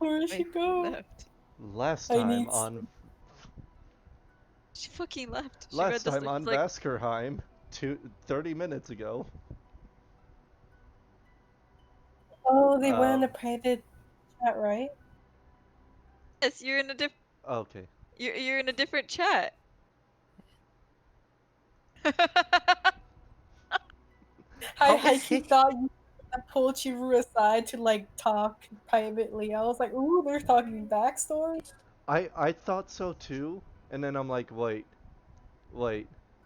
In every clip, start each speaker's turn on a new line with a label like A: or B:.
A: Where did she
B: Wait,
A: go?
B: left.
C: Last
A: I
C: time
A: need
C: on
B: She fucking left. She
C: last
B: read this.
C: time on
B: She's like,
C: Vaskerheim, 30 minutes ago.
A: Oh, they went in a private chat, right?
B: yes, you're in a
C: Okay.
B: you're in a different chat.
A: I thought you pulled Chiru aside to like talk privately. I was like, ooh, they're talking backstory.
C: I thought so too, and then I'm like, wait,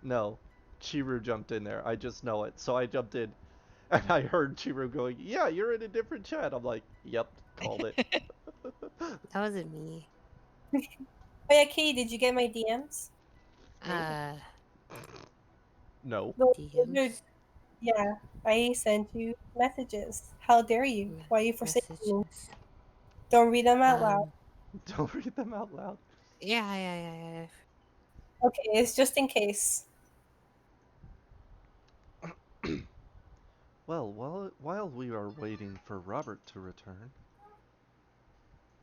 C: no. Chiru jumped in there. I just know it. So I jumped in, and I heard Chiru going, "Yeah, you're in a different chat." I'm like, "Yep, called it."
D: That wasn't me.
A: Oh yeah, Katie, did you get my DMs?
C: No.
D: DMs?
A: Yeah, I sent you messages. How dare you? Why are you forsaking me?
D: Messages.
A: Don't read them out loud.
C: Don't read them out loud.
D: Yeah.
A: Okay, it's just in case.
C: Well, while we are waiting for Robert to return,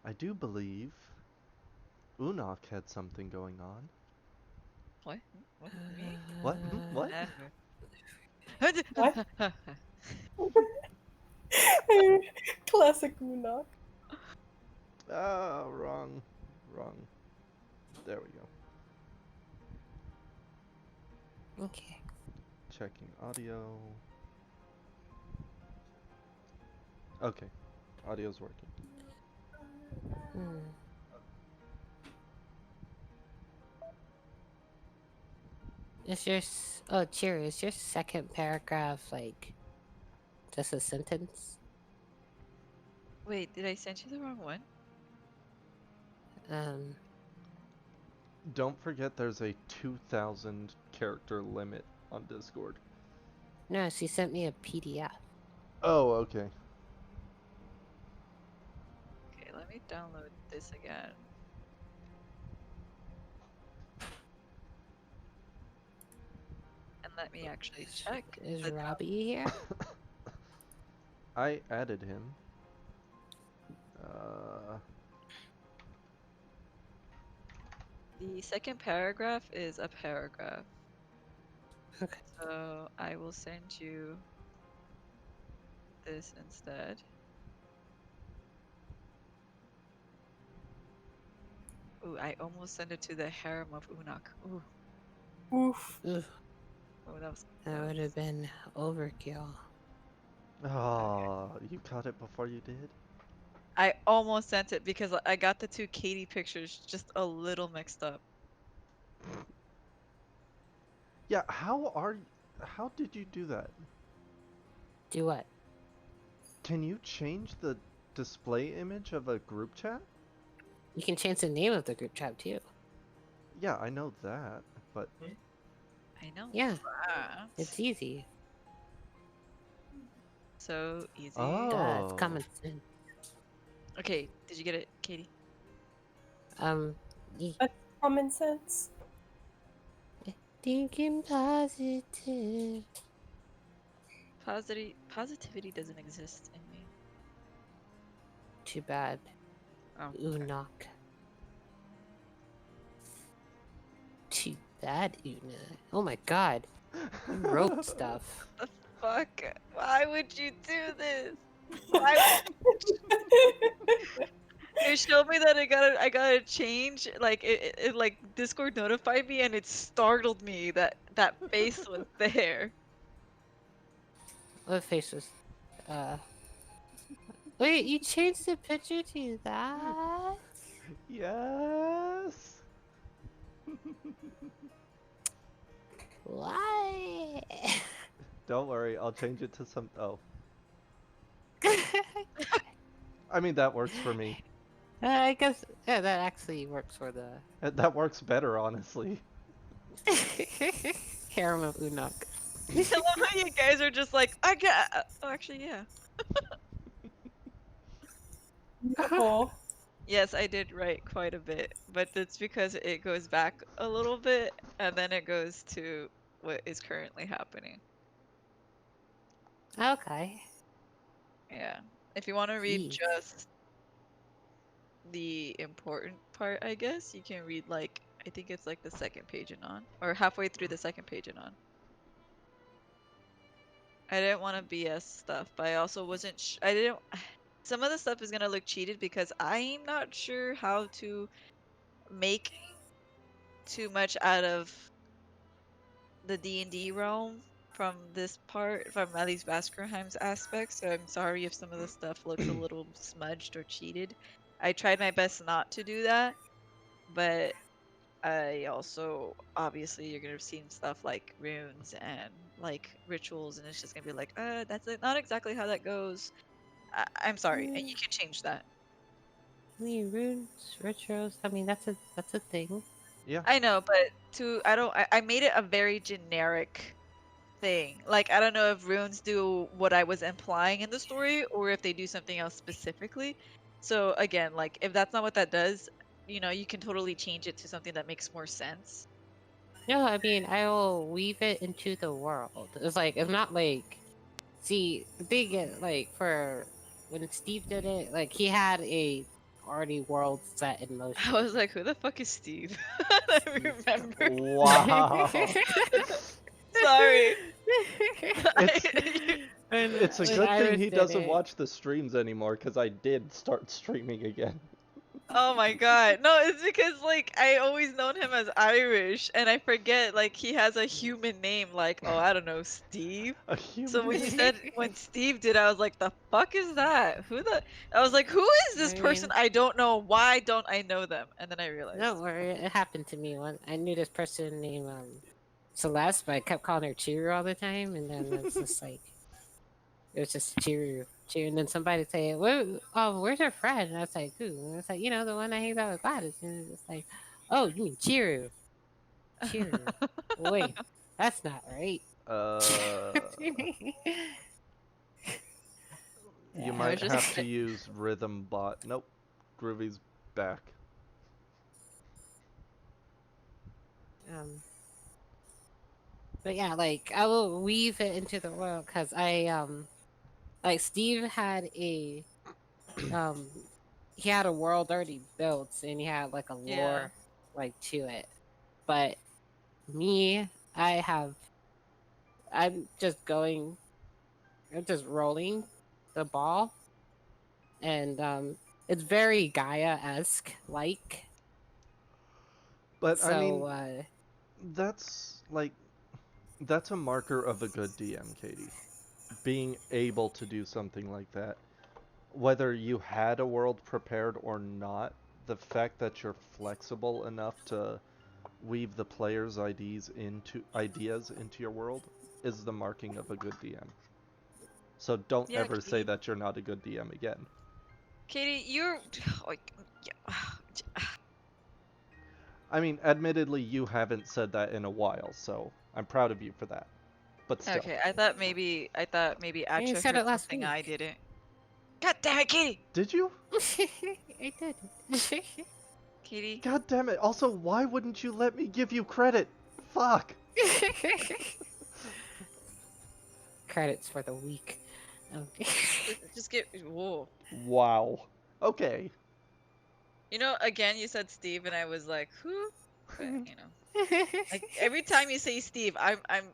C: I do believe Unok had something going on.
B: What? What? Me?
C: What? What?
A: What? Classic Unok.
C: Ah, wrong. There we go.
D: Okay.
C: Checking audio. Okay, audio's working.
D: Is your Cheer, is your second paragraph like just a sentence?
B: Wait, did I send you the wrong one?
C: Don't forget there's a 2,000 character limit on Discord.
D: No, she sent me a PDF.
C: Oh, okay.
B: Okay, let me download this again. And let me actually check.
D: Is Robbie here?
C: I added him.
B: The second paragraph is a paragraph.
D: Okay.
B: So I will send you this instead. Ooh, I almost sent it to the harem of Unok. Ooh.
A: Oof.
D: Ugh,
B: Oh, that
D: would have been overkill.
C: Oh, you caught it before you did?
B: I almost sent it because I got the two Katie pictures just a little mixed up.
C: Yeah, how did you do that?
D: Do what?
C: Can you change the display image of a group chat?
D: You can change the name of the group chat too.
C: Yeah, I know that, but
B: I know.
D: Yeah,
B: that.
D: it's easy.
B: So easy.
D: Duh, it's
C: oh.
D: common sense.
B: Okay, did you get it, Katie?
A: That's common sense.
D: Thinking positive.
B: Positivity doesn't exist in me.
D: Too bad.
B: Oh.
D: Unok. Too bad, Una. Oh my god. You wrote stuff.
B: The fuck? Why would you do this? Why? It showed me that I got a change. Like it like Discord notified me, and it startled me that that face was there.
D: What face was... Wait, you changed the picture to that?
C: Yes.
D: Why?
C: Don't worry, I'll change it to some. Oh, I mean that works for me.
D: I guess that actually works for the
C: That works better, honestly.
D: harem of Unok.
B: I love how you guys are just like, I got. Oh, actually, yeah.
A: Beautiful.
B: Yes, I did write quite a bit, but that's because it goes back a little bit, and then it goes to what is currently happening.
D: Okay.
B: Yeah. If you want to read
D: Jeez.
B: just the important part, I guess. You can read like I think it's like the second page and on, or halfway through the second page and on. I didn't want to BS stuff, but I also wasn't. I didn't. Some of the stuff is gonna look cheated because I'm not sure how to make too much out of the D&D realm from this part, from at least Vaskerheim's aspect. So I'm sorry if some of the stuff looks a little smudged or cheated. I tried my best not to do that, but I also obviously you're gonna have seen stuff like runes and like rituals, and it's just gonna be like, that's not exactly how that goes. I'm sorry, and you can change that.
D: I mean, runes, rituals. I mean, that's a thing.
C: Yeah.
B: I know, but I made it a very generic thing. Like I don't know if runes do what I was implying in the story or if they do something else specifically. So again, like if that's not what that does, you can totally change it to something that makes more sense.
D: No, I mean, I will weave it into the world. It's like it's not like. See, the thing is, like for when Steve did it, like he had a already world set in
B: I
D: motion.
B: was like, who the fuck is Steve? I remember.
C: Wow.
B: Sorry.
C: It's a
D: When
C: good thing
D: Iris
C: he
D: did
C: doesn't
D: it,
C: watch the streams anymore, because I did start streaming again.
B: Oh my god. No, it's because like I always known him as Irish and I forget like he has a human name like, oh, I don't know, Steve.
C: A
B: So when
C: human.
B: you said when Steve did, I was like, the fuck is that? I was like, who is this
D: I
B: person?
D: mean,
B: I don't know. Why don't I know them? And then I realized.
D: don't worry, it happened to me. One, I knew this person named Celeste, but I kept calling her Chiru all the time, and then it's just like it was just Chiru, Chiru, and then somebody say, where's her friend?" And I was like, "Who?" And it's like, the one that hangs out with Gladys, and it's like, "Oh, you mean Chiru? Chiru? Wait, that's not right."
C: You
B: I
D: Yeah.
B: was
C: might
B: just
C: have to use Rhythm Bot. Nope. Groovy's back.
D: Um, but yeah, like I will weave it into the world because like Steve had um, he had a world already built and he had like a
B: yeah.
D: lore like to it. But me, I have, I'm just going, I'm just rolling the ball, and it's very Gaia-esque like.
C: But I
D: So
C: mean, that's like that's a marker of a good DM, Katie. Being able to do something like that. Whether you had a world prepared or not, the fact that you're flexible enough to weave the player's ideas into your world is the marking of a good DM. So don't
B: Yeah,
C: ever say
B: Katie.
C: that you're not a good DM again.
B: Katie, you're like
C: I mean, admittedly, you haven't said that in a while, so I'm proud of you for that. But still.
B: okay, I thought maybe
D: you
B: Atra
D: said
B: heard
D: it last
B: something I
D: week.
B: didn't. God damn it, Katie!
C: Did you?
D: I did.
B: Katie.
C: God damn it. Also, why wouldn't you let me give you credit? Fuck.
D: Credits for the week.
B: Just get whoa.
C: Wow. Okay.
B: Again, you said Steve, and I was like, who? But like every time you say Steve,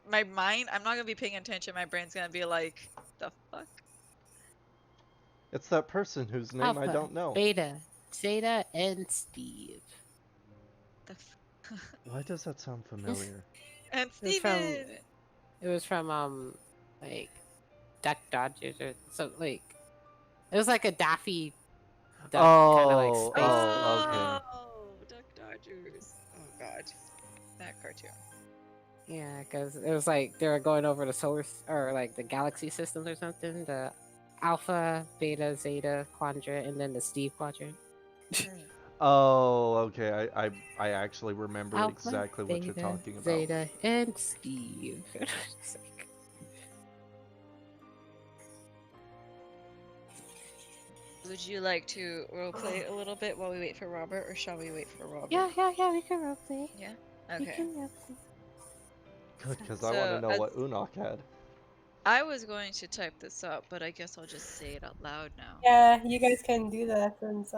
B: my mind, I'm not gonna be paying attention. My brain's gonna be like, the fuck?
C: It's that person whose name I
D: Alpha,
C: don't know.
D: Beta, Zeta, and Steve.
B: The
C: Why does that sound familiar?
B: and
D: It was from
B: Steven!
D: it was from like Duck Dodgers or so like it was like a Daffy Duck kind of like
C: Oh,
D: space
C: oh,
D: thing.
C: okay.
B: Oh, Duck Dodgers. Oh god, that cartoon.
D: Yeah, because it was like they were going over the or like the galaxy systems or something. The Alpha, Beta, Zeta quadrant, and then the Steve quadrant.
C: Oh, okay. I actually remember
D: Alpha,
C: exactly what you're
D: Beta,
C: talking about.
D: Zeta, and Steve. It's like,
B: Would you like to roleplay a little bit while we wait for Robert, or shall we wait for Robert?
D: yeah, we can roleplay.
B: Yeah?
D: We
B: Okay.
D: can roleplay.
C: Good, because I want to know what Unok had.
B: I was going to type this up, but I guess I'll just say it out loud now.
A: Yeah, you guys can do that since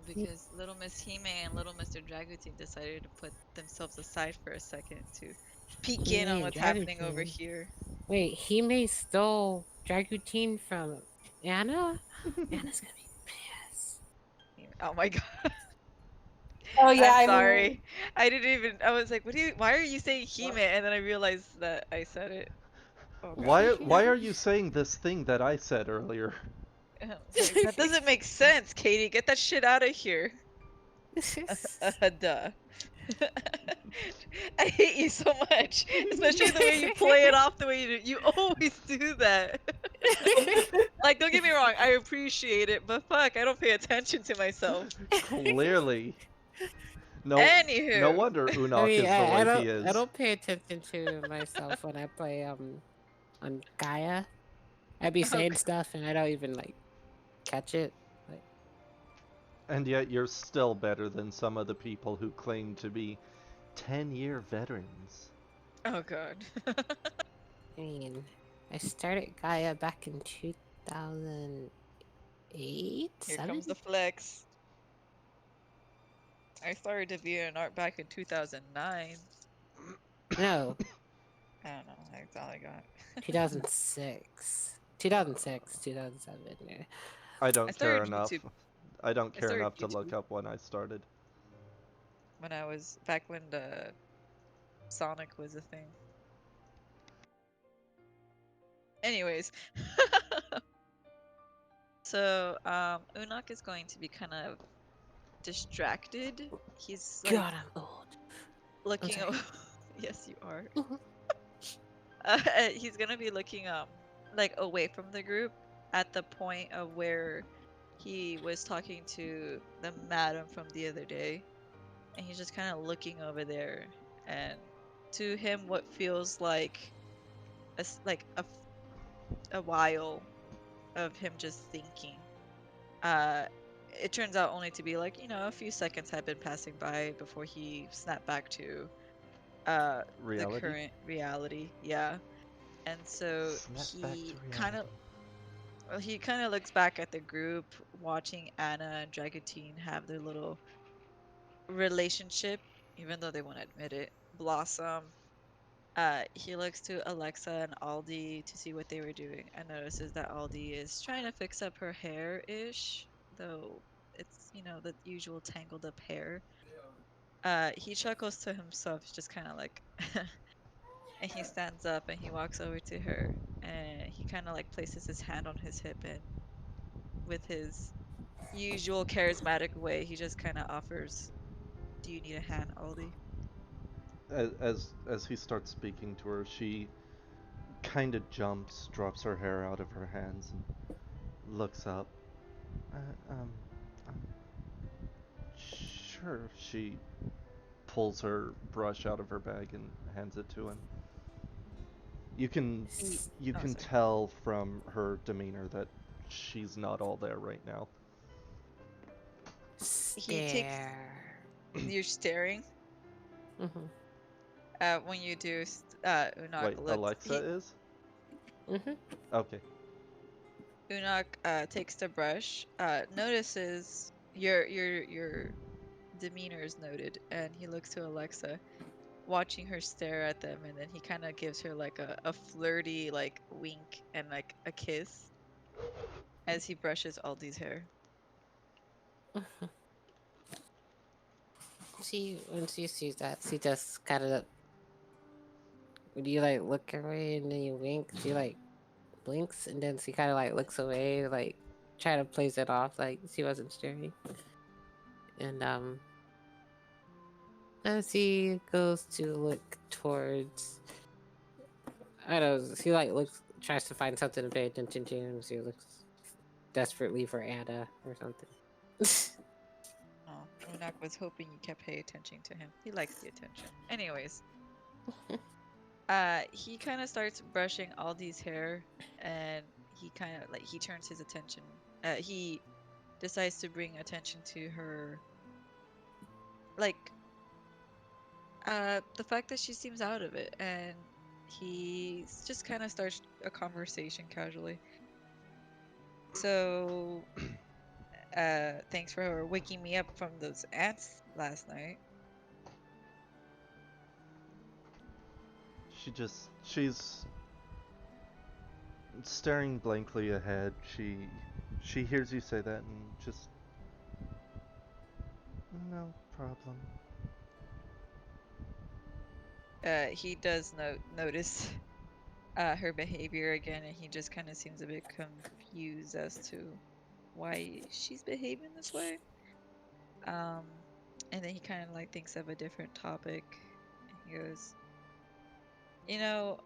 B: because Little Miss Hime and Little Mr. Dragutin decided to put themselves aside for a second to peek in on
D: He-Man
B: what's happening over
D: Dragutin.
B: here.
D: Wait, Hime stole Dragutin from Anna? Anna's gonna be pissed.
B: Oh my god.
A: Oh yeah,
B: I'm
A: I mean,
B: sorry. I didn't even. I was like, "What do you? Why are you saying Hime?" And then I realized that I said it. Oh god.
C: Why are you saying this thing that I said earlier?
B: I was like, that doesn't make sense, Katie. Get that shit out of here. Duh. I hate you so much, especially the way you play it off. The way you do. You always do that. Like, don't get me wrong. I appreciate it, but fuck, I don't pay attention to myself.
C: Clearly. No
B: Anywho.
C: wonder
D: I
C: Unok
D: mean,
C: is the
D: I
C: way he
D: don't I
C: is.
D: don't pay attention to myself when I play on Gaia. I be
B: Oh,
D: saying stuff and I don't even like catch it. Like,
C: And yet you're still better than some of the people who claim to be 10-year veterans.
B: oh god.
D: I mean, I started Gaia back in 2008,
B: Here
D: 7.
B: comes the flex. I started to be an art back in 2009.
D: No,
B: I don't know. That's all I got.
D: 2006, 2006, 2007. Yeah.
C: I
B: I
C: don't care
B: started
C: enough.
B: YouTube.
C: I don't
B: I
C: care
B: started
C: enough to look
B: YouTube
C: up when I started.
B: when I was back when the Sonic was a thing. Anyways, so Unok is going to be kind of distracted. He's like
D: God, I'm old. I'm
B: looking.
D: sorry.
B: Yes, you are.
D: Mhm.
B: He's gonna be looking like away from the group at the point of where he was talking to the madam from the other day, and he's just kind of looking over there, and to him what feels like a while of him just thinking. Uh, it turns out only to be like, a few seconds had been passing by before he snapped back to uh the
C: Reality?
B: current reality. Yeah. And so
C: Snap back to reality.
B: he kind of looks back at the group watching Anna and Dragotine have their little relationship, even though they won't admit it, blossom. He looks to Alexa and Aldi to see what they were doing and notices that Aldi is trying to fix up her hair-ish, though it's, the usual tangled up hair. He chuckles to himself, just kind of like, and he stands up and he walks over to her and he kind of like places his hand on his hip and with his usual charismatic way, he just kind of offers, "Do you need a hand, Aldi?"
C: As he starts speaking to her, she kind of jumps, drops her hair out of her hands, and looks up. Uh, um, um, sure. She pulls her brush out of her bag and hands it to him. You can
B: He,
C: you
B: oh,
C: can
B: sorry.
C: tell from her demeanor that she's not all there right now.
B: He takes.
D: Stare.
B: You're staring.
D: Mm-hmm.
B: When you do, Unok
C: Wait,
B: looks.
C: Alexa is?
D: Mm-hmm.
C: Okay.
B: Unok takes the brush. Notices your demeanor is noted, and he looks to Alexa, watching her stare at them, and then he kind of gives her like a flirty like wink and like a kiss as he brushes Aldi's hair.
D: She when she sees that, she just kind of when you like look away and then you wink, she like blinks and then she kind of like looks away, like try to plays it off like she wasn't staring. And as he goes to look towards, I don't know, she like looks tries to find something to pay attention to, and she looks desperately for Anna or something.
B: Oh, Unok was hoping you kept paying attention to him. He likes the attention. Anyways, he kind of starts brushing Aldi's hair, and he kind of like he turns his attention. He decides to bring attention to her, like the fact that she seems out of it, and he just kind of starts a conversation casually. So Thanks for waking me up from those ants last night.
C: She's staring blankly ahead. She hears you say that and just no problem.
B: He does notice her behavior again, and he just kind of seems a bit confused as to why she's behaving this way. Um, and then he kind of like thinks of a different topic. And he goes, you know,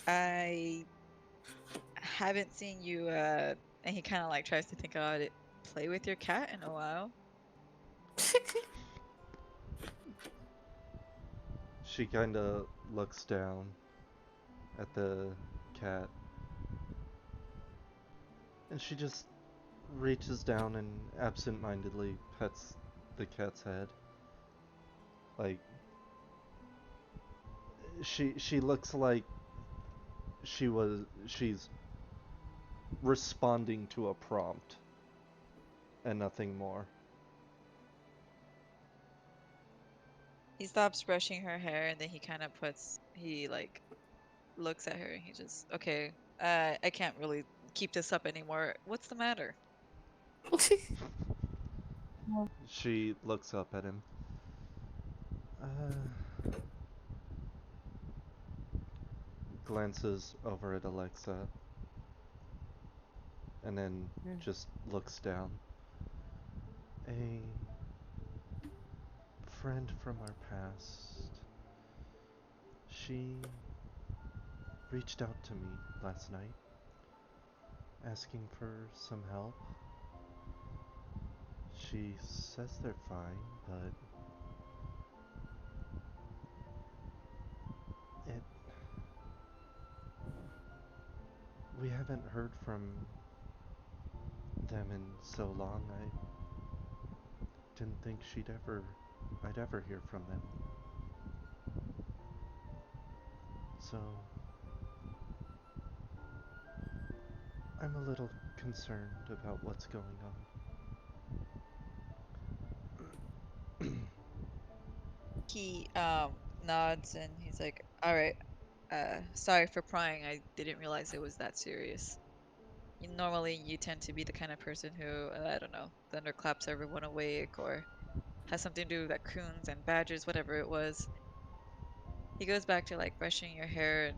B: I haven't seen you, and he kind of like tries to think about it, play with your cat in a while.
C: She kind of looks down at the cat and she just reaches down and absent-mindedly pets the cat's head. Like she looks like she's responding to a prompt and nothing more.
B: He stops brushing her hair, and then he kind of he like looks at her, and he just, okay, I can't really keep this up anymore. What's the matter?
C: She looks up at him. Glances over at Alexa and then just looks down. A friend from our past. She reached out to me last night asking for some help. She says they're fine, but it we haven't heard from them in so long. I didn't think I'd ever hear from them. So I'm a little concerned about what's going on.
B: He nods, and he's like, all right, sorry for prying. I didn't realize it was that serious. Normally, you tend to be the kind of person who, I don't know, thunderclaps everyone awake or has something to do with raccoons and badgers, whatever it was. He goes back to like brushing your hair, and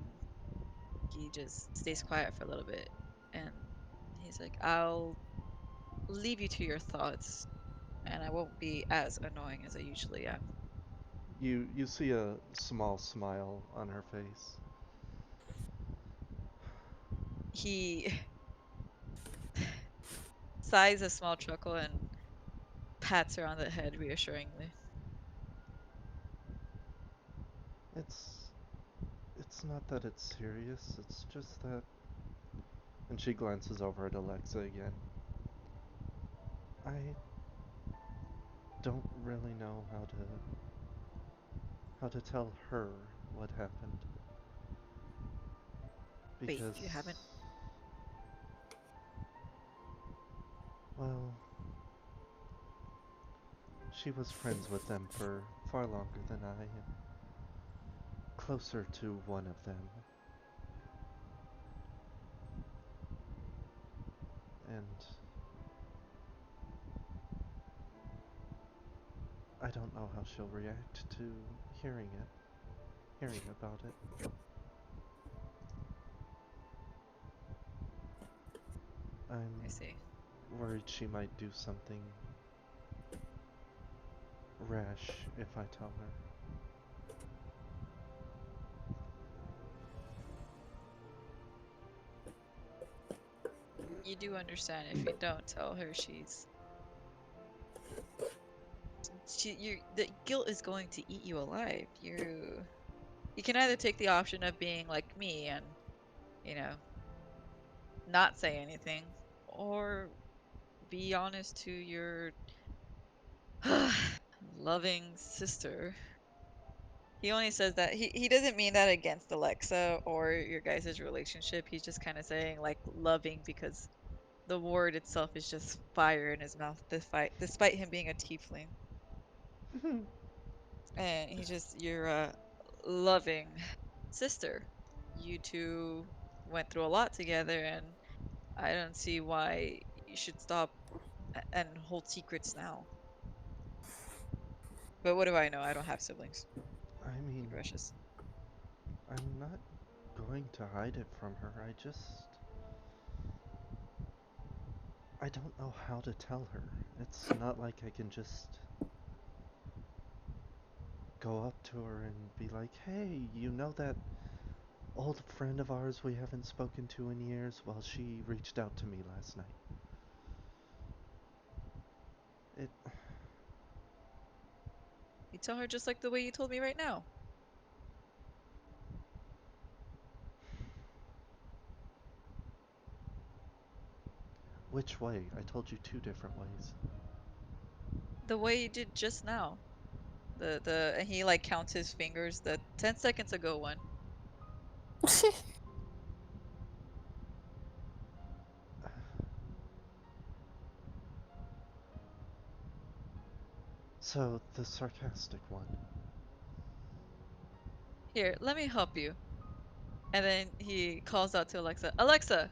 B: he just stays quiet for a little bit. And he's like, I'll leave you to your thoughts, and I won't be as annoying as I usually am.
C: You see a small smile on her face.
B: He sighs a small chuckle and pats her on the head reassuringly.
C: It's it's not that it's serious, it's just that. And she glances over at Alexa again. I don't really know how to tell her what happened.
B: Wait,
C: Because
B: you haven't?
C: well, she was friends with them for far longer than I am. Closer to one of them. And I don't know how she'll react to hearing about it.
B: I
C: I'm
B: see.
C: worried she might do something rash if I tell her.
B: You do understand if you don't tell her the guilt is going to eat you alive. You can either take the option of being like me and, you know, not say anything, or be honest to your loving sister. He only says that he doesn't mean that against Alexa or your guys' relationship. He's just kind of saying like loving because The word itself is just fire in his mouth, despite him being a tiefling. And he's just your loving sister. You two went through a lot together, and I don't see why you should stop and hold secrets now. But what do I know? I don't have siblings.
C: I
B: Be
C: mean,
B: precious.
C: I'm not going to hide it from her. I don't know how to tell her. It's not like I can just go up to her and be like, hey, you know that old friend of ours we haven't spoken to in years? Well, she reached out to me last night. It.
B: You tell her just like the way you told me right now.
C: Which way? I told you 2 different ways.
B: The way you did just now. And he like counts his fingers. The 10 seconds ago one.
C: So, the sarcastic one.
B: Here, let me help you. And then he calls out to Alexa, Alexa!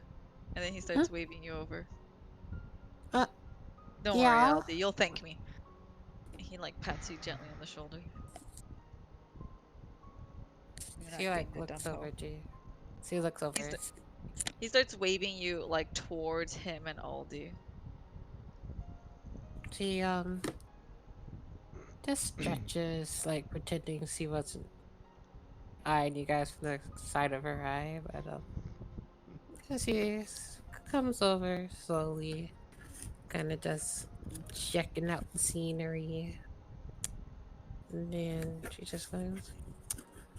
B: And then he
D: Huh?
B: starts waving you over.
D: Uh,
B: Don't worry,
D: yeah.
B: Aldi, you'll thank me. And he like pats you gently on the shoulder. You're not
D: She
B: being
D: like
B: a
D: looks
B: dumbo.
D: over to you. She looks over.
B: He starts waving you like towards him and Aldi.
D: She just stretches, like pretending she wasn't eyeing you guys from the side of her eye, but she comes over slowly, kind of just checking out the scenery, and then she just goes,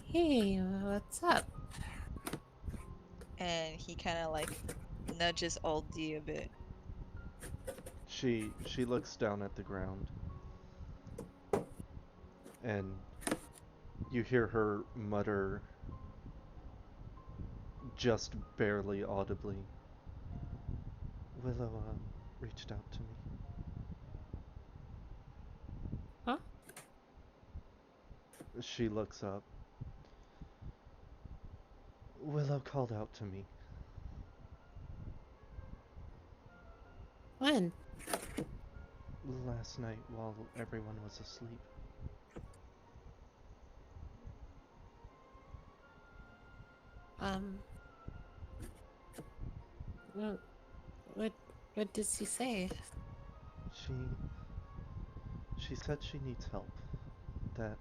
D: "Hey, what's up?"
B: And he kind of like nudges Aldi a bit.
C: She looks down at the ground, and you hear her mutter just barely audibly. Willow reached out to me.
D: Huh?
C: She looks up. Willow called out to me.
D: When?
C: Last night while everyone was asleep.
D: Um, what, what, what did she say?
C: She she said she needs help. That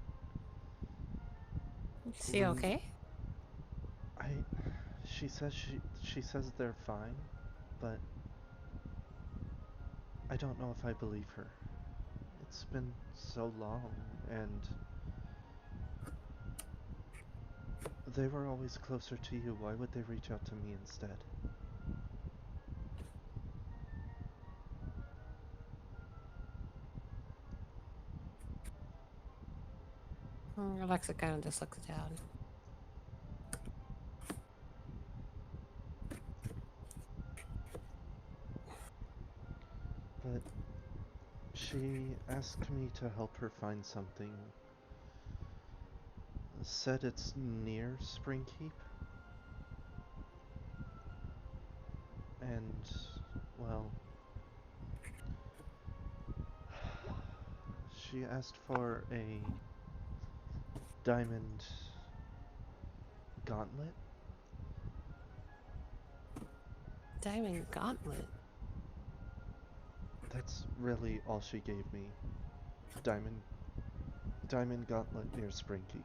D: Is she
C: we
D: okay?
C: I she says they're fine, but I don't know if I believe her. It's been so long, and they were always closer to you. Why would they reach out to me instead?
D: Alexa kind of just looks down.
C: But she asked me to help her find something. Said it's near Springkeep. And, well, she asked for a diamond gauntlet.
D: Diamond gauntlet.
C: That's really all she gave me. Diamond gauntlet near Springkeep.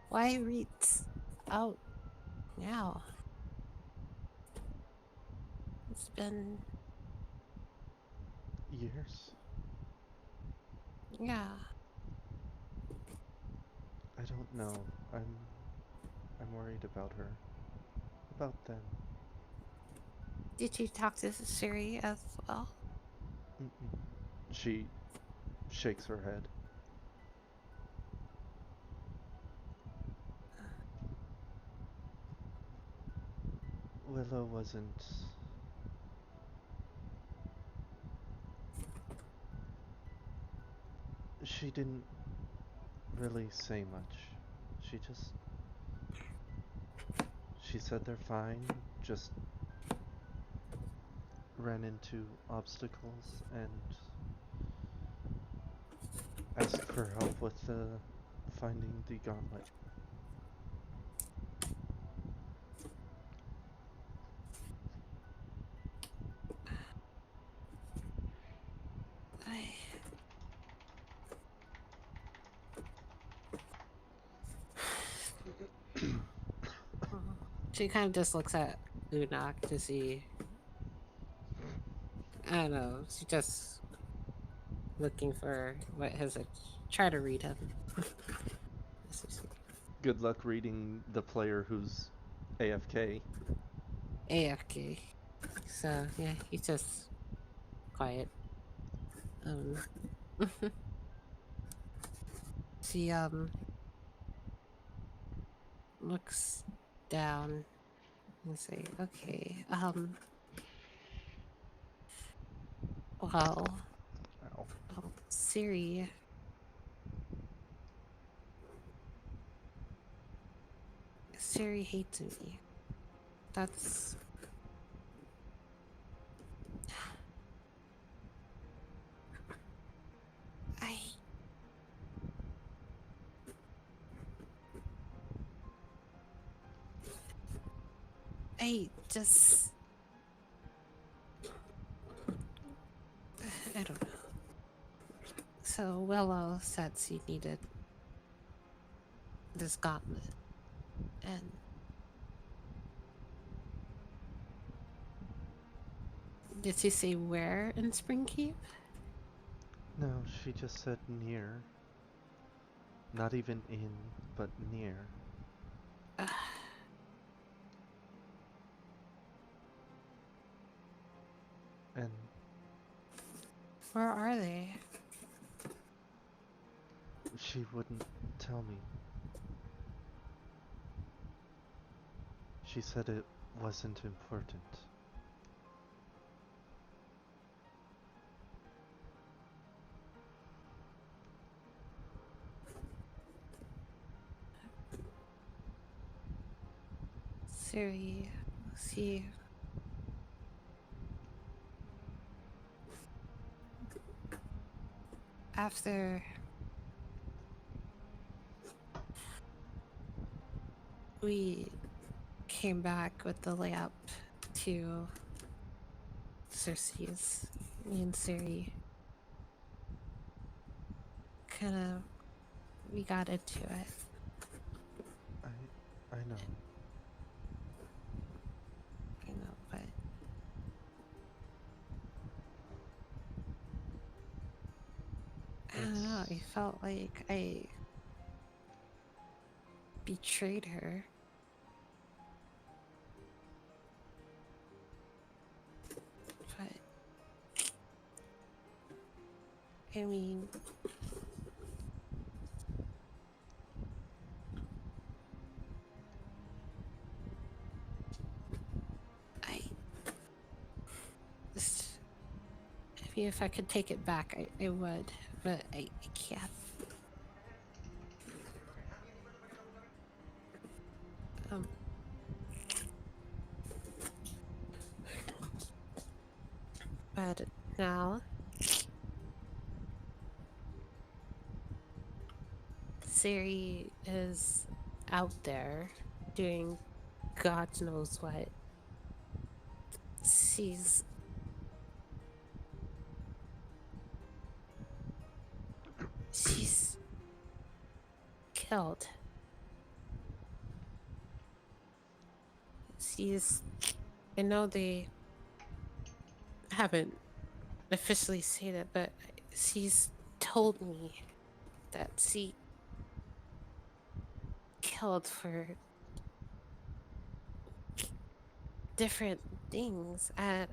D: Why reach out now? It's been,
C: Years?
D: yeah.
C: I don't know. I'm worried about her. About them.
D: Did you talk to Siri as well?
C: Mm-mm. She shakes her head. Willow wasn't. She didn't really say much. She just. She said they're fine, just ran into obstacles and asked for help with finding the gauntlet.
D: I... She kind of just looks at Unak to see. I don't know. She just looking for what has it. Try to read him.
C: Good luck reading the player who's AFK.
D: AFK. So yeah, he's just quiet. Um, she looks down and say, "Okay, well,
C: Ow.
D: Siri, Siri hates me. That's I I just I don't know." So Willow said she needed this gauntlet, and did she say where in Springkeep?
C: No, she just said near. Not even in, but near.
D: Uh,
C: And
D: where are they?
C: she wouldn't tell me. She said it wasn't important.
D: Siri, see. After we came back with the lamp to Cersei's, me and Siri kind of we got into it.
C: I know.
D: You know, but I don't know. I felt like I betrayed her. But I mean, I just, I mean, if I could take it back, I would, but I can't. Um, but now Siri is out there doing God knows what. She's she's killed. She's I know they haven't officially said it, but she's told me that she killed for different things, and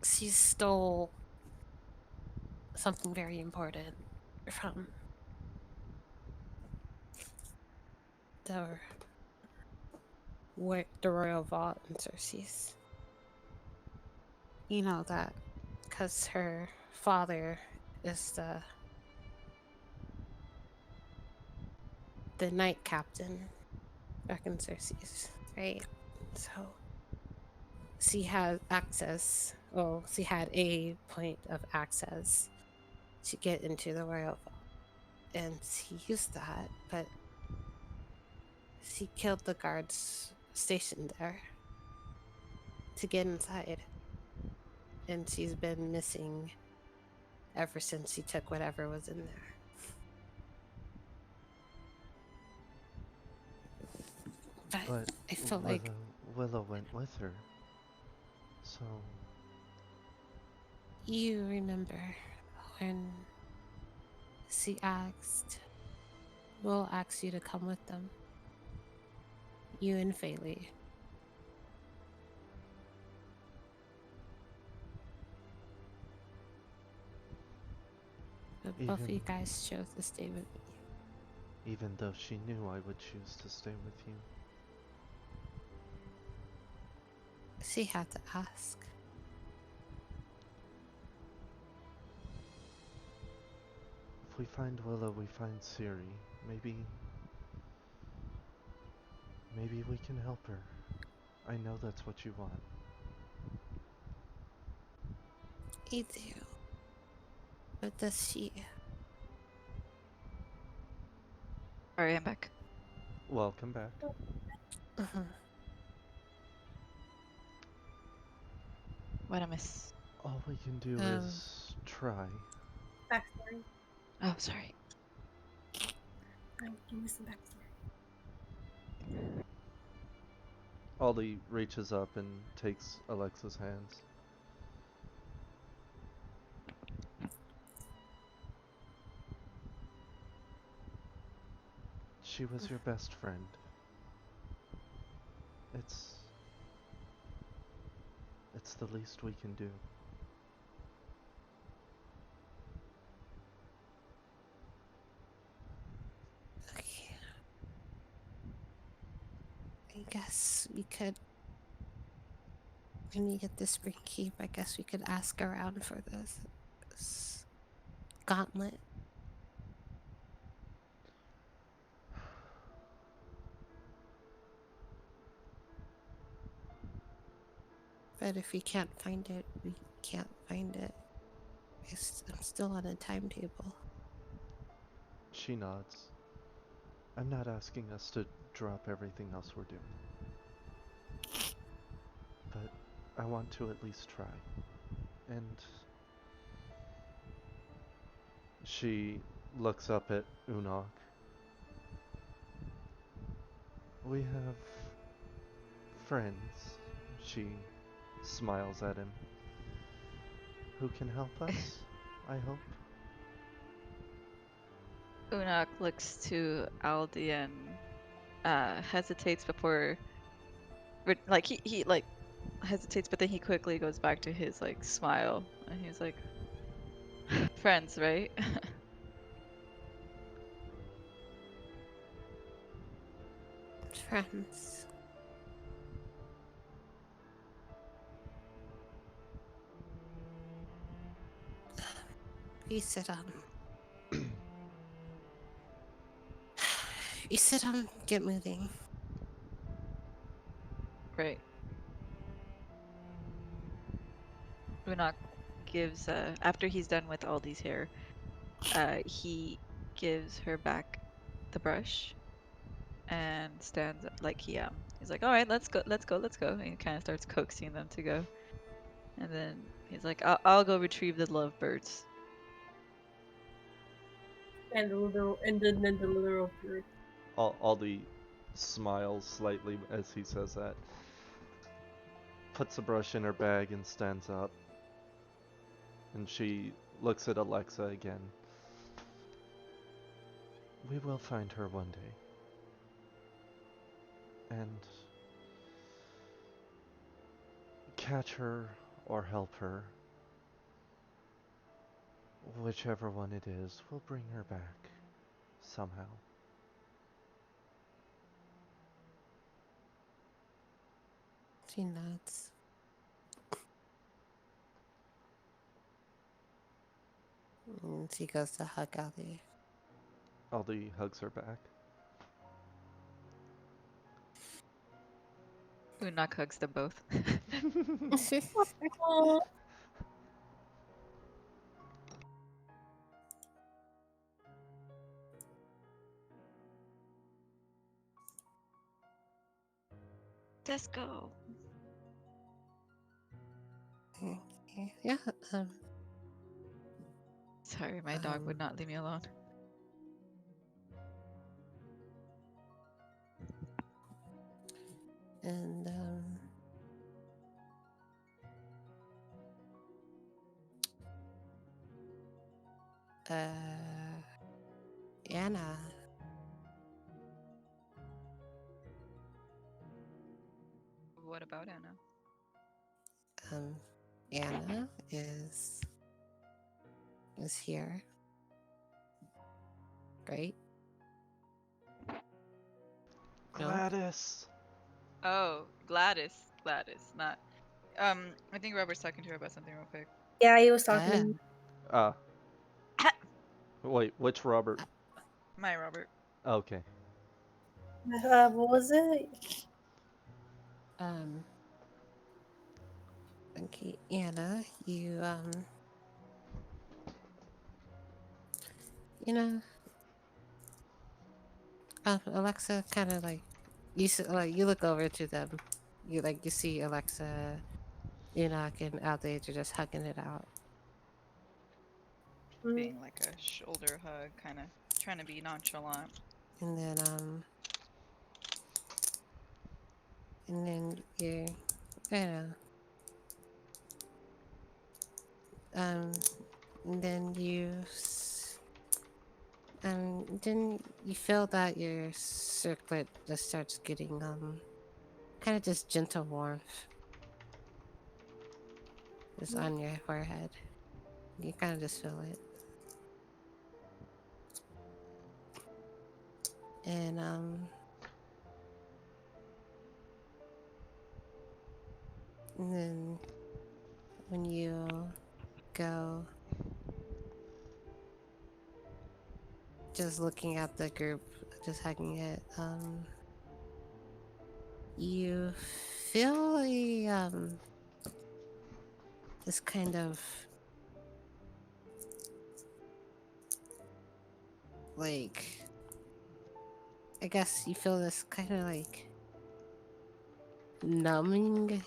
D: she stole something very important from the the royal vault in Cersei's. You know that because her father is the knight captain back in Cersei's, right? So she had access. Well, she had a point of access to get into the royal vault, and she used that, but she killed the guards stationed there to get inside, and she's been missing ever since she took whatever was in there. But
C: But
D: I feel like
C: Willow went with her. So
D: you remember when she asked, Will ask you to come with them, you and Faylee. But both of you
C: even
D: guys chose to stay with me.
C: even though she knew I would choose to stay with you,
D: She had to ask.
C: if we find Willow, we find Ciri. Maybe maybe we can help her. I know that's what you want.
D: You do. But does she?
B: Alright, I'm back.
C: Welcome back.
D: Uh-huh.
B: What I miss?
C: All we can do
D: Um,
C: is try.
A: Backstory.
B: Oh, sorry.
A: Give me some backstory.
C: Ollie reaches up and takes Alexa's hands. She was your best friend. It's it's the least we can do.
D: okay. I guess we could, when we get the spring keep, I guess we could ask around for this gauntlet. But if we can't find it, we can't find it. I'm still on a timetable.
C: She nods. I'm not asking us to drop everything else we're doing. But I want to at least try. And she looks up at Unok. We have friends. She smiles at him. Who can help us, I hope.
B: Unak looks to Aldi and hesitates before, like he like hesitates, but then he quickly goes back to his like smile, and he's like, "Friends, right?"
D: Friends. You sit down. You sit down, get moving.
B: Right. Unak gives after he's done with Aldi's hair, he gives her back the brush and stands like he's like, all right, let's go, let's go, let's go, and he kind of starts coaxing them to go, and then he's like, I'll go retrieve the lovebirds.
A: And then the literal bird.
C: Aldi smiles slightly as he says that. Puts the brush in her bag and stands up. And she looks at Alexa again. We will find her one day. And catch her or help her. Whichever one it is, we'll bring her back. Somehow.
D: She nods. And she goes to hug Aldi.
C: Aldi hugs her back.
B: Unak hugs them both.
A: Aw.
B: Let's go.
D: Yeah.
B: Sorry, my dog would not leave me alone.
D: And Anna.
B: What about Anna?
D: Anna is here, right? No?
C: Gladys.
B: Oh, Gladys. Not. I think Robert's talking to her about something real quick.
A: Yeah, he was talking to
D: Ah,
A: me.
C: Ah. Wait, which Robert?
B: My Robert.
C: Okay.
A: What was it?
D: okay, Anna, you you know, Alexa kind of like you look over to them. You see Alexa, Enoch, and Alde are just hugging it out.
B: Being like a shoulder hug, kind of trying to be nonchalant.
D: And then you know, and then then you feel that your circlet just starts getting kind of just gentle warmth just on your forehead. You kind of just feel it. And and then when you go just looking at the group, just hugging it, you feel this kind of like, I guess you feel this kind of like numbing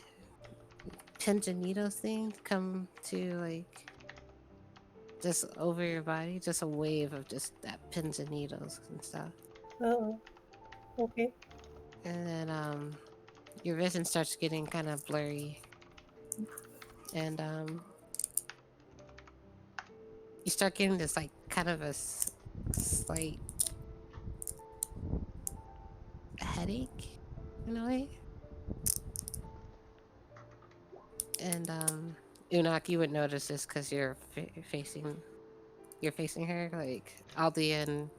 D: pins and needles thing come to like just over your body, just a wave of just that pins and needles and stuff.
A: Oh, okay.
D: And then your vision starts getting kind of blurry, and you start getting this like kind of a slight headache in a way. And Unak, you would notice this because you're facing her. Like Aldi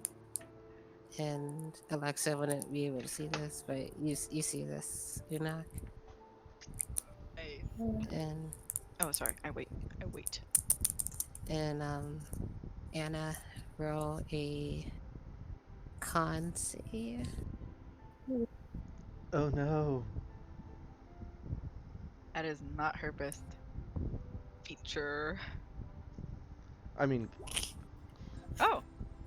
D: and Alexa wouldn't be able to see this, but you see this, Unak. And
B: Oh, sorry. I wait.
D: and Anna, roll a con save.
C: Oh no.
B: That is not her best feature.
C: I mean,
B: Oh.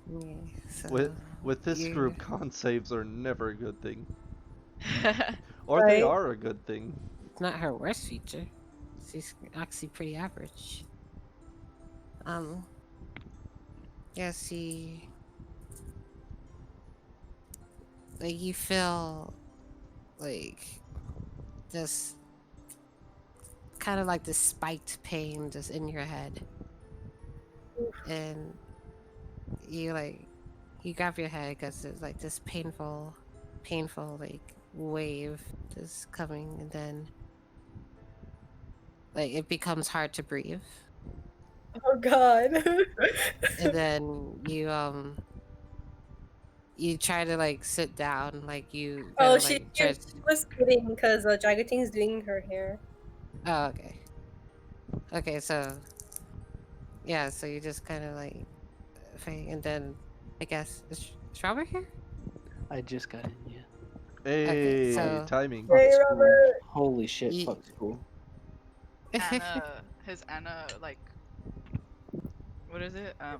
D: Yeah, so
C: with this
D: you-
C: group, con saves are never a good thing. Or
A: Right.
C: they are a good thing.
D: it's not her worst feature. She's actually pretty average. Yeah, see, like you feel like just kind of like this spiked pain just in your head, and you grab your head because it's like this painful like wave just coming, and then like it becomes hard to breathe,
A: Oh God.
D: and then you you try to like sit down, like you kind
A: Oh,
D: of like try.
A: she was sitting because Dragating's doing her hair.
D: Oh, okay. Okay, so yeah, so you just kind of like fake, and then I guess is Strawberry here?
E: I just got in, yeah.
D: Okay,
C: Hey,
D: so
C: timing.
E: Fuck
A: Hey,
E: school.
A: Robert.
E: Holy shit,
D: you.
E: fuck school.
B: Anna, like, what is it? Oh my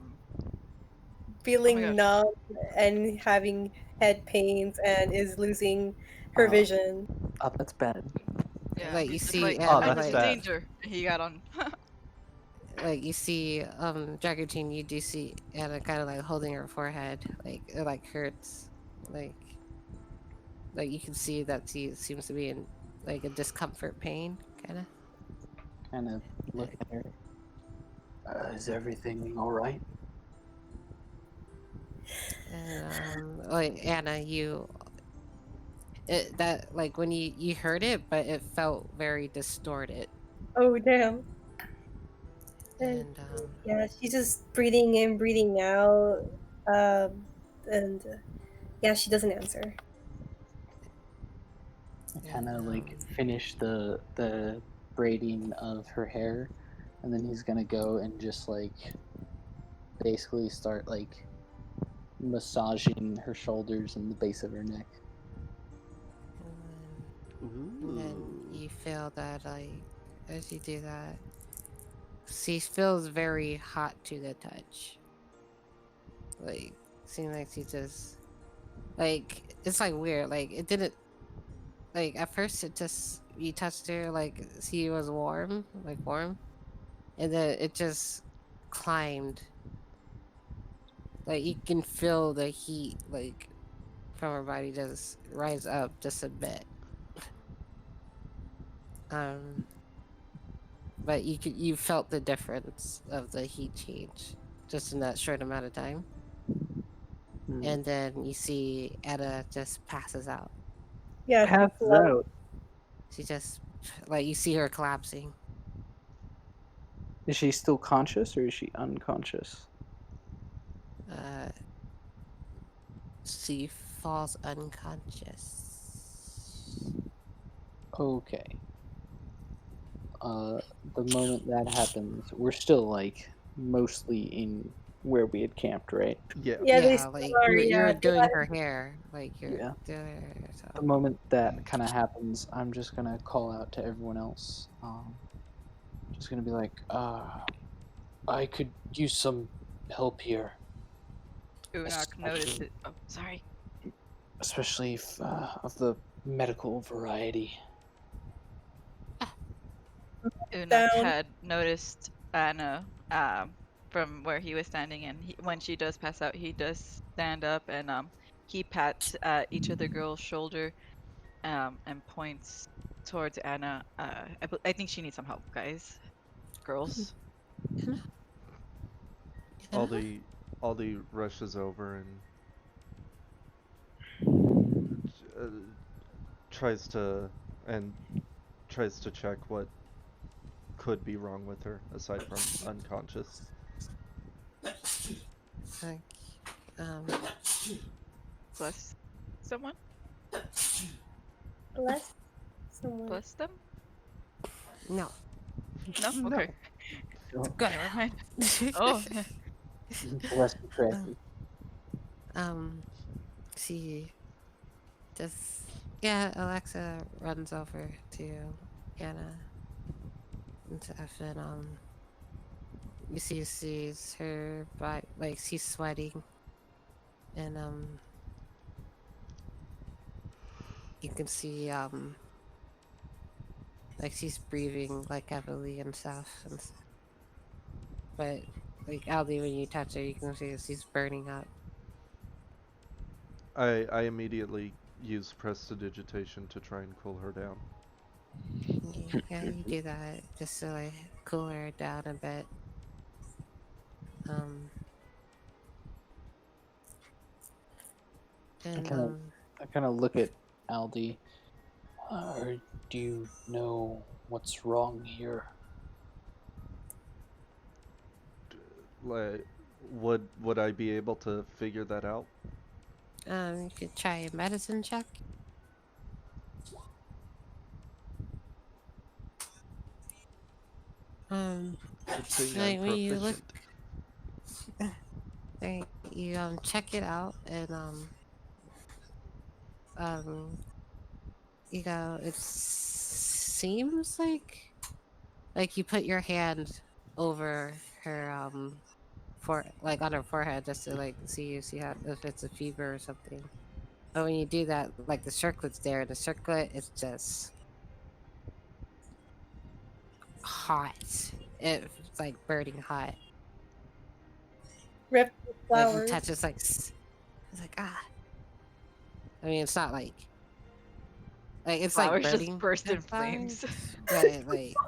A: Feeling
B: gosh.
A: numb and having head pains and is losing her
E: Uh,
A: vision.
E: oh, that's bad.
B: Yeah,
D: Like you
B: he's just
D: see
B: like,
C: Oh,
D: Anna,
C: that's
B: I'm in
C: bad.
B: danger. And he got on.
D: like you see Dragon, you do see Anna kind of like holding her forehead, like it like hurts, like you can see that she seems to be in like a discomfort pain, kind of.
E: Kind of look at her. Is everything alright?
D: And like Anna, that like when you heard it, but it felt very distorted.
A: Oh, damn. And
D: And
A: yeah, she's just breathing in, breathing out. And yeah, she doesn't answer.
E: I kind
D: and
E: of like finish the braiding of her hair, and then he's gonna go and just like basically start like massaging her shoulders and the base of her neck.
D: and then
C: Ooh.
D: you feel that like as you do that, she feels very hot to the touch. Like seems like she just like it's like weird. Like it didn't like at first it just you touched her like she was warm, like warm, and then it just climbed. Like you can feel the heat like from her body just rise up just a bit. Um, but you felt the difference of the heat change just in that short amount of time.
E: Hmm.
D: And then you see Etta just passes out.
A: Yeah, she
E: Passes
A: floats.
E: out.
D: She just like you see her collapsing.
E: Is she still conscious or is she unconscious?
D: Uh, she falls unconscious.
E: Okay. The moment that happens, we're still like mostly in where we had camped, right?
C: Yeah.
A: Yeah, they
D: Yeah,
A: still
D: like
A: are.
D: you're
A: Yeah, they
D: doing
A: let
D: her hair, like you're
E: Yeah.
D: doing her hair, so.
E: The moment that kind of happens, I'm just gonna call out to everyone else. Just gonna be like, I could use some help here,
B: Unak noticed
E: especially,
B: it. Oh, sorry.
E: especially if, of the medical variety.
B: Unak
A: down.
B: had noticed Anna from where he was standing, and when she does pass out, he does stand up and he pats each of the girls' shoulder and points towards Anna. I think she needs some help, guys, girls.
D: Anna?
C: Aldi rushes over and uh, tries to and tries to check what could be wrong with her aside from unconscious.
D: Like, um,
B: Bless someone.
A: Bless someone.
B: Bless them.
D: no.
B: No.
E: No.
B: Okay.
E: Oh,
D: Good.
B: Never mind. Oh.
E: bless you,
D: um,
E: Tracy.
D: she just yeah, Alexa runs over to Anna and stuff, and you see she's her body like she's sweating, and you can see like she's breathing like heavily and stuff, but like Aldi, when you touch her, you can see she's burning up.
C: I immediately use prestidigitation to try and cool her down.
D: Yeah, you do that just to like cool her down a bit. Um,
E: I
D: and
E: kind of, I kind of look at Aldi. Do you know what's wrong here?
C: Like, would I be able to figure that out?
D: You could try a medicine check.
C: Good thing I'm
D: Like when you look,
C: proficient.
D: like, you check it out, and um it seems like you put your hand over her for like on her forehead just to like see how if it's a fever or something. But when you do that, like the circlet's there, and the circlet is just hot. It's like burning hot.
A: Rip the
D: Like you
A: flowers.
D: touch, it's like ah. I mean, it's not like it's like
B: Flowers just
D: burning
B: burst
D: the
B: in
D: flowers,
B: flames.
D: but like,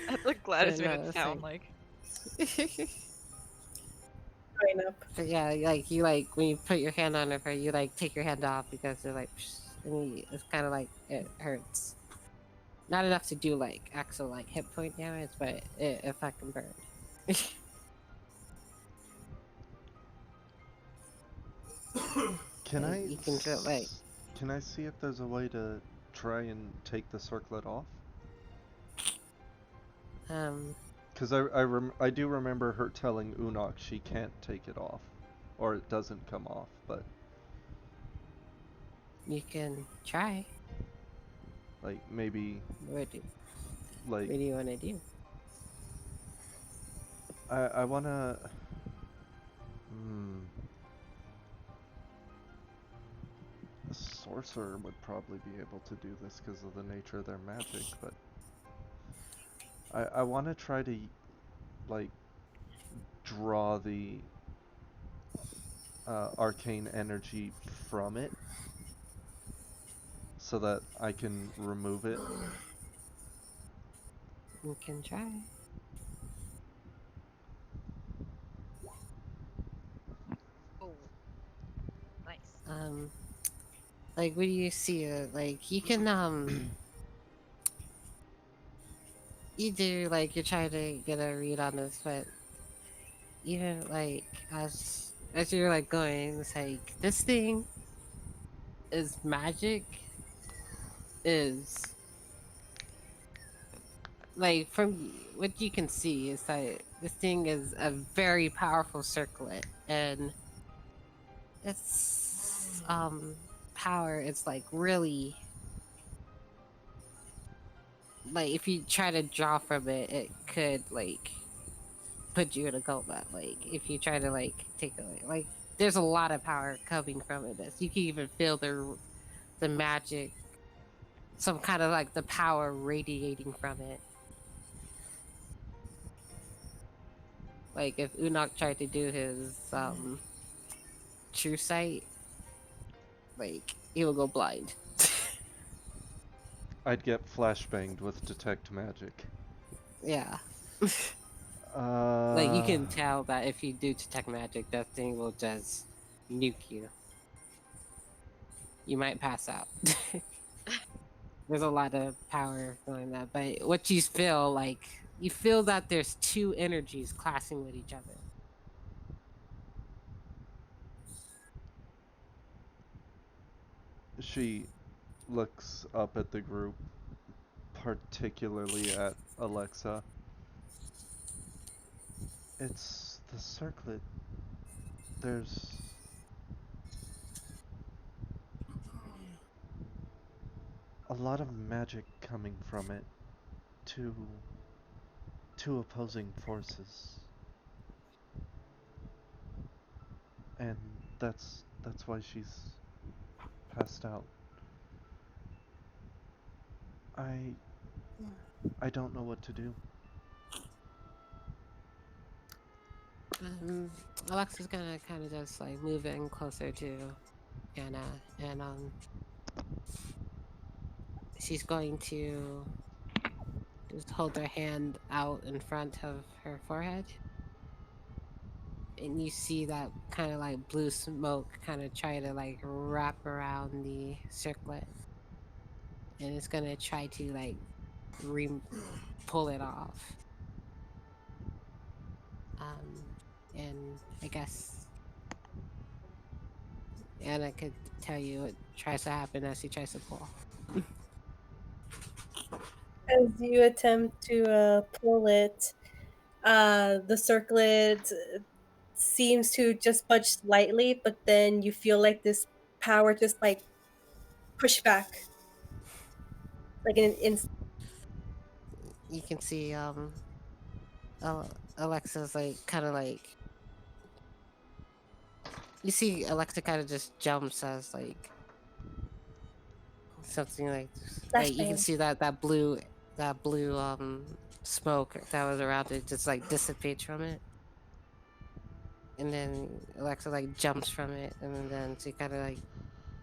B: That's what Gladys
D: but
B: made
D: no,
B: it
D: it's
B: sound
D: like.
B: like.
A: Going up.
D: But yeah, like you like when you put your hand on her, you like take your hand off because they're like, and it's kind of like it hurts. Not enough to do like actual like hit point damage, but it fucking burn.
C: Can
D: Like
C: I
D: you can feel like
C: can I see if there's a way to try and take the circlet off?
D: um
C: Because I do remember her telling Unok she can't take it off, or it doesn't come off. But
D: you can try.
C: like maybe
D: What do,
C: like
D: what do you want to do?
C: I wanna. Hmm. A sorcerer would probably be able to do this because of the nature of their magic, but I want to try to like draw the arcane energy from it so that I can remove it.
D: You can try.
B: Oh, nice.
D: Like what do you see? Like you can you do like you're trying to get a read on this, but even like as you're like going, it's like this thing is magic is like from what you can see is that this thing is a very powerful circlet, and its power is like really like if you try to draw from it, it could like put you in a coma. Like if you try to like take away, like there's a lot of power coming from it. You can even feel the magic, some kind of like the power radiating from it. Like if Unok tried to do his true sight, like he will go blind.
C: I'd get flashbanged with detect magic.
D: Yeah. Like you
C: Uh,
D: can tell that if you do detect magic, that thing will just nuke you. You might pass out. There's a lot of power going that, but what you feel like you feel that there's two energies clashing with each other.
C: she looks up at the group, particularly at Alexa. It's the circlet. There's a lot of magic coming from it. Two two opposing forces. And that's why she's passed out. I I don't know what to do.
D: Um, Alexa's gonna kind of just like move in closer to Anna, and she's going to just hold her hand out in front of her forehead, and you see that kind of like blue smoke kind of try to like wrap around the circlet, and it's gonna try to like re- pull it off. Um, and I guess Anna could tell you what tries to happen as she tries to pull.
A: As you attempt to pull it, the circlet seems to just budge slightly, but then you feel like this power just like push back, like in an instant.
D: You can see Alexa's like kind of like you see Alexa kind of just jumps as like something like you can
A: Flashbang.
D: see that blue smoke that was around it just like dissipates from it, and then Alexa like jumps from it, and then she kind of like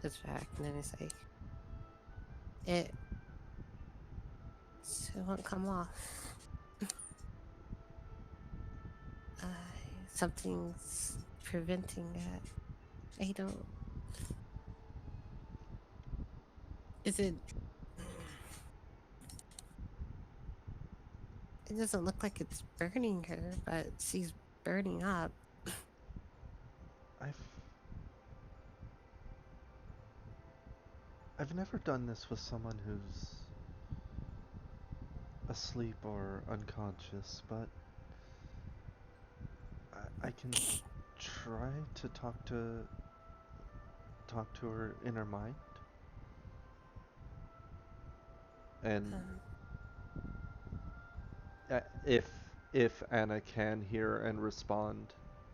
D: sits back, and then it's like it won't come off. uh, Something's preventing it. I don't. Is it? It doesn't look like it's burning her, but she's burning up.
C: I've I've never done this with someone who's asleep or unconscious, but I can try to talk to her inner mind, and
D: Um,
C: if Anna can hear and respond,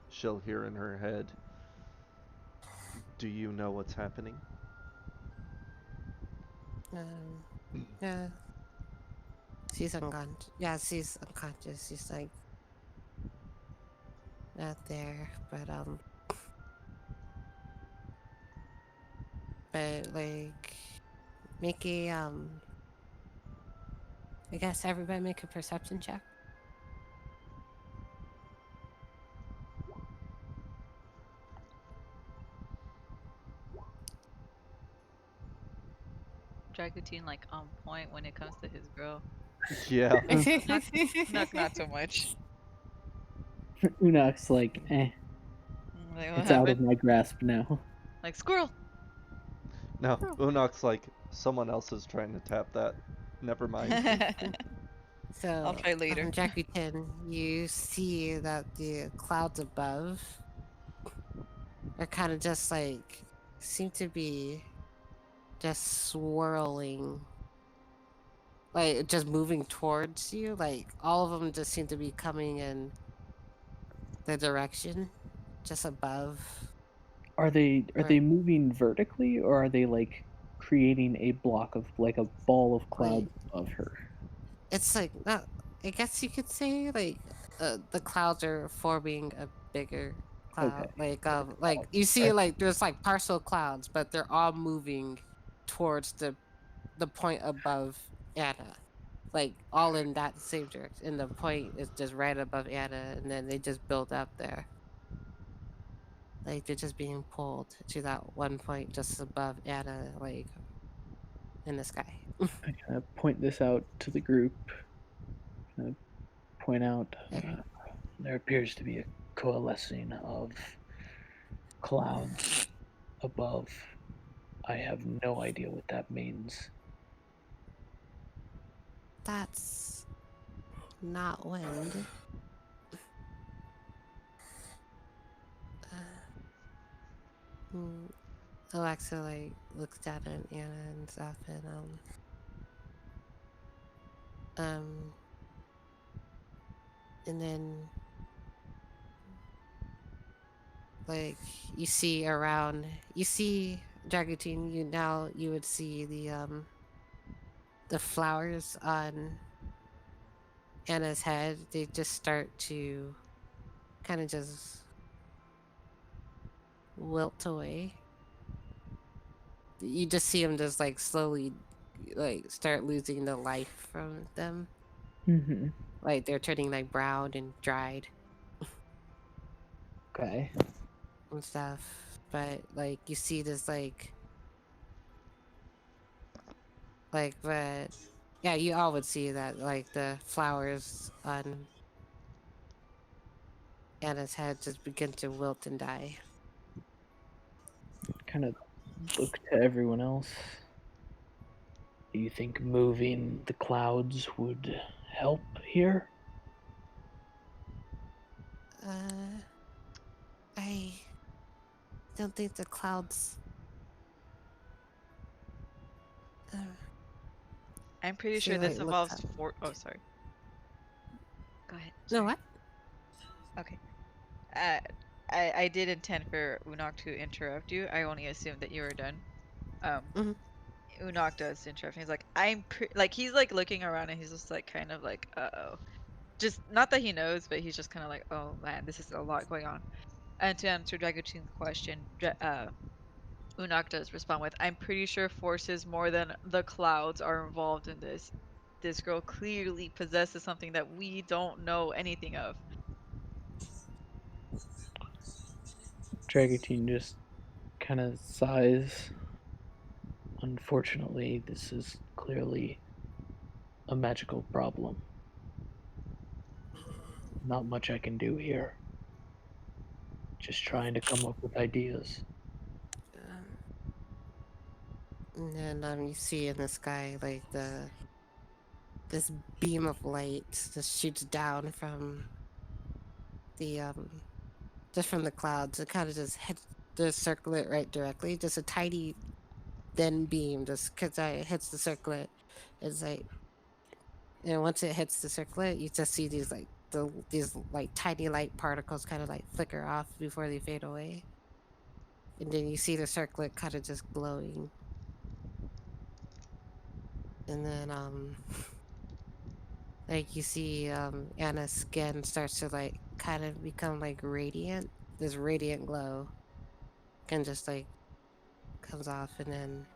C: she'll hear in her head, "Do you know what's happening?"
D: yeah, she's unconscious. Yeah, she's unconscious. She's like not there, but like make a I guess everybody make a perception check.
B: Dragutin like on point when it comes to his girl.
C: Yeah.
B: Not so much.
E: Unak's like,
B: Like what
E: it's out of
B: happened?
E: my grasp now.
B: Like squirrel.
C: No,
B: Squirrel.
C: Unok's like, someone else is trying to tap that. Never mind.
B: I'll
D: So
B: try later.
D: on Jackie 10, you see that the clouds above are kind of just like seem to be just swirling, like just moving towards you. Like all of them just seem to be coming in the direction just above.
E: Are they
D: Where
E: moving vertically, or are they like creating a block of like a ball of
D: like
E: clouds above her?
D: it's like not. I guess you could say like the clouds are forming a bigger
E: Okay.
D: cloud. Like you see like there's like partial clouds, but they're all moving towards the point above Anna. Like all in that same direction. And the point is just right above Anna, and then they just build up there. Like they're just being pulled to that one point just above Anna, like in the sky.
E: I kind of point this out to the group. Kind of point out there appears to be a coalescing of clouds above. I have no idea what that means.
D: That's not wind. Hmm. Alexa like looks down at Anna and stuff, and um, and then like you see around, you see Dragutin. You would see the flowers on Anna's head. They just start to kind of just wilt away. You just see them just like slowly like start losing the life from them.
E: Mm-hmm.
D: Like they're turning like brown and dried
E: Okay.
D: and stuff. But like you see this but yeah, you all would see that like the flowers on Anna's head just begin to wilt and die.
E: kind of look to everyone else. Do you think moving the clouds would help here?
D: Uh, I don't think the clouds. Uh,
B: I'm pretty
D: she
B: sure this
D: like looks
B: involves
D: up.
B: for. Oh, sorry. Go ahead.
D: No,
B: Sorry.
D: what?
B: Okay. Uh, I did intend for Unok to interrupt you. I only assumed that you were done. Um,
D: Hmm.
B: Unok does interrupt. He's like, like he's like looking around and he's just like kind of like, uh-oh. Just not that he knows, but he's just kind of like, oh man, this is a lot going on. And to answer Dragutin's question, Unok does respond with, I'm pretty sure forces more than the clouds are involved in this. This girl clearly possesses something that we don't know anything of.
E: Dragotine just kind of sighs. Unfortunately, this is clearly a magical problem. Not much I can do here. Just trying to come up with ideas.
D: Um, and then you see in the sky like this beam of light just shoots down from the just from the clouds. It kind of just hits the circlet right directly. Just a tiny thin beam just because it hits the circlet. It's like, and once it hits the circlet, you just see these like these like tiny light particles kind of like flicker off before they fade away, and then you see the circlet kind of just glowing, and then like you see Anna's skin starts to like kind of become like radiant. This radiant glow can just like comes off, and then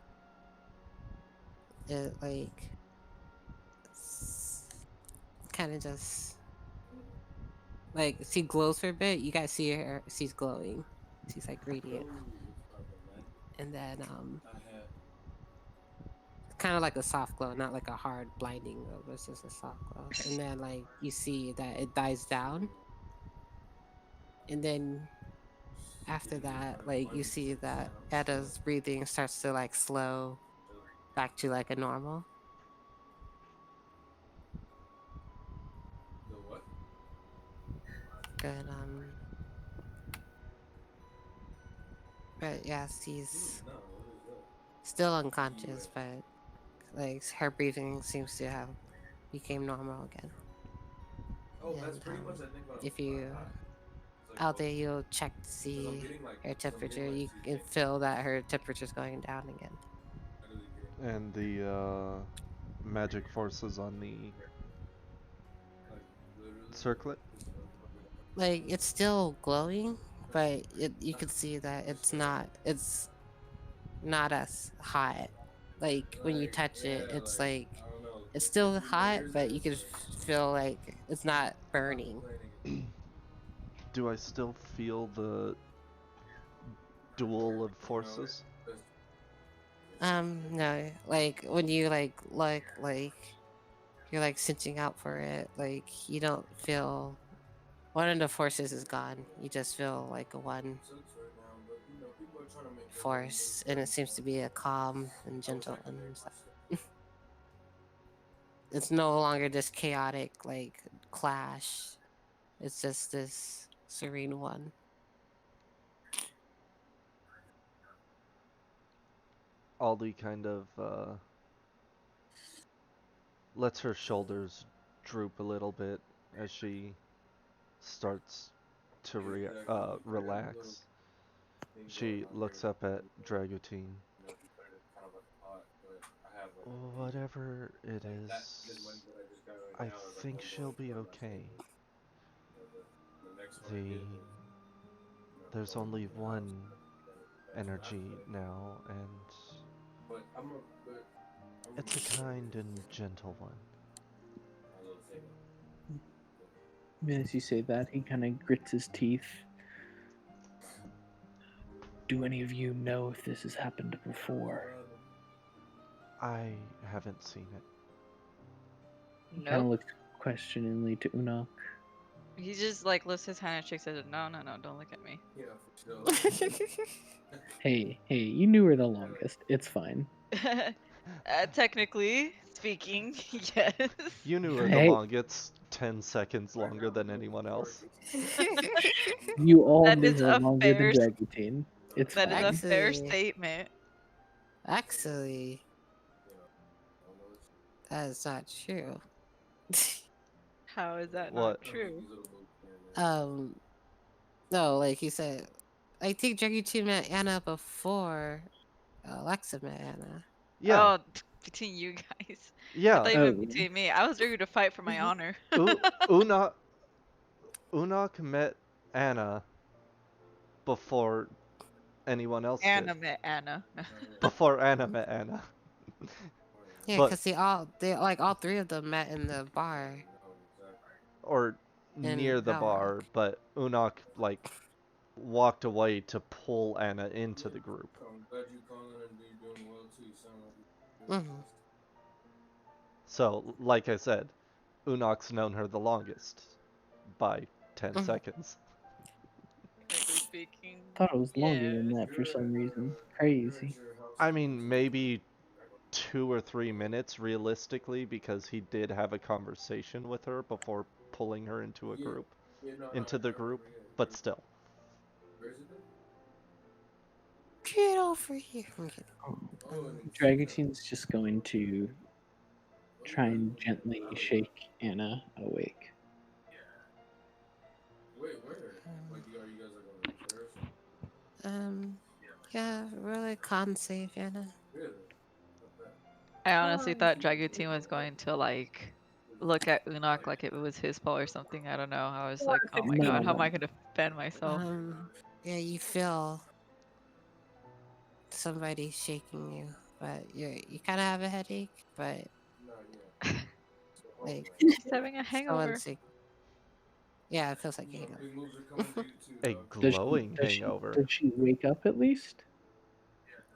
D: it like kind of just like she glows for a bit. You guys see her; she's glowing. She's like radiant, and then kind of like a soft glow, not like a hard blinding glow, but it's just a soft glow. And then like you see that it dies down, and then after that, like you see that Edda's breathing starts to like slow back to like a normal. Good. But yeah, she's still unconscious, but like her breathing seems to have became normal again. And if you out there, you'll check to see her temperature. You can feel that her temperature's going down again.
C: And the magic forces on the circlet.
D: Like it's still glowing, but you can see that it's not as hot. Like when you touch it, it's like it's still hot, but you can feel like it's not burning.
C: Do I still feel the duel of forces?
D: No, like when you like you're like cinching out for it, like you don't feel one of the forces is gone. You just feel like a one force, and it seems to be a calm and gentle and stuff. It's no longer this chaotic like clash. It's just this serene one.
C: Aldi kind of lets her shoulders droop a little bit as she starts to relax. She looks up at Dragotine. Whatever it is, I think she'll be okay. The there's only one energy now, and it's a kind and gentle one.
E: As you say that, he kind of grits his teeth. Do any of you know if this has happened before?
C: I haven't seen it.
E: He kind of
B: Nope.
E: looks questioningly to Unok.
B: He just like lifts his hand and shakes it. No, no, no, don't look at me.
E: Hey, you knew her the longest. It's fine.
B: Technically speaking, yes.
C: You knew her the
E: Hey,
C: longest, 10 seconds longer than anyone else.
E: you all
B: That
E: knew
B: is
E: her
B: a
E: longer than
B: fair
E: Dragutin. It's
B: that is a
E: fine.
B: fair
D: Actually,
B: statement.
D: actually, that is not true.
B: How is that not
C: What?
B: true?
D: um, no, like you said, I think Jackie 2 met Anna before Alexa met Anna.
C: Yeah,
B: Oh, between you guys. I
C: yeah.
B: thought you
E: Oh,
B: meant between me. I was ready to fight for my honor.
C: U- Una Unok met Anna before anyone else did.
B: Anna met Anna.
C: Before Anna met Anna.
D: Yeah,
C: But
D: because they like all three of them met in the bar
C: or
D: in
C: near the
D: Owl
C: bar,
D: Rock.
C: but Unok like walked away to pull Anna into the group.
D: Hmm.
C: So, like I said, Unok's known her the longest by 10
D: Hmm.
C: seconds.
B: Technically speaking,
E: thought it was longer
B: yes.
E: than that for some reason. Crazy.
C: I mean, maybe 2 or 3 minutes realistically, because he did have a conversation with her before pulling her into into the group, but still.
D: Get over here. I'm kidding.
E: Dragutin's just going to try and gently shake Anna awake.
D: Um, yeah, really con save, Anna.
B: I honestly thought Dragutin was going to like look at Unok like it was his fault or something. I don't know. I was like, oh my god, how am
E: No,
B: I gonna defend myself?
D: Yeah, you feel somebody shaking you, but you kind of have a headache, but like
B: She's having a
D: someone's
B: hangover.
D: like, yeah, it feels like a hangover.
C: A
E: does
C: glowing hangover.
E: does she wake up at least?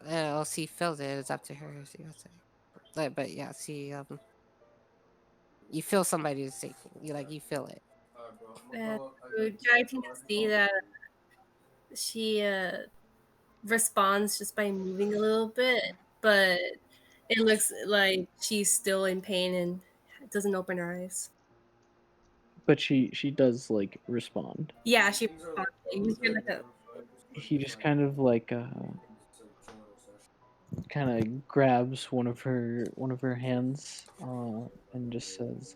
D: Well, she feels it. It's up to her. She wants to. But yeah, you feel somebody shaking. You feel it.
A: So I can see that she responds just by moving a little bit, but it looks like she's still in pain and doesn't open her eyes.
E: But she does like respond.
A: Yeah, she responds. He's gonna
E: He just kind of like kind of grabs one of her hands and just says,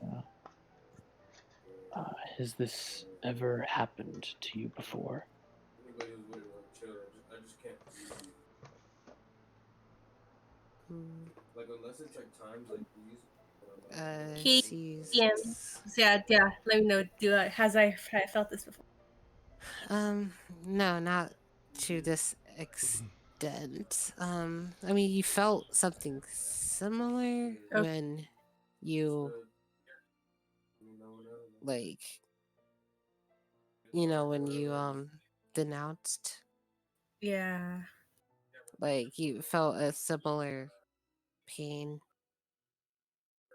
E: "Has this ever happened to you before?"
D: Mm,
A: he
D: she's
A: yeah, yeah. Let me know. Has I felt this before?
D: um no, not to this extent. I mean, you felt something similar
A: Okay.
D: when you like when you denounced,
A: Yeah.
D: like you felt a similar pain,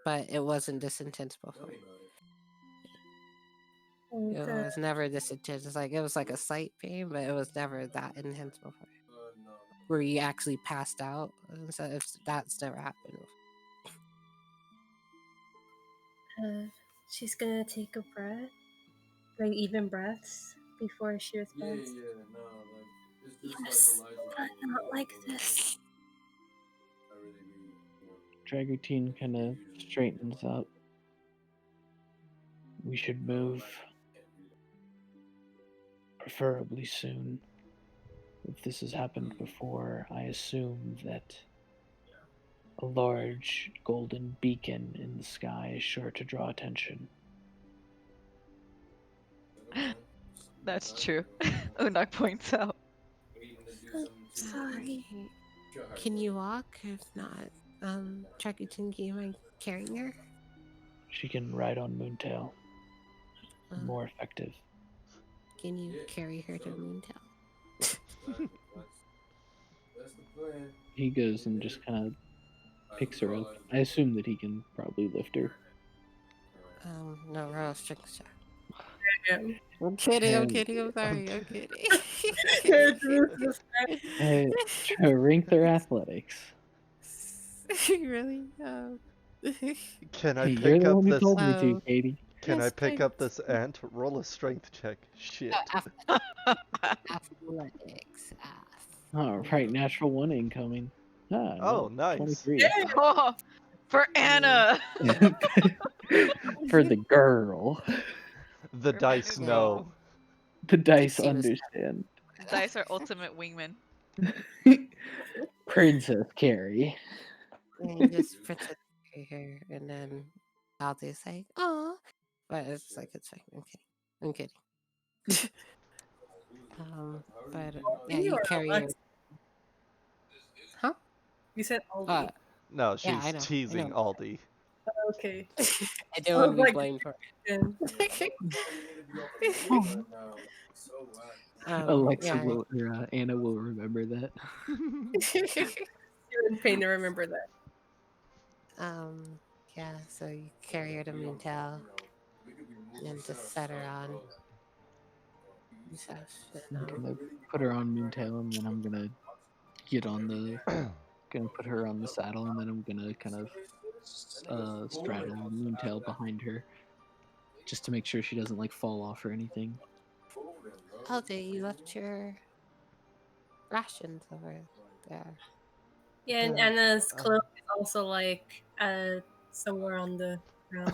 D: but it wasn't this intense before. It
A: Okay.
D: was never this intense. It's like it was like a slight pain, but it was never that intense before. Where you actually passed out, and so if that's never happened before.
A: She's gonna take a breath, like even breaths, before she responds. Yes, but not like this.
E: Dragutin kind of straightens up. We should move, preferably soon. If this has happened before, I assume that a large golden beacon in the sky is sure to draw attention.
B: That's true. Unok points out.
A: I'm sorry.
D: Can you walk? If not, Chucky, you mind carrying her?
E: She can ride on Moontail.
D: Uh,
E: More effective.
D: can you carry her to Moontail?
E: He goes and just kind of picks her up. I assume that he can probably lift her.
D: No, roll a strength check.
A: him.
D: I'm kidding. I'm
E: And
D: kidding. I'm sorry. I'm kidding.
A: This
E: to rank their athletics.
D: Really?
C: Can I
E: Hey, you're
C: pick
E: the
C: up
E: one who
C: this?
E: told me to, Katie.
C: Can I
D: yes,
C: pick up this ant? Roll a strength check. Shit.
D: athletics.
E: All right, natural one incoming. Ah,
C: Oh,
E: no,
C: nice.
E: 23.
B: Oh, for Anna.
E: For the girl.
C: The
B: For my
C: dice
B: new
C: know.
B: girl.
E: The dice
D: She was-
E: understand.
B: Dice are ultimate wingmen.
E: Princess Carrie.
D: And just princess here, and then I'll just like, oh, but it's like it's fine. I'm kidding. But yeah,
A: Aldi
D: you
A: or
D: carry your,
A: Alexa?
D: huh?
A: You said
D: Uh,
A: Aldi.
C: No,
D: yeah,
C: she's
D: I know.
C: teasing Aldi.
A: Okay.
D: I don't
A: I
D: want
A: was
D: to be
A: like,
D: blamed for
A: then.
E: Oh. Alexa
D: yeah.
E: will, or Anna will remember that.
A: You're in pain to remember that.
D: um, yeah. So you carry her to Moontail and just set her on. And stuff, and,
E: I'm gonna put her on Moontail, and then I'm gonna get on the, gonna put her on the saddle, and then I'm gonna kind of straddle Moontail behind her, just to make sure she doesn't like fall off or anything.
D: oh, you left your rations over there.
A: Yeah, and
D: Uh,
A: Anna's cloak is also like somewhere on the ground.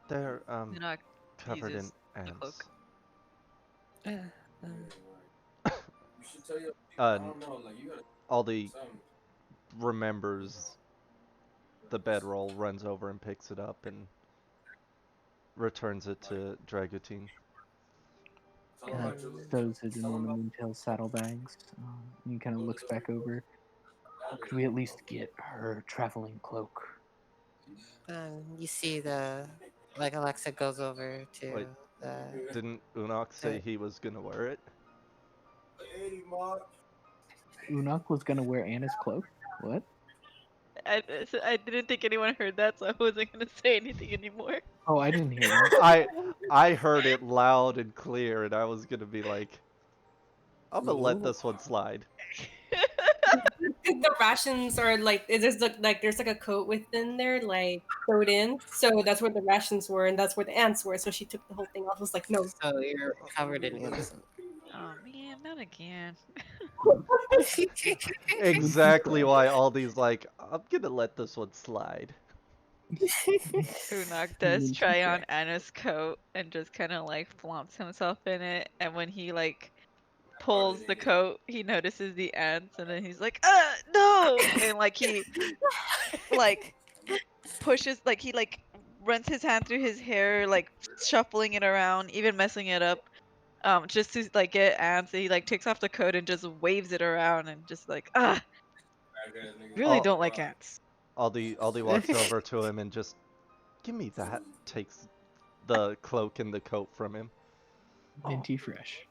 C: They're
B: Enoch
C: covered in
B: uses the cloak.
C: ants.
D: uh, um,
C: Uh, Aldi remembers the bedroll, runs over and picks it up and returns it to Dragutine.
E: Throws it in one of Moontail's saddlebags. And he kind of looks back over. Could we at least get her traveling cloak?
D: you see like Alexa goes over to
C: Wait,
D: the
C: didn't Unok say he was gonna wear it?
E: Unok was gonna wear Anna's cloak? What?
B: I didn't think anyone heard that, so I wasn't gonna say anything anymore.
E: Oh, I didn't hear that.
C: I heard it loud and clear, and I was gonna be like, I'm gonna let
E: Oh.
C: this one slide.
A: The rations are like there's like a coat within there, like sewed in. So that's where the rations were, and that's where the ants were. So she took the whole thing off. I was like, no.
D: so you're covered in innocence.
B: Oh man, not again.
C: Exactly why Aldi's like, I'm gonna let this one slide.
B: Unak does try on Anna's coat and just kind of like flaunts himself in it, and when he like pulls the coat, he notices the ants, and then he's like, no!" And like he like pushes, like he like runs his hand through his hair, like shuffling it around, even messing it up, just to like get ants. And he like takes off the coat and just waves it around, and just like, really
C: Al-
B: don't like ants.
C: Aldi walks over to him and just, give me that. Takes the cloak and the coat from him.
E: Minty fresh.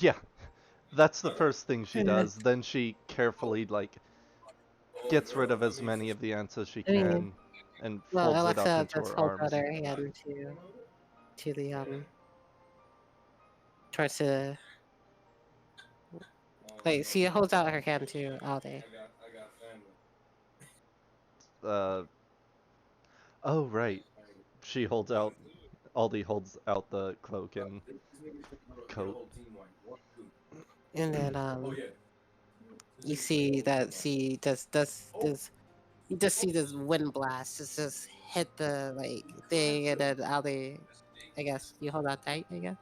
C: Yeah, that's the first thing she does. Then she carefully like gets rid of as many of the ants as she
D: I mean,
C: can and
D: well,
C: folds it up
D: Alexa
C: into
D: just
C: her
D: holds
C: arms.
D: out her hand to the tries to like she holds out her hand to Alde.
C: Uh, oh right, she holds out. Aldi holds out the cloak and coat.
D: And then you see that she does this, you just see this wind blast just hit the like thing, and then Alde, I guess you hold out tight, I guess.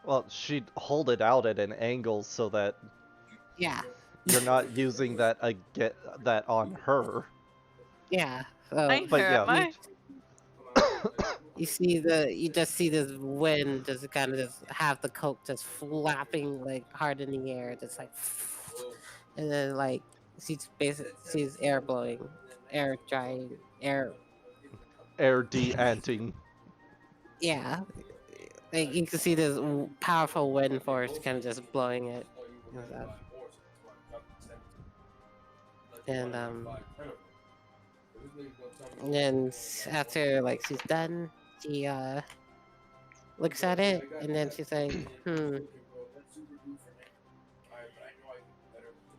C: Well, she'd hold it out at an angle so that
D: Yeah.
C: you're not using get that on her.
D: Yeah.
B: I
D: So
B: ain't
C: But
B: her,
C: yeah,
B: am I?
D: you just see this wind just kind of just have the coat just flapping like hard in the air, just like, and then like she's air blowing, air drying, air.
C: air de-anting.
D: Yeah, like you can see this powerful wind force kind of just blowing it and stuff. And and then after like she's done, she looks at it, and then she's like,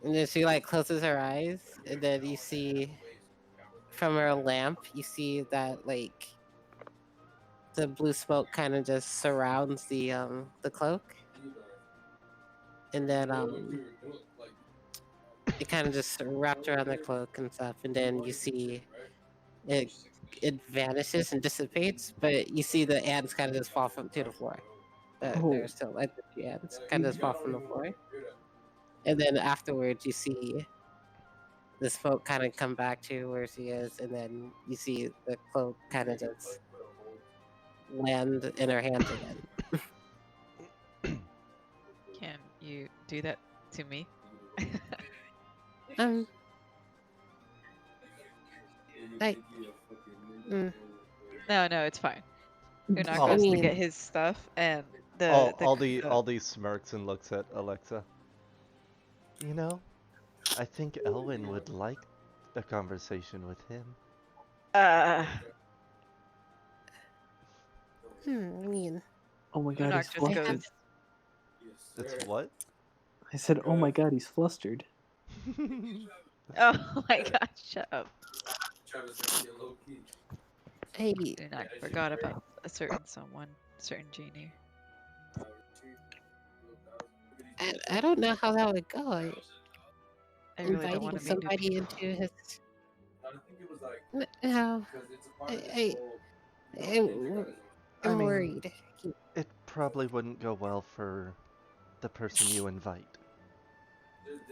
D: And then she like closes her eyes, and then you see from her lamp, you see that like the blue smoke kind of just surrounds the cloak, and then it kind of just wrapped around the cloak and stuff, and then you see it it vanishes and dissipates, but you see the ants kind of just fall from to the floor.
E: Oh,
D: They're still like the few ants kind of just fall from the floor, and then afterwards you see the smoke kind of come back to where she is, and then you see the cloak kind of just land in her hands again.
B: Can you do that to me?
D: Um, like, mm,
B: No, it's fine. Unok
D: I
B: goes to
D: mean,
B: get his stuff, and
C: Aldi smirks and looks at Alexa. You know, I think Elwin would like a conversation with him.
B: uh
D: I mean,
E: oh my god, he's
B: Unok just
D: I have,
E: flustered.
B: goes,
C: It's what?
E: I said, oh my god, he's flustered.
B: oh my god, shut up.
D: hey,
B: Unok forgot about a certain someone, certain genie.
D: I don't know how that would go.
B: I really don't want
D: Inviting
B: to meet new
D: somebody
B: people.
D: into his, no, I, I,
C: I
D: I'm
C: mean,
D: worried.
C: it probably wouldn't go well for the person you invite.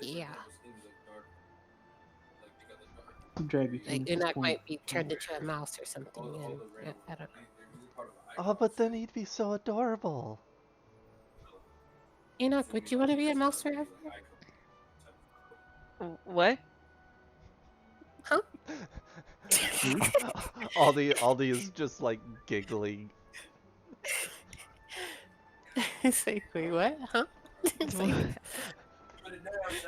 D: Yeah,
E: Drag your
D: like
E: king at this
D: Unak
E: point.
D: might be turned into a mouse or something, and I don't know.
C: Oh, but then he'd be so adorable.
D: Enoch, would you want to be a mouse forever?
B: What?
D: Huh?
C: Aldi is just like giggling.
D: It's like, wait, what? Huh? It's like,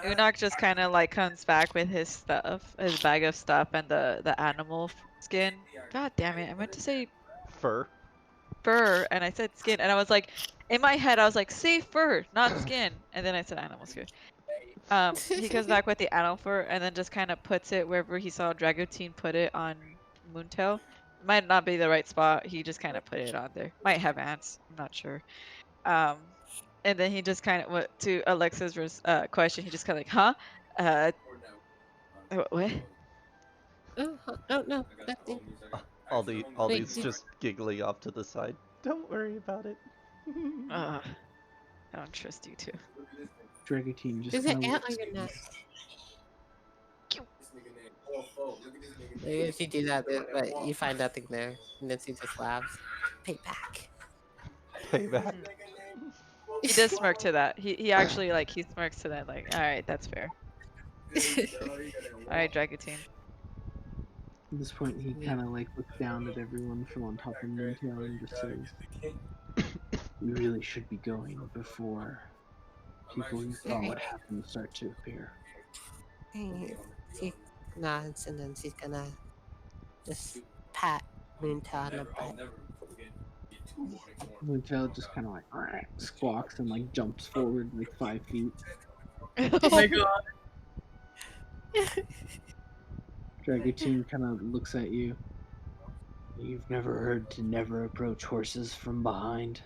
B: Unok just kind of like comes back with his stuff, his bag of stuff, and the animal skin. God damn it! I meant to say
C: Fur.
B: fur, and I said skin, and I was like, in my head, I was like, say fur, not skin, and then I said animal skin. He comes back with the animal fur, and then just kind of puts it wherever he saw Dragotine put it on Moontail. Might not be the right spot. He just kind of put it on there. Might have ants. I'm not sure. Um, and then he just kind of went to Alexa's question. He just kind of like, huh? Uh, what?
D: oh no, nothing. Wait,
C: Aldi's just giggling off to the side. Don't worry about it.
B: I don't trust you two.
E: Dragotine just
D: there's an
E: kind of
D: ant on your neck. Maybe if you do that, but you find nothing there, and then she just laughs. Payback.
C: Payback.
B: He does smirk to that. He actually like he smirks to that. Like, all right, that's fair. All right, Dragotine.
E: At this point, he kind of like looks down at everyone from on top of Moontail and just says, "We really should be going before people you saw what happened start to appear."
D: She nods, and then she's gonna just pat Moontail on the butt.
E: Moontail just kind of like squawks and like jumps forward like 5 feet.
B: Oh my god.
E: Dragotine kind of looks at you. You've never heard to never approach horses from behind?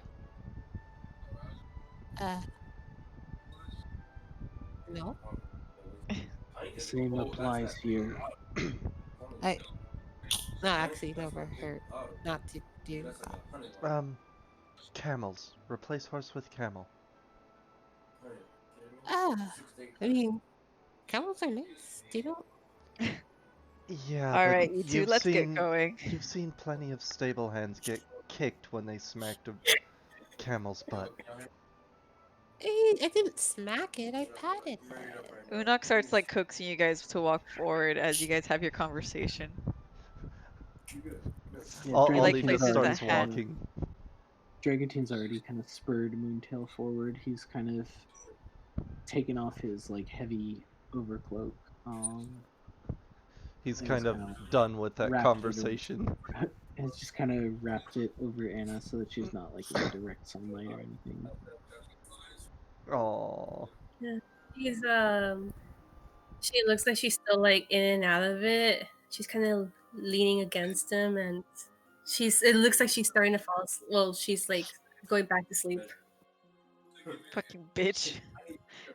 D: No.
E: The same applies here.
D: No, actually, never heard not to do that.
C: Camels. Replace horse with camel.
D: Ah, I mean, camels are nice. Do you know?
C: Yeah,
B: All
C: but
B: right, you two, let's get going.
C: You've seen plenty of stable hands get kicked when they smacked a camel's butt.
D: I didn't smack it. I patted it.
B: Unok starts like coaxing you guys to walk forward as you guys have your conversation.
E: Yeah,
B: He like
C: Aldi just
B: places the
C: starts
B: hand.
C: walking.
E: Dragontine's already kind of spurred Moontail forward. He's kind of taken off his like heavy overcloak.
C: He's
E: and
C: kind of
E: kinda
C: done with that
E: wrapped it
C: conversation.
E: has just kind of wrapped it over Anna so that she's not like in direct sunlight or anything.
C: Aww.
A: Yeah. She's she looks like she's still like in and out of it. She's kind of leaning against him, and it looks like she's starting to fall. Well, she's like going back to sleep.
B: Fucking bitch.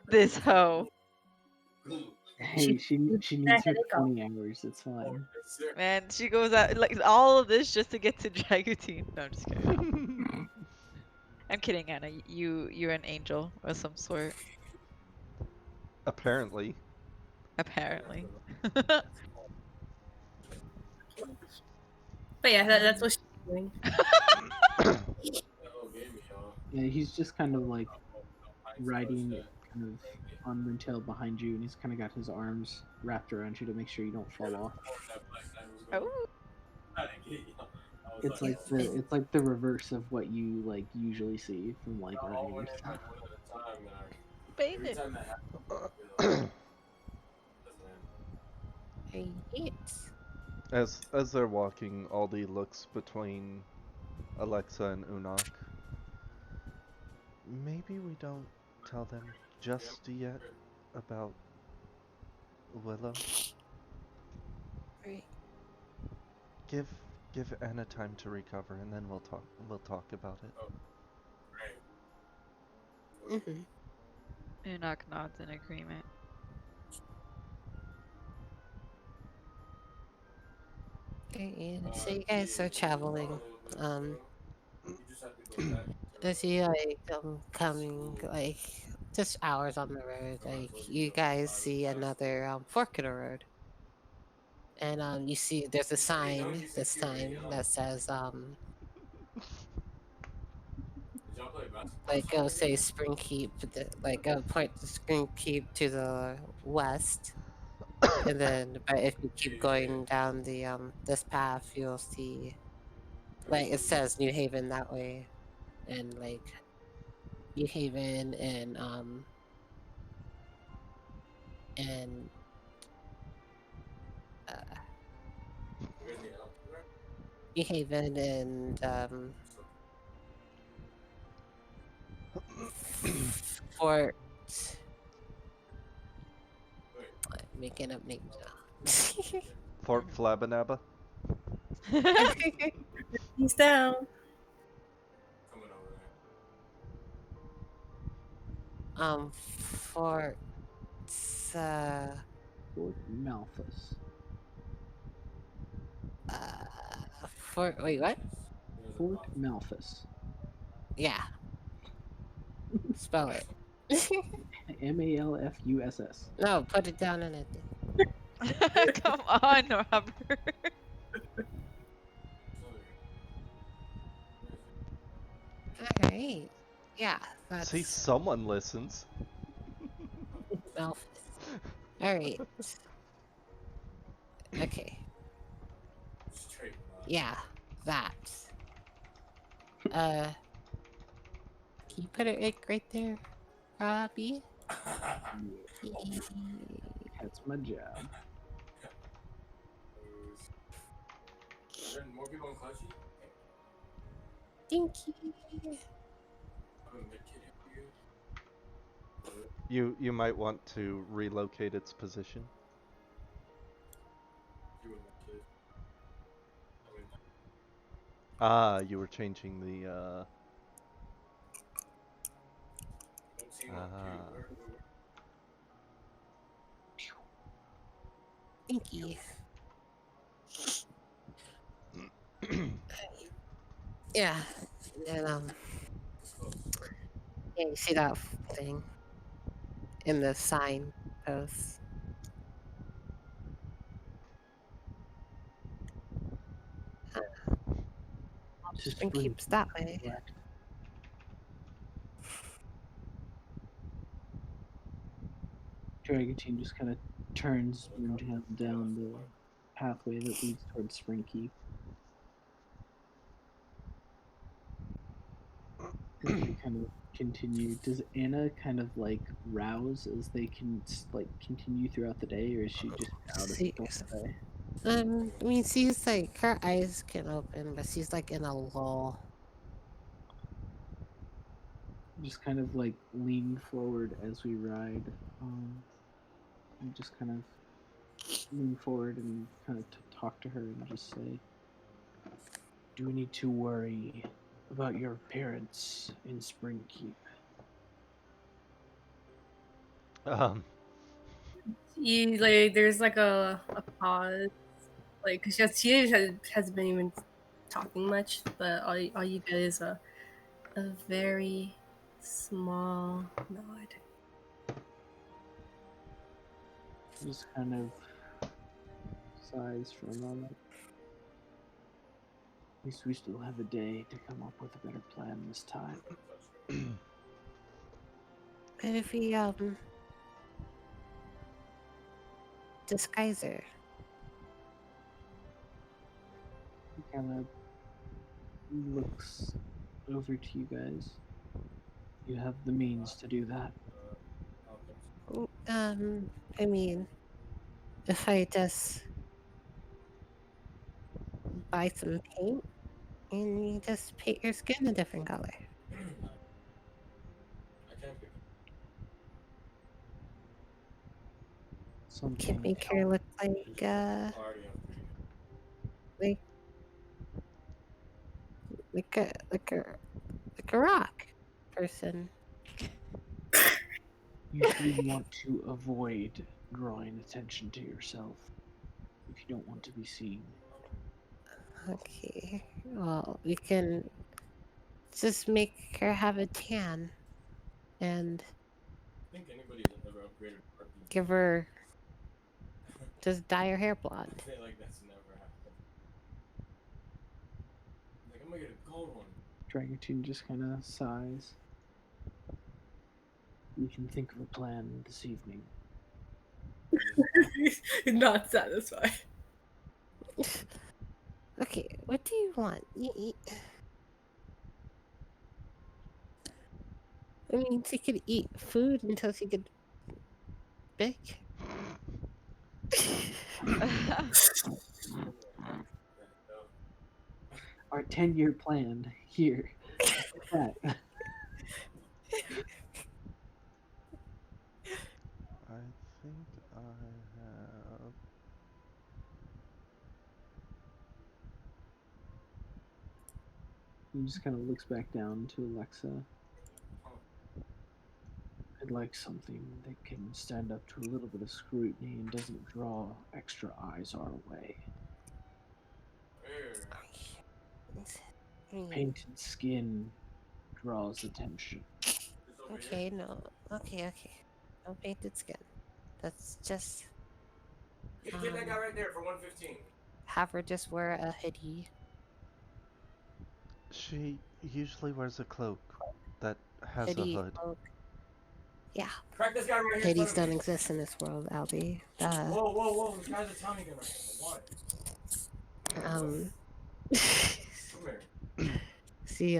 B: This hoe.
E: Hey, she needs her 20 hours. It's fine.
B: Man, she goes out like all of this just to get to Dragutine. No, I'm just kidding. I'm kidding, Anna. You're an angel of some sort,
C: Apparently.
B: apparently.
A: But yeah, that's what she's doing.
E: Yeah, he's just kind of like riding kind of on Rintail behind you, and he's kind of got his arms wrapped around you to make sure you don't fall off.
B: Oh,
E: It's like the reverse of what you like usually see from like riders.
B: baby.
D: Right.
C: As they're walking, Aldi looks between Alexa and Unok. Maybe we don't tell them just yet about Willow.
D: Right.
C: Give Anna time to recover, and then we'll talk about it.
D: Mm-hmm.
B: Enoch nods in agreement.
D: Okay, and so you guys are traveling. Um, as you like coming like just hours on the road, like you guys see another fork in the road, and you see there's a sign this time that says like go say Spring Keep, like point the Spring Keep to the west, and then but if you keep going down the this path, you'll see like it says New Haven that way, and like New Haven and uh, New Haven and Fort. I'm making up names now.
C: Fort Flabanaba.
A: He's down.
D: Fort
E: Fort Malthus.
D: Fort. Wait, what?
E: Fort Malthus.
D: Yeah. Spell it.
E: Malfuss.
D: No, put it down in it.
B: Come on, Robert.
D: All right. Yeah, that's
C: See, someone listens.
D: Melphis. All right. Okay. Yeah, that. Can you put it like right there, Robbie?
E: That's my job.
D: Thank you.
C: You might want to relocate its position. Ah, you were changing the
D: Thank you. Yeah, and yeah, you see that thing in the sign post.
E: Just
D: And keeps that way.
E: Dragon Team just kind of turns down the pathway that leads towards Spring Keep. As they kind of continue, does Anna kind of like rouse as they can like continue throughout the day, or is she just out of
D: See,
E: the day?
D: I mean, she's like her eyes can open, but she's like in a lull.
E: Just kind of like lean forward as we ride. And just kind of lean forward and kind of talk to her and just say, "Do we need to worry about your appearance in Springkeep?"
C: Um,
A: You like there's like a pause, like because hasn't been even talking much, but all you get is a very small nod.
E: Just kind of sighs for a moment. At least we still have a day to come up with a better plan this time.
D: And if we disguise her,
E: He kind of looks over to you guys. You have the means to do that.
D: I mean, if I just buy some paint and you just paint your skin a different color, can
E: Something
D: make her look like like a like a like a rock person.
E: usually want to avoid drawing attention to yourself if you don't want to be seen.
D: Okay, well, we can just make her have a tan and give her just dye her hair blonde.
E: Dragonteen just kind of sighs. We can think of a plan this evening.
A: Not satisfied.
D: Okay, what do you want? I mean, she could eat food until she get big.
E: Our 10-year plan here. That.
C: I think I have.
E: He just kind of looks back down to Alexa. I'd like something that can stand up to a little bit of scrutiny and doesn't draw extra eyes our way.
D: I mean,
E: Painted skin draws attention.
D: okay, no, okay. No painted skin. That's just
F: Get that guy right there for 115.
D: have her just wear a hoodie.
C: She usually wears a cloak that has a
D: Hoodie.
C: hood.
D: Cloak. Yeah,
F: Crack this guy right here in
D: hoodies
F: front of
D: don't
F: me.
D: exist in this world, Albie.
F: Whoa. This guy's a Tommy gun right here. What?
D: Um,
F: Come here.
D: she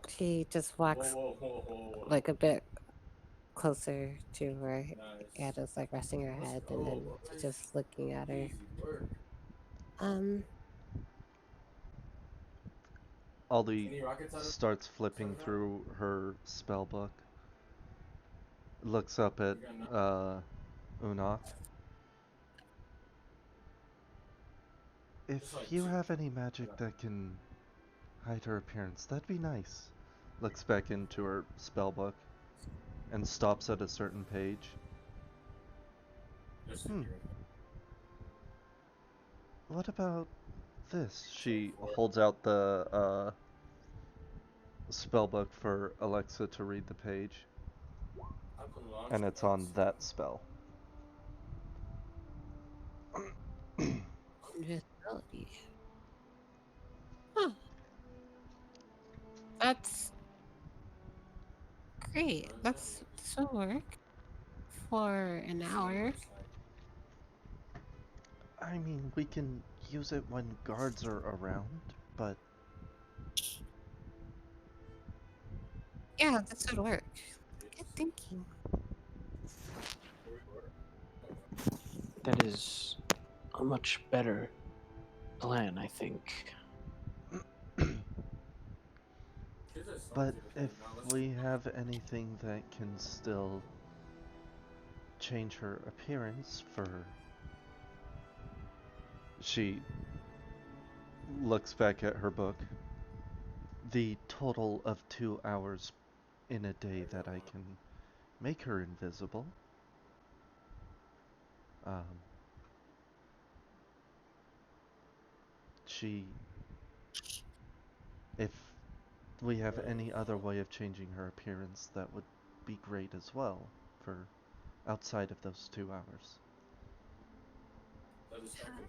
D: she just walks
F: Whoa.
D: like a bit closer to where Ada's like resting her head, and then she's just looking at her.
F: Easy work.
C: Aldi
F: Any rockets out of
C: starts flipping through her spell book. Looks up at Una. If you have any magic that can hide her appearance, that'd be nice. Looks back into her spell book and stops at a certain page. What about this? She holds out the spell book for Alexa to read the page. And it's on that spell.
D: Invisibility. Huh. That's great. This will work for an hour.
C: I mean, we can use it when guards are around, but
D: Yeah, this would work. Good thinking.
E: That is a much better plan, I think.
C: But if we have anything that can still change her appearance for... She looks back at her book. The total of 2 hours in a day that I can make her invisible. Um, she... If we have any other way of changing her appearance, that would be great as well, for outside of those 2 hours.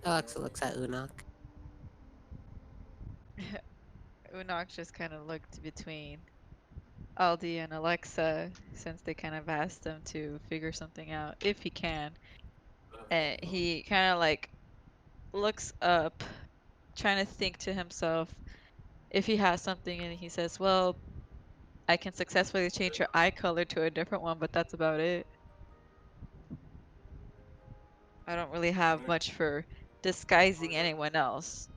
D: Alexa looks at Unok.
B: Unok just kind of looked between Aldi and Alexa since they kind of asked him to figure something out if he can. And he kind of like looks up, trying to think to himself if he has something, and he says, "Well, I can successfully change your eye color to a different one, but that's about it. I don't really have much for disguising anyone else."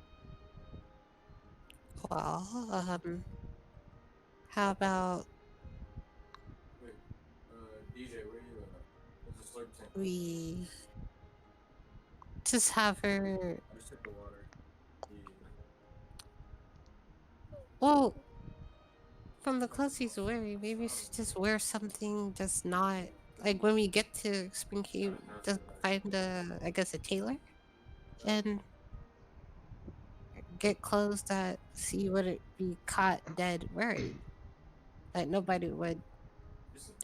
D: Well, how about we just have her? Well, from the clothes he's wearing, maybe we should just wear something that's not like when we get to Spring Cave, just find I guess a tailor and get clothes that she wouldn't be caught dead wearing, that nobody would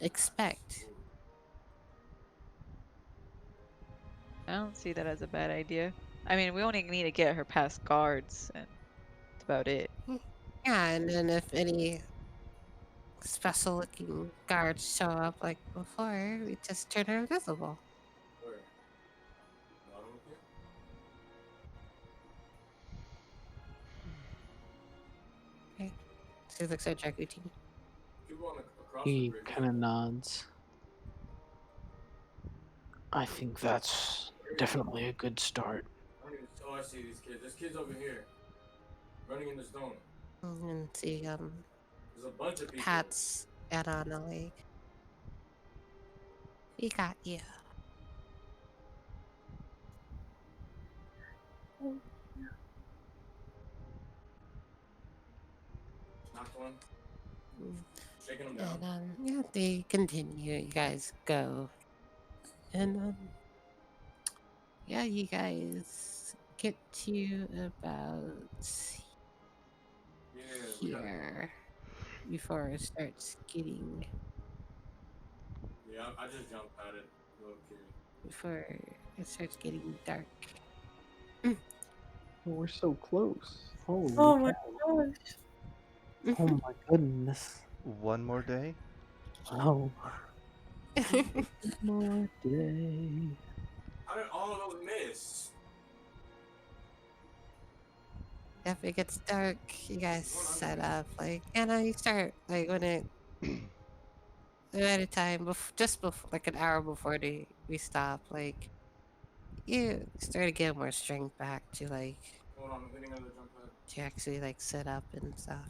D: expect.
B: I don't see that as a bad idea. I mean, we only need to get her past guards, and that's about it.
D: Yeah, and then if any special looking guards show up like before, we just turn her invisible. Okay. So it looks like Dragutin.
E: He kind of nods. I think that's definitely a good start.
F: Oh, I see these kids. There's kids over here running in the stone.
D: And see
F: There's a bunch of people.
D: Pat's at on a leg. We got you.
F: Knocked one.
D: Mm.
F: Shaking them down.
D: And yeah, they continue. You guys go, and yeah, you guys get to about here before it starts getting.
F: Yeah, I just jumped at it. Okay.
D: Before it starts getting dark.
E: We're so close. Holy
A: Oh my
E: cow.
A: gosh.
E: Oh my goodness.
C: One more day?
E: Oh. One more day.
F: How did all of those miss?
D: If it gets dark, you guys set up like, and you start like when it at a time just before like an hour before we stop, like you start to get more strength back to like
F: Hold on, I'm hitting another jump pad.
D: to actually like sit up and stuff.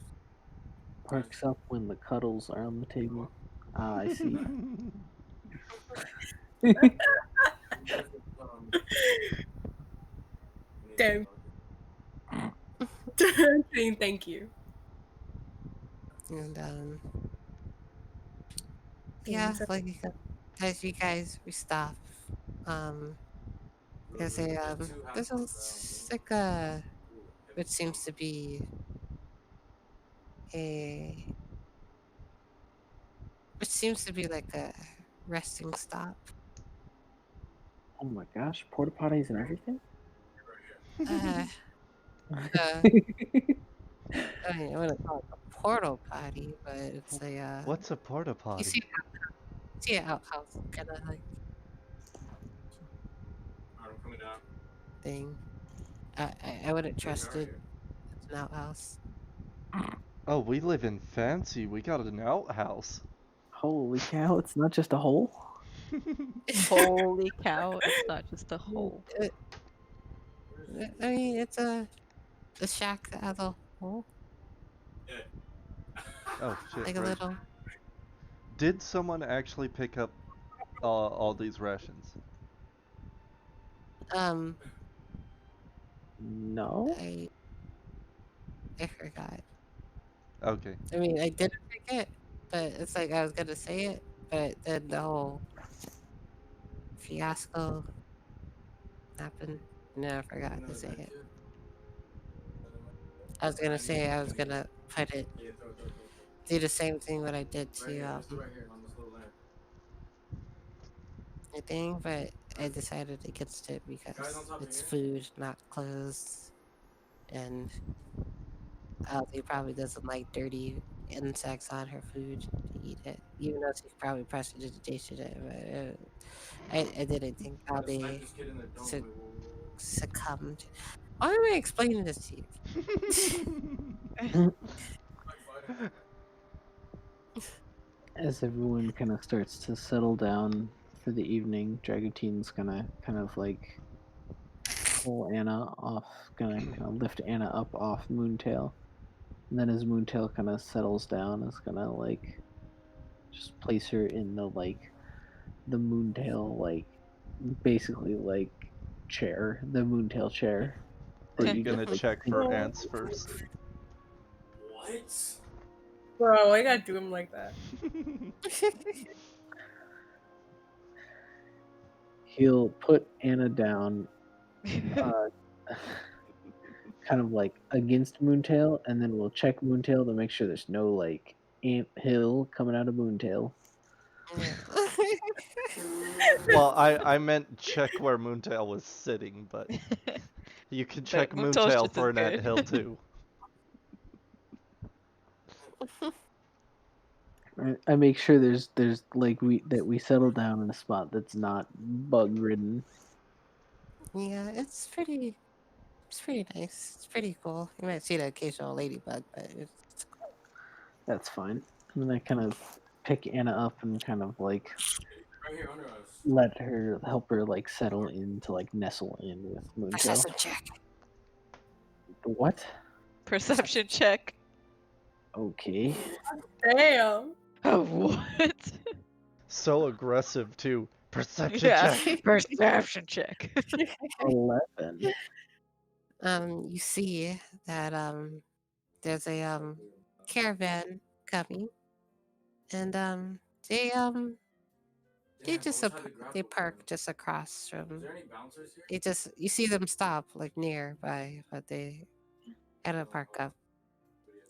E: Perks up when the cuddles are on the table. Ah, I see.
A: Damn. Saying thank you.
D: And yeah, like as you guys we stop. There's there's like which seems to be a which seems to be like a resting stop.
E: Oh my gosh, porta potties and everything?
D: Uh, I mean, I wouldn't call it a portal potty, but it's a
C: What's a porta
D: you
C: potty?
D: see an outhouse kind of like
F: Alright, I'm coming down.
D: thing. I wouldn't trust it. It's an outhouse.
C: Oh, we live in fancy. We got an outhouse.
E: Holy cow, it's not just a hole?
B: Holy cow! It's not just a hole.
D: I mean, it's a shack as a whole,
C: Oh shit!
D: like a
C: Right.
D: little.
C: Did someone actually pick up all these rations?
D: Um,
E: No.
D: I forgot.
C: Okay.
D: I mean, I didn't pick it, but it's like I was gonna say it, but then the whole fiasco happened. No, I forgot to say it. I was gonna say I was gonna put it, do the same thing what I did to I think, but I decided against it because it's food, not clothes, and Aldi probably doesn't like dirty insects on her food to eat it, even though she probably prestidigitation it. But I didn't think Aldi succumbed. Why am I explaining this to you?
E: As everyone kind of starts to settle down for the evening, Dragoutine's gonna kind of like pull Anna off, gonna kind of lift Anna up off Moontail. And then as Moontail kind of settles down, it's gonna like just place her in the Moontail basically like chair, the Moontail chair that
C: We're
E: you just
C: gonna
E: like
C: check
E: sink.
C: for
A: Oh,
C: ants first.
F: What?
A: bro, I gotta do him like that.
E: He'll put Anna down, uh, kind of like against Moontail, and then we'll check Moontail to make sure there's no like ant hill coming out of Moontail.
D: Yeah.
C: Well, I meant check where Moontail was sitting, but you can check
B: But Moontail's
C: Moontail
B: just as
C: for an ant hill
B: good.
C: too.
E: I make sure there's like we settle down in a spot that's not bug ridden.
D: Yeah, it's pretty nice. It's pretty cool. You might see the occasional ladybug, but it's cool.
E: That's fine. And then I kind of pick Anna up and kind of like
F: Right here under us.
E: let her help her like settle in to like nestle in with Moontail.
D: Perception check.
E: What?
B: Perception check.
E: Okay.
A: Damn.
B: Oh, what?
C: So aggressive too. Perception
B: Yeah,
C: check.
B: perception check.
E: 11.
D: You see that there's a caravan coming, and they just they park just across from. You see them stop like nearby, but they kind of park up,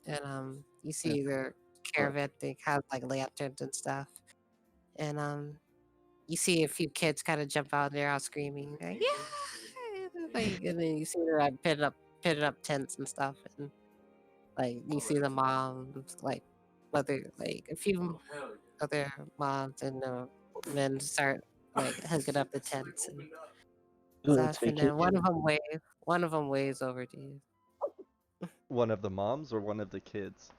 D: and you see their caravan thing has like lanterns and stuff, and you see a few kids kind of jump out there all screaming like yeah, like, and then you see them like pitting up tents and stuff, and like you see the moms like like a few other moms and men start like hooking up the tents and
E: Oh, it's
D: stuff, and then
E: vacation.
D: one of them waves over to you.
C: One of the moms or one of the kids?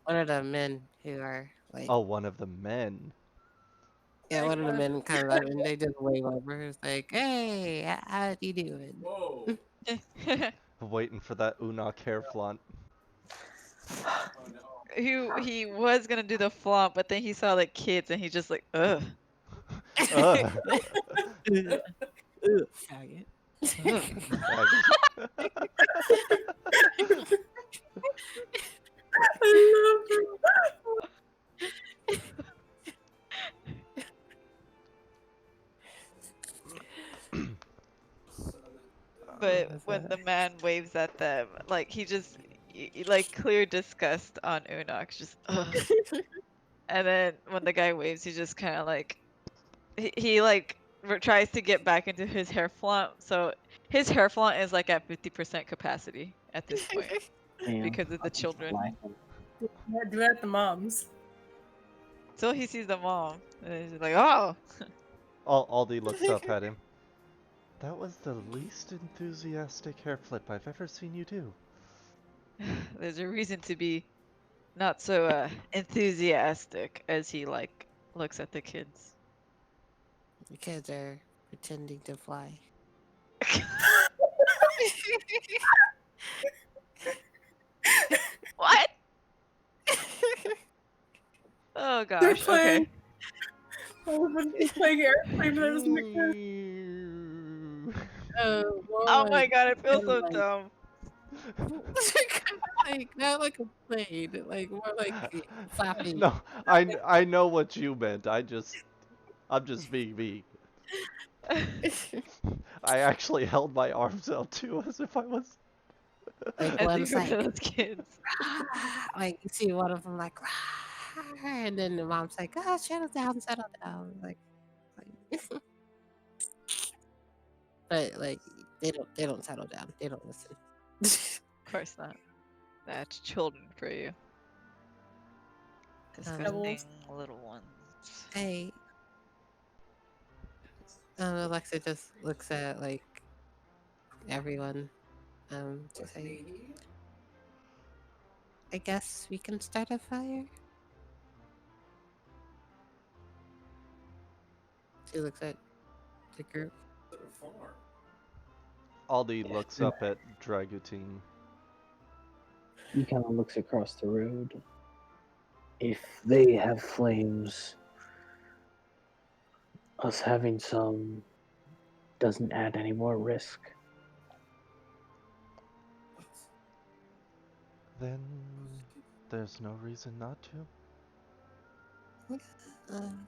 D: One of the men who are like,
C: Oh, one of the men.
D: yeah, one of the men kind of, and they just wave over. It's like, hey, how you doing?
F: Whoa.
C: Waiting for that Unok hair flaunt.
F: Oh, no.
B: He was gonna do the flaunt, but then he saw the kids and he just like, ugh.
C: Ugh.
D: Faggot.
A: I love
B: But when the man waves at them, like he just like clear disgust on Unok, just ugh. And then when the guy waves, he just kind of like he like tries to get back into his hair flaunt. So his hair flaunt is like at 50% capacity at this point
E: Damn.
B: because of the children.
E: Lacking.
A: it. Do that the moms.
B: So he sees the mom and he's like, oh.
C: Aldi looks up at him. That was the least enthusiastic hair flip I've ever seen you do.
B: There's a reason to be not so enthusiastic as he like looks at the kids.
D: The kids are pretending to fly.
B: What? Oh
A: They're
B: gosh.
A: playing.
B: Okay.
A: They're playing airplane. That doesn't make sense.
D: More
B: Oh my
D: like
B: god, I feel
D: kind of
B: so
D: like
B: dumb.
D: kind of like not like a plane, like more like flapping.
C: No, I know what you meant. I'm just being me. I actually held my arms out too, as if I was.
D: Like
B: As you
D: one's
B: were
D: like,
B: those kids.
D: like you see one of them like, and then the mom's like, oh, settle down, settle down. But like they don't settle down. They don't listen.
B: Of course not. That's children for you. Disgusting
A: Rebels.
B: little ones.
D: Hey, Alexa just looks at like everyone. To say, I guess we can start a fire. She looks at the group.
C: Aldi looks up at Dragutine.
E: He kind of looks across the road. If they have flames, us having some doesn't add any more risk.
C: Then there's no reason not to.
D: Um,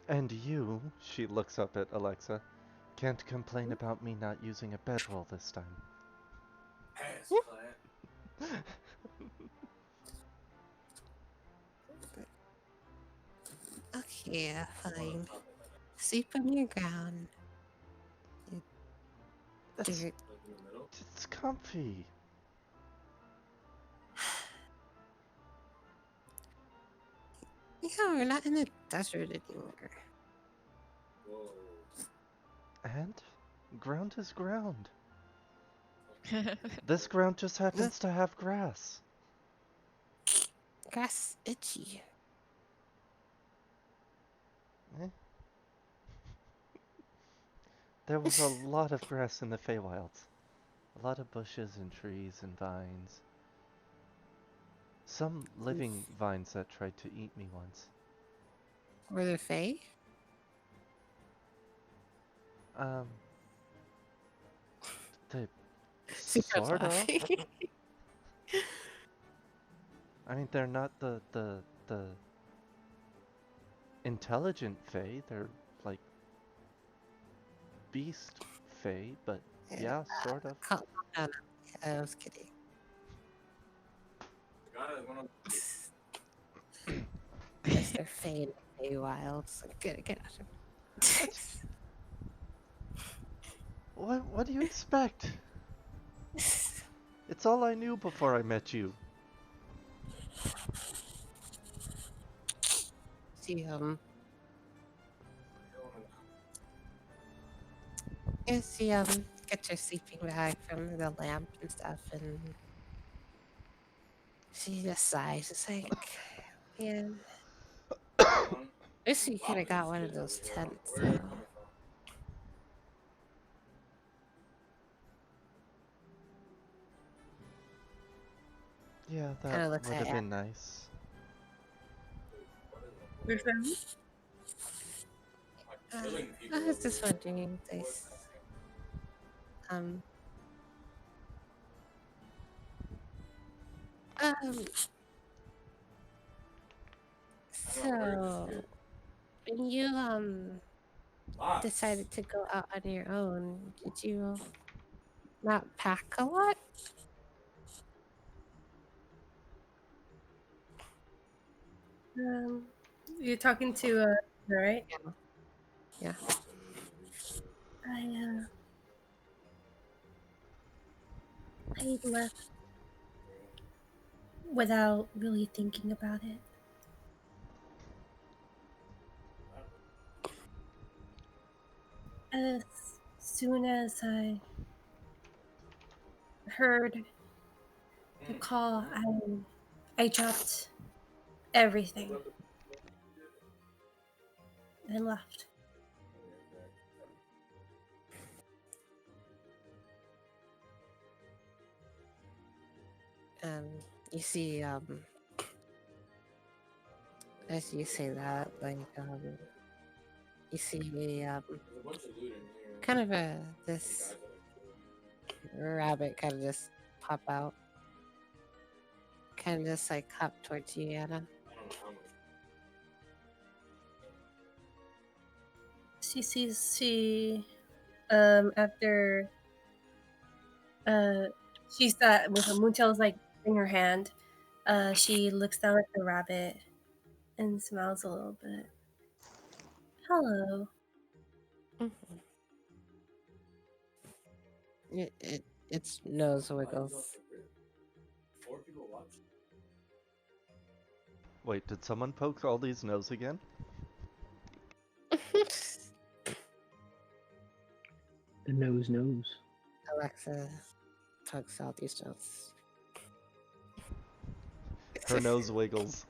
C: And you, she looks up at Alexa, can't complain about me not using a bedroll this time.
D: okay, fine. Sleep on your ground. You
C: It's,
D: dirt.
C: it's comfy.
D: Yeah, we're not in the desert anymore.
C: And ground is ground. This ground just happens to have grass.
D: Grass itchy.
C: Eh? There was a lot of grass in the Feywilds. A lot of bushes and trees and vines. Some living vines that tried to eat me once.
D: Were there fae?
C: Um, they
D: She starts
C: sort of.
D: laughing.
C: I mean, they're not the intelligent Fae. They're like beast Fae, but yeah, sort of.
D: No, I was kidding. Yes, they're fae in the Feywilds. Get out of
C: What do you expect? It's all I knew before I met you.
D: See, yes, she, get your sleeping bag from the lamp and stuff, and she just sighs. It's like, man, wish we could have got one of those tents, though.
C: Yeah, that
D: Kind of looks
C: would
D: at
C: have been nice.
A: Your family?
D: I was just wondering, this, um, um, so when you decided to go out on your own, did you not pack a lot?
A: You're talking to right?
D: Yeah.
A: I I left without really thinking about it. As soon as I heard the call, I dropped everything. and left.
D: You see, as you say that, like, you see a kind of this rabbit kind of just pop out, kind of just like hop towards you, Anna.
A: After she's with a moontail's like in her hand, she looks down at the rabbit and smiles a little bit. Hello.
D: Its nose wiggles.
C: Wait, did someone poke Aldi's nose again?
E: The nose knows.
D: Alexa tugs out these nose.
C: Her nose wiggles.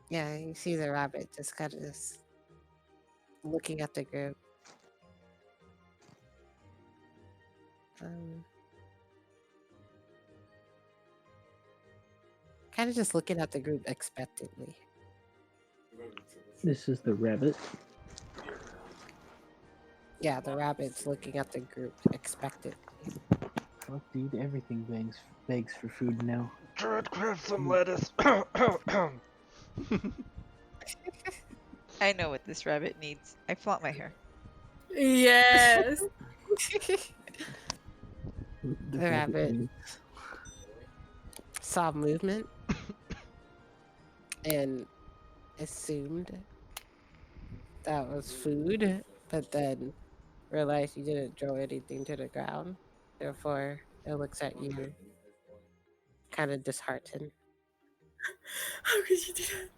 D: Yeah, you see the rabbit just kind of just looking at the group. Kind of just looking at the group expectantly.
E: This is the rabbit.
D: Yeah, the rabbit's looking at the group expectantly.
E: Fuck, dude, everything begs for food now.
C: Druid, grab some lettuce.
B: I know what this rabbit needs. I flaunt my hair.
A: Yes.
D: The rabbit saw movement and assumed that was food, but then realized you didn't throw anything to the ground. Therefore, it looks at you kind of disheartened.
A: How could you do that?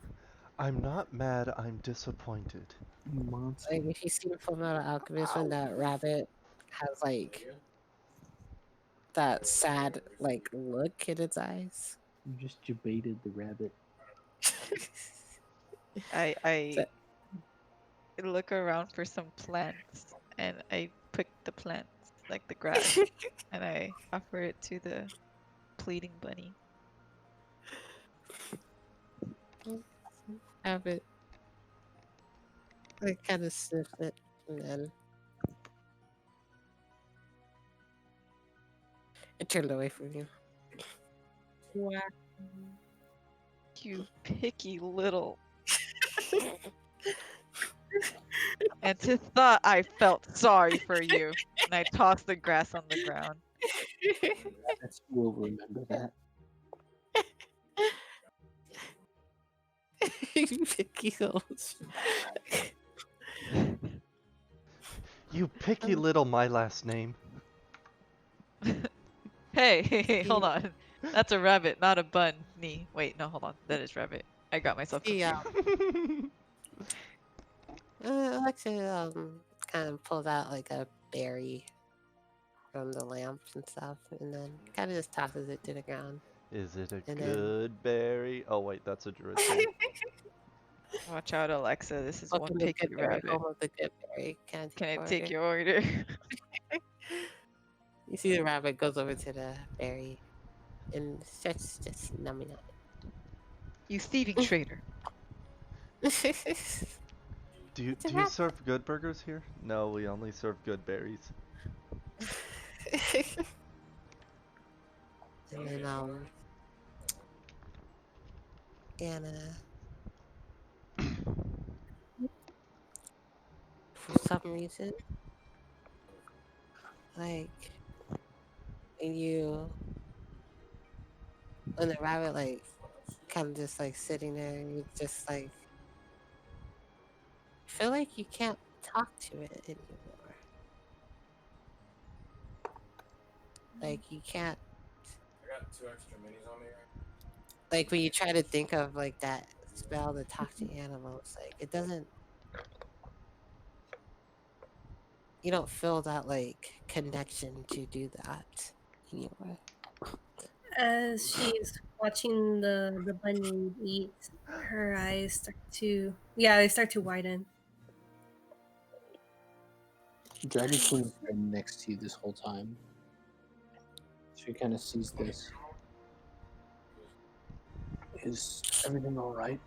C: I'm not mad, I'm disappointed.
E: Monster.
D: Like, if you see the Fullmetal Alchemist when that rabbit has like that sad like look in its eyes.
E: You just debated the rabbit.
B: I look around for some plants and I pick the plants, like the grass, and I offer it to the pleading bunny.
D: Rabbit like kind of sniff it and then it turned away from you.
A: Wow.
B: You picky little. And to thought I felt sorry for you. And I tossed the grass on the ground.
E: Rabbits will remember that.
D: Picky little.
C: You picky little my last name.
B: Hey, hold on. That's a rabbit, not a bunny. Wait, no, hold on. That is rabbit. I got myself confused.
D: Alexa kind of pulled out like a berry from the lamp and stuff, and then kind of just tosses it to the ground.
C: Is it a
D: And
C: good berry? Oh wait, that's a druid thing.
B: Watch out, Alexa. This is
D: Welcome
B: one
D: to
B: picky
D: Good Berry,
B: rabbit.
D: home of the Good Berry. Can
B: Can I
D: I
B: take your order?
D: You see the rabbit goes over to the berry and starts just numbing on
B: You thieving traitor.
D: it.
C: Do you serve good burgers here? No, we only serve good berries.
D: And then Anna, for some reason, like when the rabbit like kind of just like sitting there, and you just like feel like you can't talk to it anymore. Like you can't.
F: I got 2 extra minis on me right
D: Like when you try to think of like that spell to talk to animals, like it doesn't. You don't feel that like connection to do that anymore.
A: As she's watching the bunny eat, Her eyes start to, yeah, they start to widen.
E: Dragon Queen's been next to you this whole time. She kind of sees this. Is everything all right?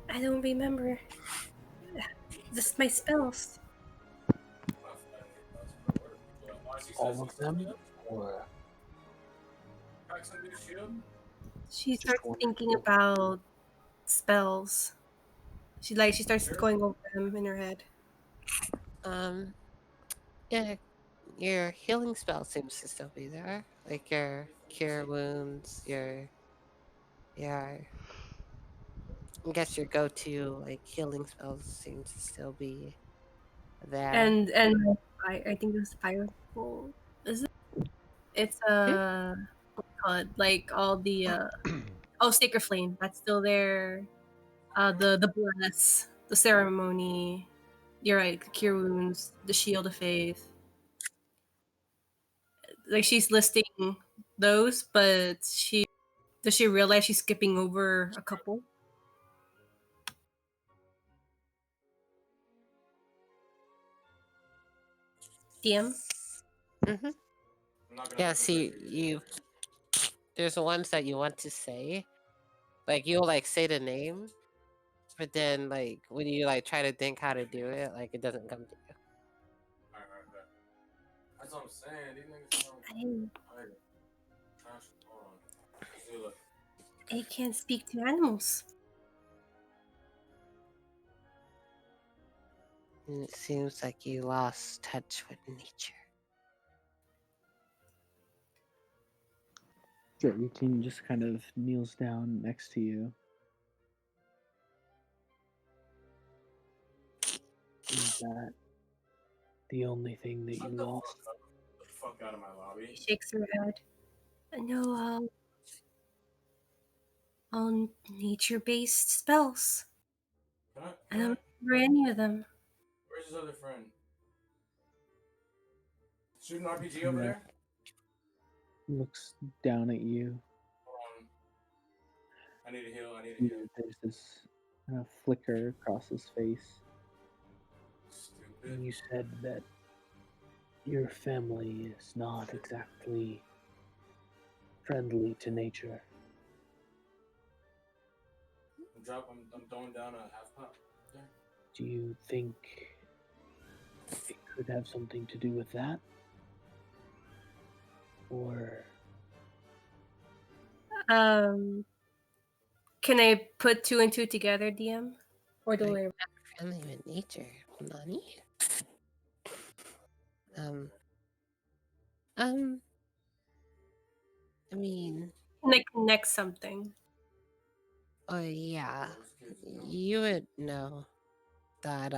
A: I don't remember. Just my spells.
E: All of them, or
A: She
E: just
A: starts
E: one?
A: thinking about spells. She starts going over them in her head.
D: Um, yeah, your healing spell seems to still be there. Like your cure wounds, your I guess your go-to like healing spells seem to still be there.
A: And I think it was firebolt. Is it? It's
D: Hmm?
A: what's it called? Like all the sacred flame. That's still there. The bless, the ceremony. You're right. The cure wounds, the shield of faith. Like she's listing those, but does she realize she's skipping over a couple? DM.
D: Mm-hmm.
F: I'm not gonna
D: Yeah,
F: have to
D: see,
F: break it.
D: there's the ones that you want to say. Like you'll like say the name, but then like when you like try to think how to do it, like it doesn't come to you.
F: Alright. That's what I'm saying. These niggas sound tired. Trash. Hold on. Let's do it.
A: I can't speak to animals.
D: And it seems like you lost touch with nature.
E: Dragon King just kind of kneels down next to you. Is that the only thing that you
F: Shut the
E: lost?
F: fuck up. Get the fuck out of my lobby.
A: She shakes her head. No, all nature-based spells. I don't remember any of them.
F: Where's his other friend? Shooting RPG
E: Yeah.
F: over there?
E: Looks down at you.
F: Hold on. I need a heal.
E: And there's this flicker across his face.
F: Stupid.
E: And you said that your family is not exactly friendly to nature.
F: I'm throwing down a half pot there.
E: Do you think it could have something to do with that? Or
A: Can I put two and two together, DM? Or do I?
D: Friendly with nature, Nani? I mean,
A: Can I connect something?
D: oh yeah, you would know that.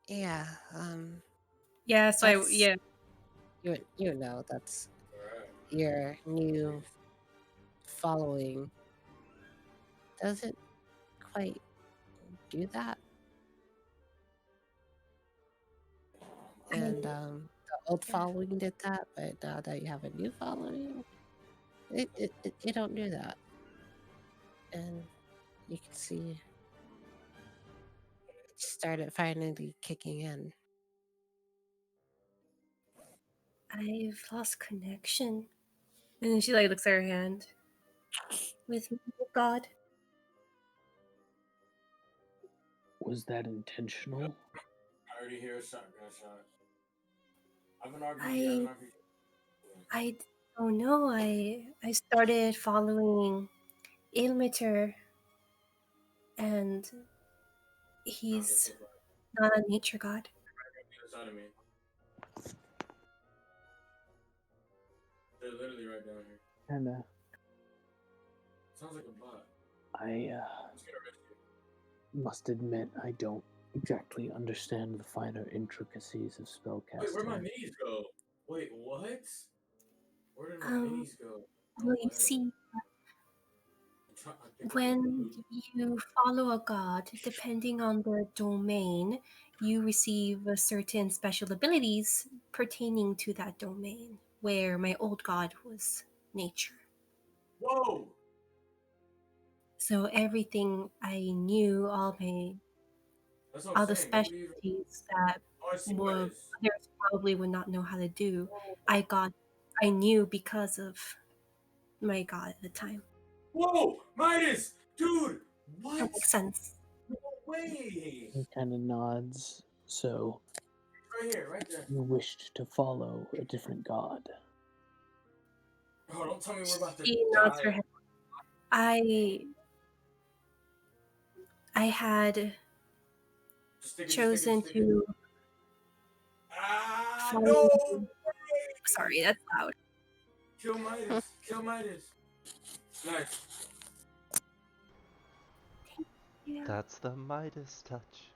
D: Yeah,
A: Yeah. So
D: that's
A: yeah.
D: you would know that's your new following doesn't quite do that. And the old following did that, but now that you have a new following, it don't do that. And you can see it started finally kicking in.
A: I've lost connection. And then she like looks at her hand. With God.
E: was that intentional?
F: I already hear a shotgun shot. I have an RPG.
A: I don't know. I started following Ilmater, and he's not a nature god.
F: Inside of me. They're literally right down here.
E: Kinda.
F: Sounds like a bot.
E: I must admit I don't exactly understand the finer intricacies of spellcasting.
F: Wait, where'd my minis go? Wait, what? Where did my minis go?
A: Well, you see, When you follow a god, depending on the domain, you receive certain special abilities pertaining to that domain, where my old god was nature.
F: Whoa!
A: So everything I knew,
F: That's what I'm
A: all the
F: saying. Nobody even.
A: specialties that
F: Oh, I see Midas.
A: others probably would not know how to do,
F: Whoa!
A: I knew because of my god at the time.
F: Whoa! Midas! Dude!
A: That
F: What?
A: makes sense.
F: No way!
E: He kind of nods. So
F: Right here, right there.
E: you wished to follow a different god.
F: Oh, don't tell me we're about to
A: She nods her
F: die.
A: head. I had
F: Just stick it, just stick it, just
A: chosen
F: stick it.
A: to
F: Ah,
A: follow.
F: no!
A: Sorry, that's loud.
F: Kill Midas. Kill Midas. Nice.
A: Yeah.
C: That's the Midas touch.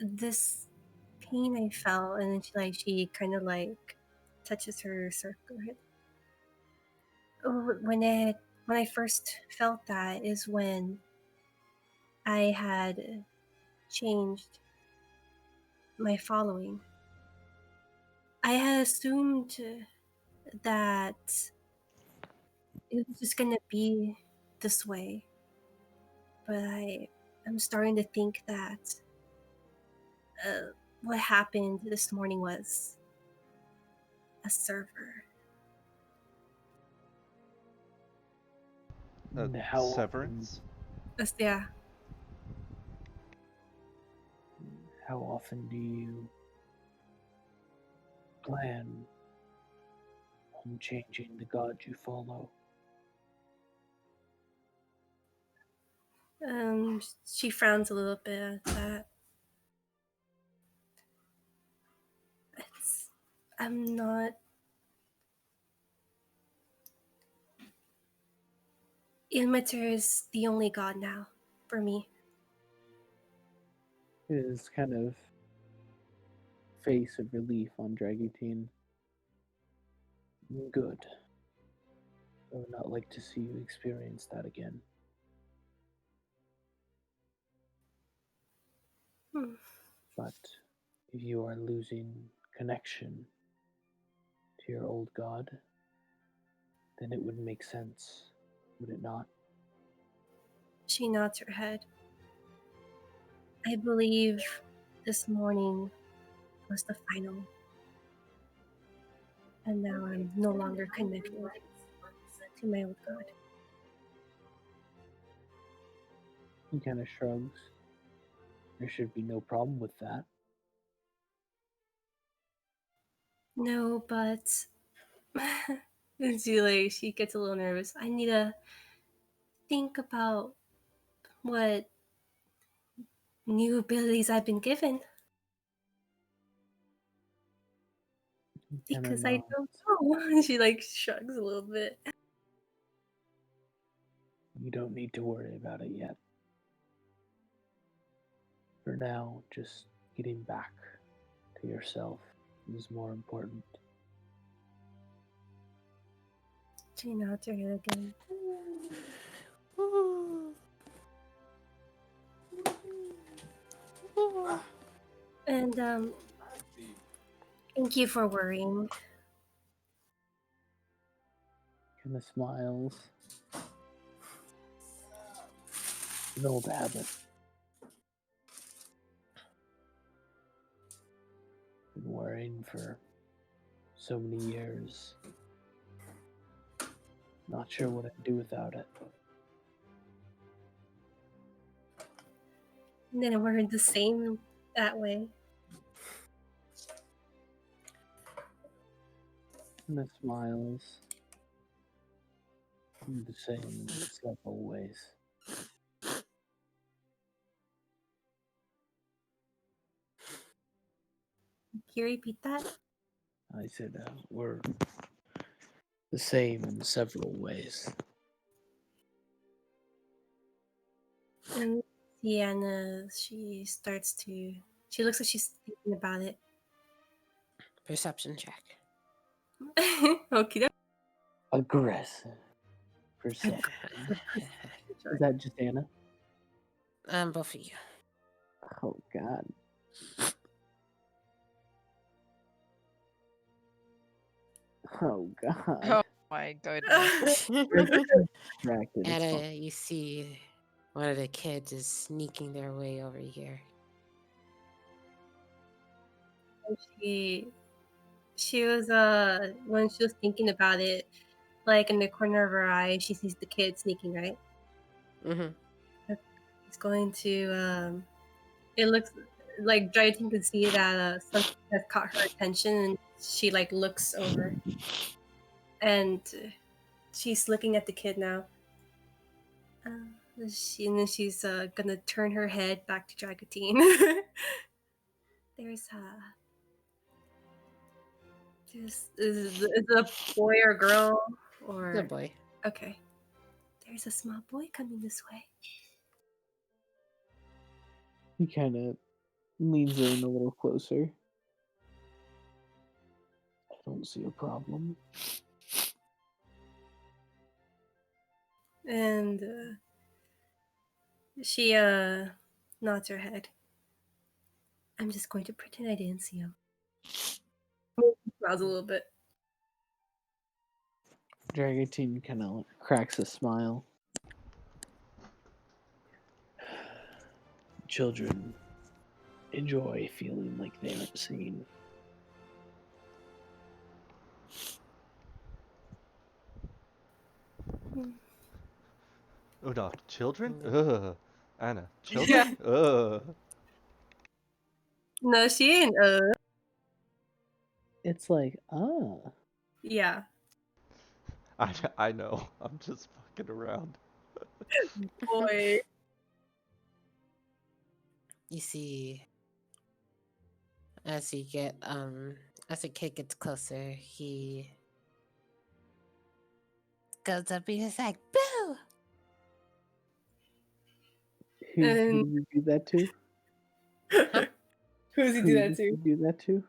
A: This pain I felt, and then she kind of like touches her circle. Oh, when I first felt that is when I had changed my following. I had assumed that it was just gonna be this way, but I'm starting to think that what happened this morning was a server.
C: A
E: How often,
C: severance?
A: Yeah,
E: how often do you plan on changing the god you follow?
A: she frowns a little bit at that. I'm not. Ilmater is the only god now for me.
E: His kind of face of relief on Dragutine. Good. I would not like to see you experience that again.
A: Hmm.
E: But if you are losing connection to your old god, then it would make sense, would it not?
A: She nods her head. I believe this morning was the final, and now I'm no longer connected to my old god.
E: He kind of shrugs. There should be no problem with that.
A: No, but she gets a little nervous. I need to think about what new abilities I've been given
E: He kind of
A: because I
E: nods.
A: don't know. She like shrugs a little bit.
E: You don't need to worry about it yet. For now, just getting back to yourself is more important.
A: She nods her head again. And thank you for worrying.
E: Kind of smiles. An old habit. Been worrying for so many years. Not sure what I'd do without it.
A: And then we're the same that way.
E: And it smiles. In the same in several ways.
A: Can you repeat that?
E: I said we're the same in several ways.
A: And Sienna, she looks like she's thinking about it.
D: Perception check.
A: Okay.
E: Aggressive. Perception. Is that just Anna?
D: Both of you.
E: Oh God. Oh God.
B: Oh my goodness.
E: Distracted. It's fine.
D: Anna, you see one of the kids is sneaking their way over here.
A: She was when she was thinking about it, like in the corner of her eye, she sees the kid sneaking, right?
D: Mm-hmm.
A: It's going to it looks like Dryden can see that something has caught her attention, and she like looks over, and she's looking at the kid now. And then she's gonna turn her head back to Dragatine. There's is it a boy or girl or
D: Good boy.
A: okay? There's a small boy coming this way.
E: He kind of leans in a little closer. I don't see a problem.
A: And she nods her head. I'm just going to pretend I didn't see him. Smiles a little bit.
E: Dragatine kind of cracks a smile. Children enjoy feeling like they aren't seen.
C: Oh no, children?
D: Mm.
C: Ugh. Anna, children? Ugh.
A: No, she ain't.
E: It's like, ah.
A: Yeah.
C: I know. I'm just fucking around.
A: Boy.
D: You see, as the kid gets closer, he goes up and he's like, "Boo!"
E: Who
A: And
E: did you do that to?
A: who does he
E: Who
A: do that
E: did you
A: to?
E: do that to?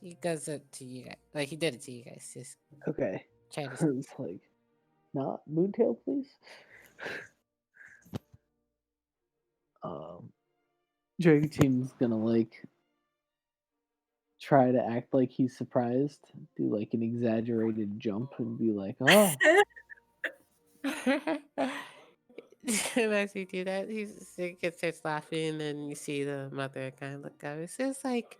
D: He goes up to you guys. Like he did it to you guys. Just
E: Okay.
D: trying to.
E: It's like, not Moontail, please. Dragatine's gonna like try to act like he's surprised, do like an exaggerated jump, and be like, "Oh,
D: And as you do that, he gets starts laughing, and you see the mother kind of look up. It's just like,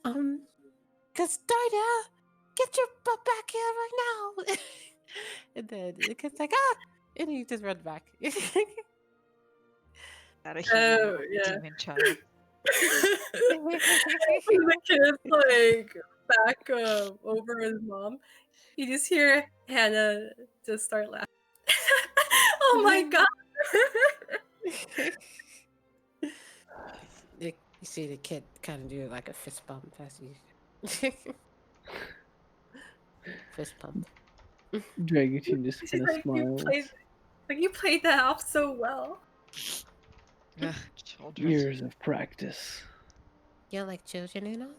D: Castaria, get your butt back here right now. And then the kid's like, ah, and he just runs back.
B: Out of here,
A: Oh, yeah.
B: demon child.
A: The kid's like back over his mom. You just hear Hannah just start laughing. Oh my god!
D: You see the kid kind of do like a fist bump as you. Fist bump.
E: Dragatine just
A: She's
E: kind of
A: like,
E: smiles."
A: you played that off so well.
B: Ugh, children.
E: Years of practice.
D: You don't like children, you know?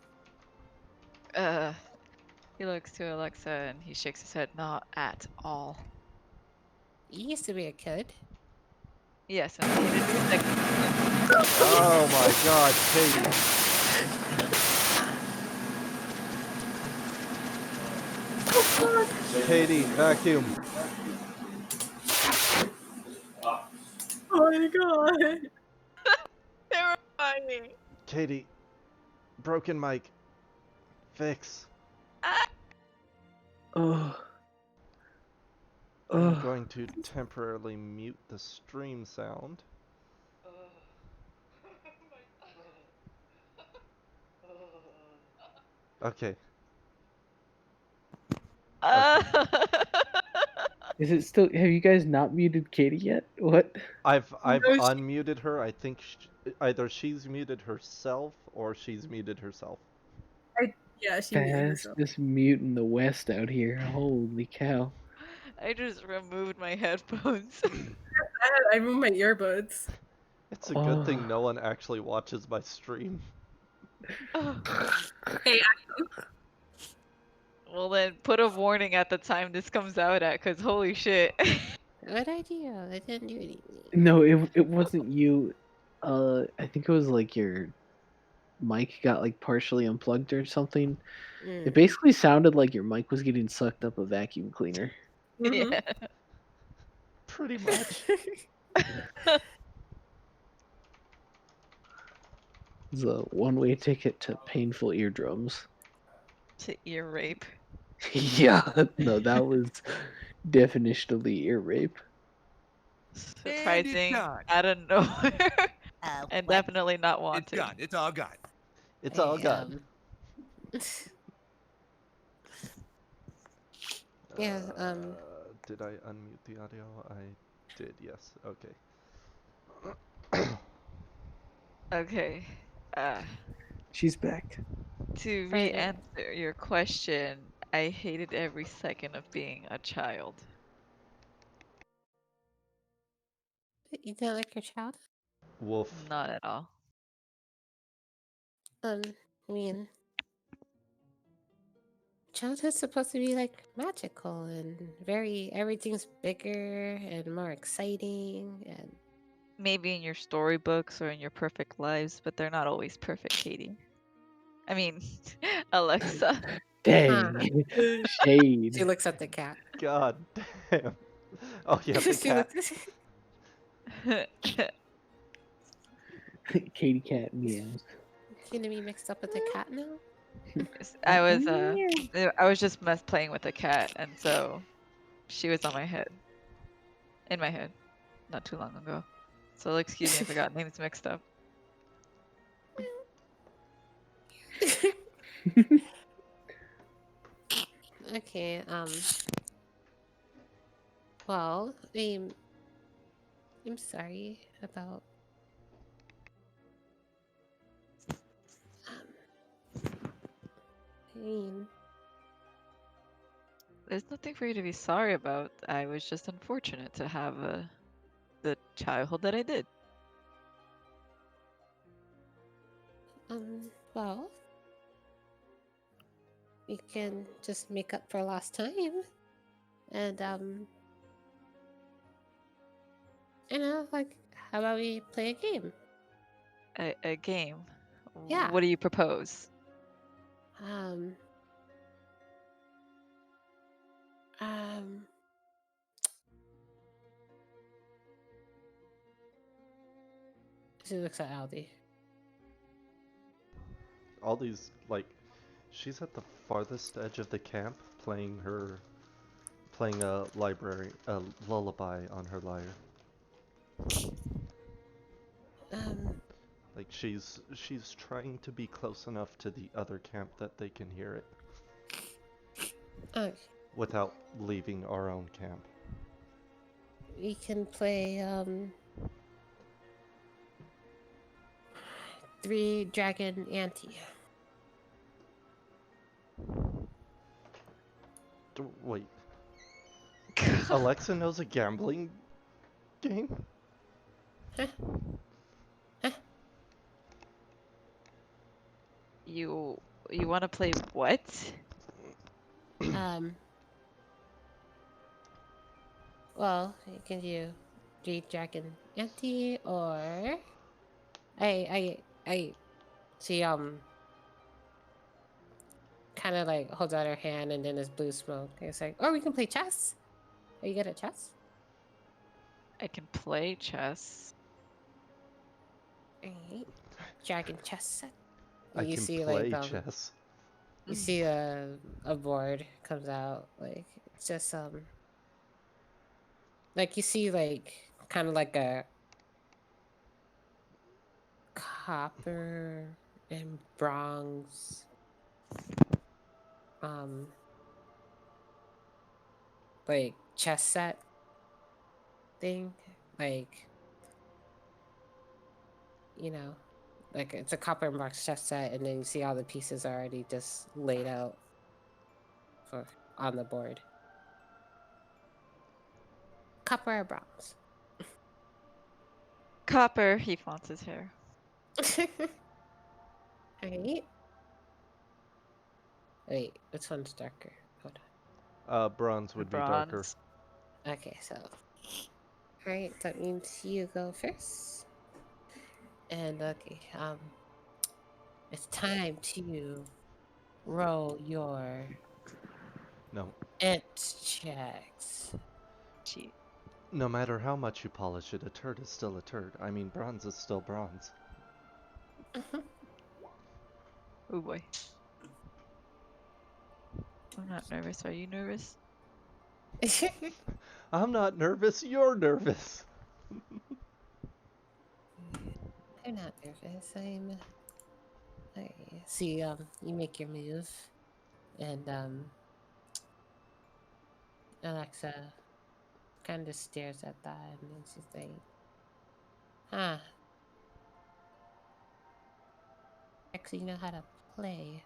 B: He looks to Alexa and he shakes his head. Not at all.
D: You used to be a kid.
B: Yes, and he did do like.
C: Oh my god, Katie. Katie, vacuum.
A: Oh my god!
B: Terrifying.
C: Katie, broken mic. Fix.
E: Oh.
C: I'm going to temporarily mute the stream sound. Okay.
E: Is it still? Have you guys not muted Katie yet? What?
C: I've
A: No,
C: unmuted her. I think either she's muted herself or she's muted herself.
A: Yeah, she muted herself.
E: Fastest mute in the West out here. Holy cow.
B: I just removed my headphones.
A: I removed my earbuds.
C: It's a good thing no one actually watches my stream.
B: Oh,
A: Hey,
B: well then, put a warning at the time this comes out at, cause holy shit.
D: What idea? I didn't do anything.
G: No, it wasn't you. I think it was like your mic got like partially unplugged or something. It
D: Mm.
G: basically sounded like your mic was getting sucked up a vacuum cleaner.
A: mhm.
B: Yeah.
C: Pretty much.
G: It's a one-way ticket to painful eardrums.
B: To ear rape.
G: Yeah, no, that was definitionally ear rape.
H: And it's
B: Surprising
H: done.
B: out of nowhere. And
I: What?
B: definitely not
H: It's
B: wanted.
H: done. It's all gone.
C: It's all
D: I
C: gone.
D: Yeah,
C: Did I unmute the audio? I did, yes. Okay.
B: Okay. Uh,
G: She's back.
B: to
D: for the
B: re-answer your question, I hated every second of being a child.
D: you don't like your child?
C: Wolf.
B: Not at all.
D: I mean, childhood's supposed to be like magical and very everything's bigger and more exciting and
B: Maybe in your storybooks or in your perfect lives, but they're not always perfect, Katie. I mean, Alexa.
G: Dang.
D: she
G: Shade.
D: looks at the cat.
C: God damn. Oh yeah, the
D: She
C: cat.
D: looks
G: Katie cat meows.
D: gonna be mixed up with the cat now.
B: I was just playing with a cat, and so she was on my head, in my head, not too long ago. So excuse me if I got names mixed up.
D: Okay, well, I'm sorry about I mean,
B: There's nothing for you to be sorry about. I was just unfortunate to have the childhood that I did.
D: well, we can just make up for lost time and like how about we play a game?
B: A game.
D: Yeah.
B: What do you propose?
D: Um um she looks at Aldi.
C: All these, like, she's at the farthest edge of the camp playing a lullaby on her lyre.
D: Um
C: Like she's trying to be close enough to the other camp that they can hear it
D: oh,
C: without leaving our own camp.
D: we can play Three Dragon Ante.
C: Wait, Alexa knows a gambling game?
D: Huh? Huh?
B: You want to play what?
D: Um well, you can do Three Dragon Ante or I she kind of like holds out her hand and then there's blue smoke. It's like, or we can play chess. Are you good at chess?
B: I can play chess.
D: Alright. Dragon chess set.
C: I
D: You
C: can
D: see
C: play
D: like
C: chess.
D: you see a board comes out, like it's just like you see like kind of like a copper and bronze um like chess set thing, like you know, like it's a copper and bronze chess set, and then you see all the pieces already just laid out for on the board. Copper or bronze?
B: Copper, he flaunts his hair.
D: Alright. Wait, which one's darker? Hold
C: Bronze would be darker.
B: Bronze.
D: on. Okay, so. Alright, that means you go first. And okay, it's time to roll your
C: No.
D: int checks.
B: Cheat.
C: No matter how much you polish it, a turd is still a turd. I mean, bronze is still bronze.
B: Oh boy. I'm not nervous. Are you nervous?
C: I'm not nervous, you're nervous.
D: I'm not nervous. I'm. Okay. See, you make your move, and Alexa kind of stares at that, and then she's like, "Huh? Actually, know how to play."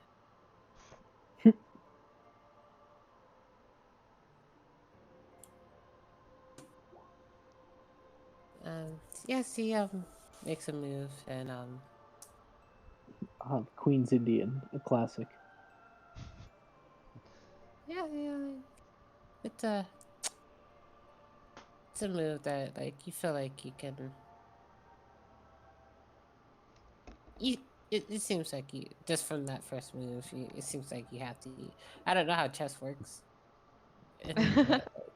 D: Yeah. See, makes a move, and
G: Queen's Indian, a classic.
D: yeah, it's a it's a move that like you feel like you can. It seems like you just from that first move. It seems like you have to. I don't know how chess works.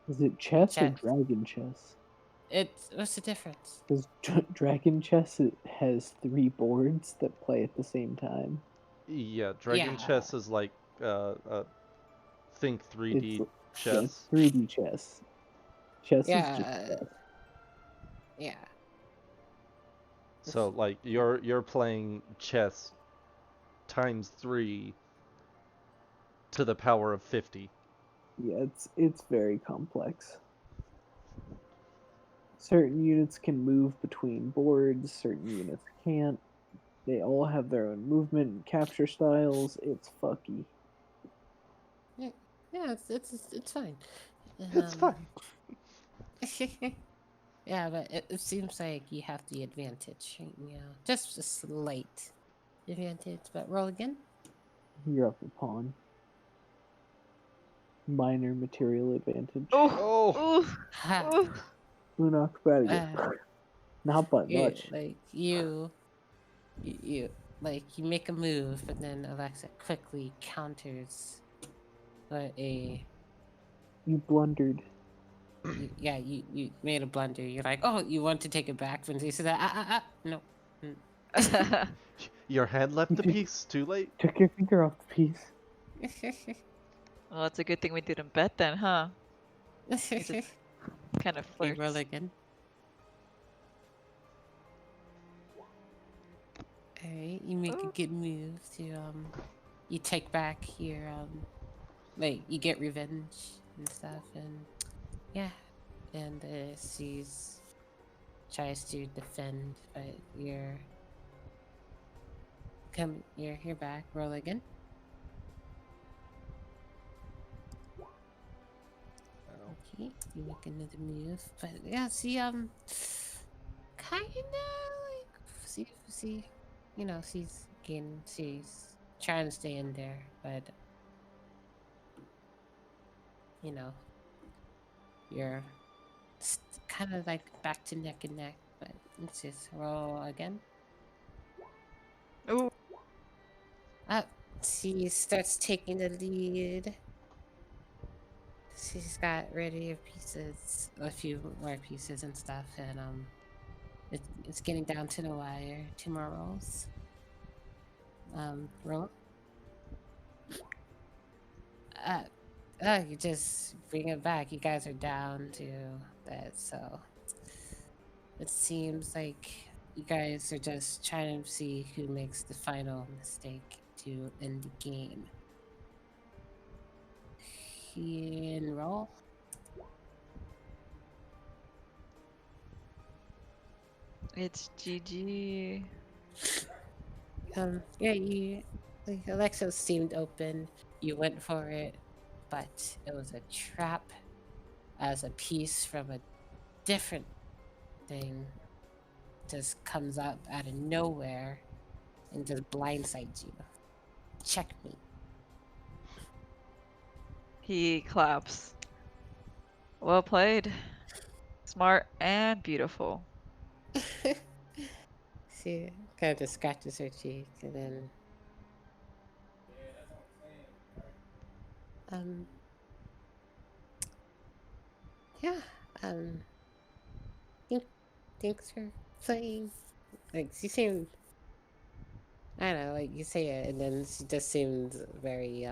G: Is it chess or
D: Chess.
G: dragon chess?
D: What's the difference?
G: Because dragon chess it has 3 boards that play at the same time.
C: Yeah, Dragon
D: Yeah,
C: Chess is like, think
G: It's
C: 3D
G: yeah, it's
C: chess.
G: 3D chess. Chess is just
D: yeah,
G: chess.
D: yeah.
C: So like you're playing chess times 3 to the power of 50.
G: Yeah, it's very complex. Certain units can move between boards, certain units can't. They all have their own movement and capture styles. It's fucky.
D: Yeah, yeah, it's fine. And
C: It's fine.
D: yeah, but it seems like you have the advantage right now. Just a slight advantage, but roll again.
G: You're up a pawn. Minor material advantage.
B: Oh,
C: Oh,
B: oh,
D: Ha!
B: oh.
G: Uno acrobatic.
D: Uh,
G: Not by
D: you
G: much.
D: like you like you make a move, but then Alexa quickly counters. But
G: You blundered.
D: yeah, you made a blunder. You're like, oh, you want to take it back when she said that? No.
C: your hand left
G: You
C: the piece. Too late.
G: took your finger off the piece.
B: Well, it's a good thing we didn't bet then, huh? It just kind of
D: Okay, roll
B: flirts.
D: again. Alright, you make a
B: Oh.
D: good move to you take back your like you get revenge and stuff, and yeah, and she's tries to defend, but you're back. Roll again. Okay, you make another move, but yeah, see kind of like see, she's trying to stay in there, but you know you're kind of like back to neck and neck. But let's just roll again.
B: Oh.
D: Up, she starts taking the lead. She's got ready of pieces, a few more pieces and stuff, and it's getting down to the wire. 2 more rolls. Roll. Uh, you just bring it back. You guys are down to that, so it seems like you guys are just trying to see who makes the final mistake to end the game. And roll.
B: It's GG.
D: Yeah, like Alexa seemed open. You went for it, but it was a trap as a piece from a different thing just comes up out of nowhere and just blindsides you. Checkmate.
B: He claps. Well played. Smart and beautiful.
D: She kind of just scratches her cheek and then, um, yeah, um, thank, thanks for playing. Like, she seemed, I don't know, like you say it, and then she just seemed very,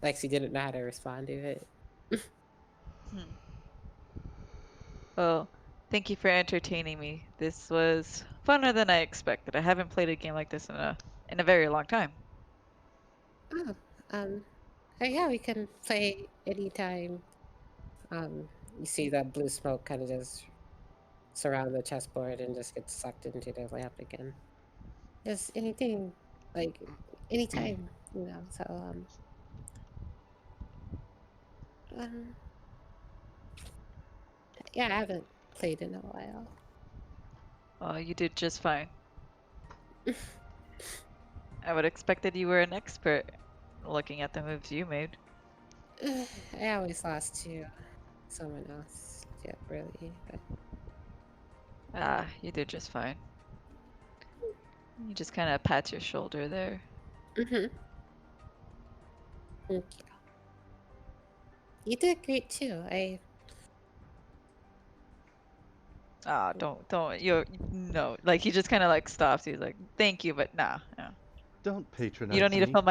D: like she didn't know how to respond to it.
B: Hmm. Well, thank you for entertaining me. This was funner than I expected. I haven't played a game like this in a very long time.
D: Oh, um, yeah, we can play anytime. You see that blue smoke kind of just surround the chessboard and just gets sucked into the lamp again. Just anything, like anytime, you know. So, um, yeah, I haven't played in a while.
B: You did just fine. I would expect that you were an expert looking at the moves you made.
D: I always lost to someone else. Yeah, really. But
B: Ah, you did just fine. You just kind of pat your shoulder there.
D: mm-hmm. Thank you. You did great too.
B: Ah, don't, no. Like, he just kind of like stops. He's like, thank you, but nah, no.
C: Don't
B: You don't
C: patronize
B: need to
C: me.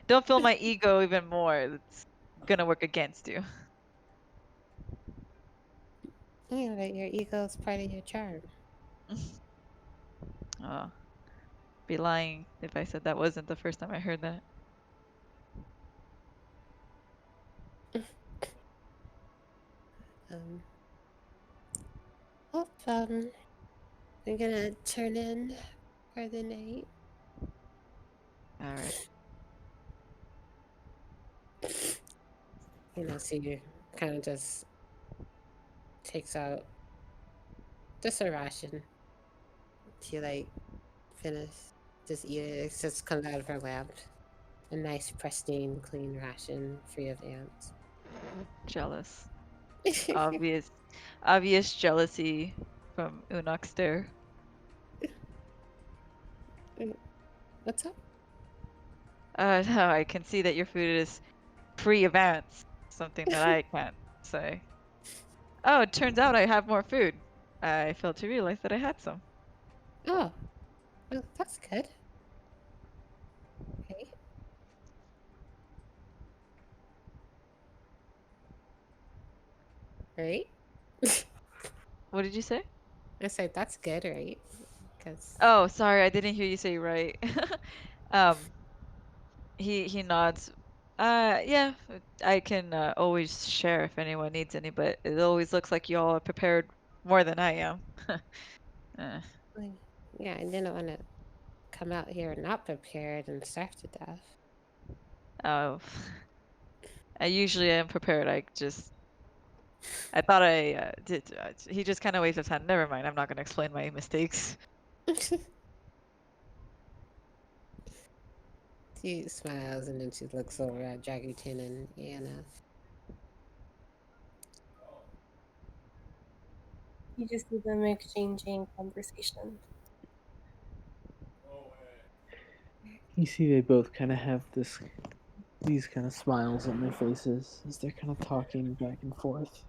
B: don't fill my ego even more. It's gonna work against you.
D: Yeah, but your ego is part of your charm.
B: Oh, be lying if I said that wasn't the first time I heard that.
D: Um, well, I'm gonna turn in for the night.
B: All right.
D: You know, so you kind of just takes out just a ration. She like finish, just eat it. It just comes out of her lap. A nice, pristine, clean ration, free of ants.
B: Jealous. Obvious, obvious jealousy from Unox there.
D: What's up?
B: No, I can see that your food is free of ants. Something that I can't say. Oh, it turns out I have more food. I failed to realize that I had some.
D: Oh, well, that's good. Okay, right?
B: What did you say?
D: I said that's good, right? Because
B: Oh, sorry, I didn't hear you say right. um, he nods. Yeah, I can always share if anyone needs any, but it always looks like you all are prepared more than I am. Uh,
D: yeah, I didn't want to come out here not prepared and starve to death.
B: oh, I usually am prepared. I thought I did. He just kind of waves his hand. Never mind. I'm not gonna explain my mistakes.
D: She smiles and then she looks over at Dragutin and Anna.
A: You just see them exchanging conversation.
G: You see, they both kind of have these kind of smiles on their faces as they're kind of talking back and forth.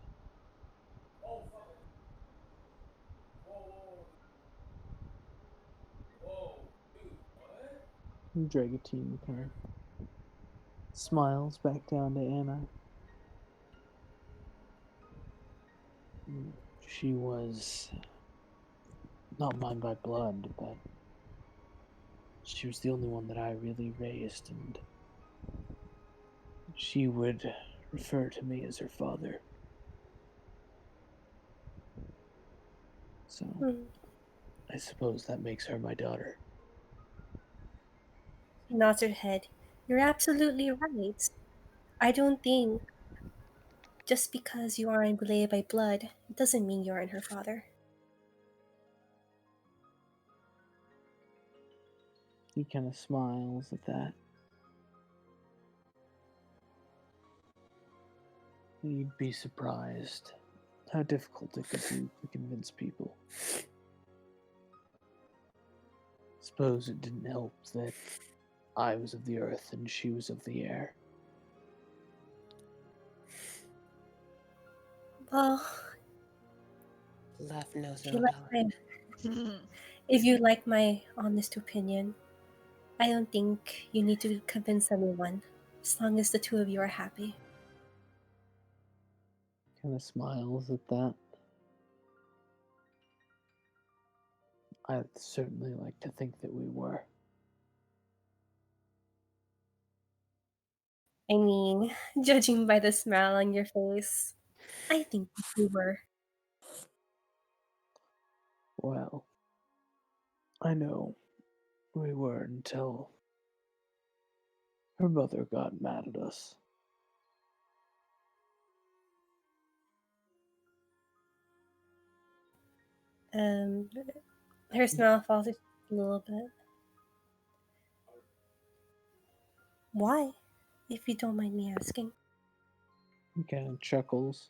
G: And Dragatine kind of smiles back down to Anna. She was not mine by blood, but she was the only one that I really raised, and she would refer to me as her father. So
A: Hmm.
G: I suppose that makes her my daughter.
A: She nods her head. You're absolutely right. I don't think just because you aren't related by blood, it doesn't mean you aren't her father.
G: He kind of smiles at that. You'd be surprised how difficult it could be to convince people. Suppose it didn't help that I was of the earth and she was of the air.
A: Well,
D: Love knows
A: if
D: no
A: you like
D: bounds.
A: if you like my honest opinion, I don't think you need to convince anyone, as long as the two of you are happy.
G: Kind of smiles at that. I'd certainly like to think that we were.
A: I mean, judging by the smile on your face, I think you were.
G: Well, I know we were until her mother got mad at us.
A: Um, her smile falls a little bit. Why, if you don't mind me asking?
G: He kind of chuckles.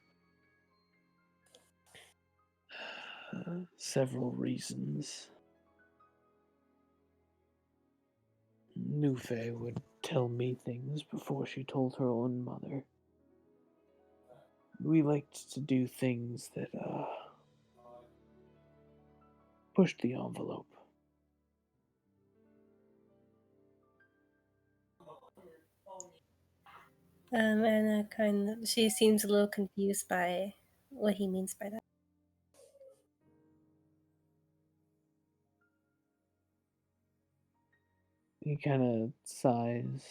G: Several reasons. Nufe would tell me things before she told her own mother. We liked to do things that pushed the envelope.
A: And she seems a little confused by what he means by that.
G: He kind of sighs.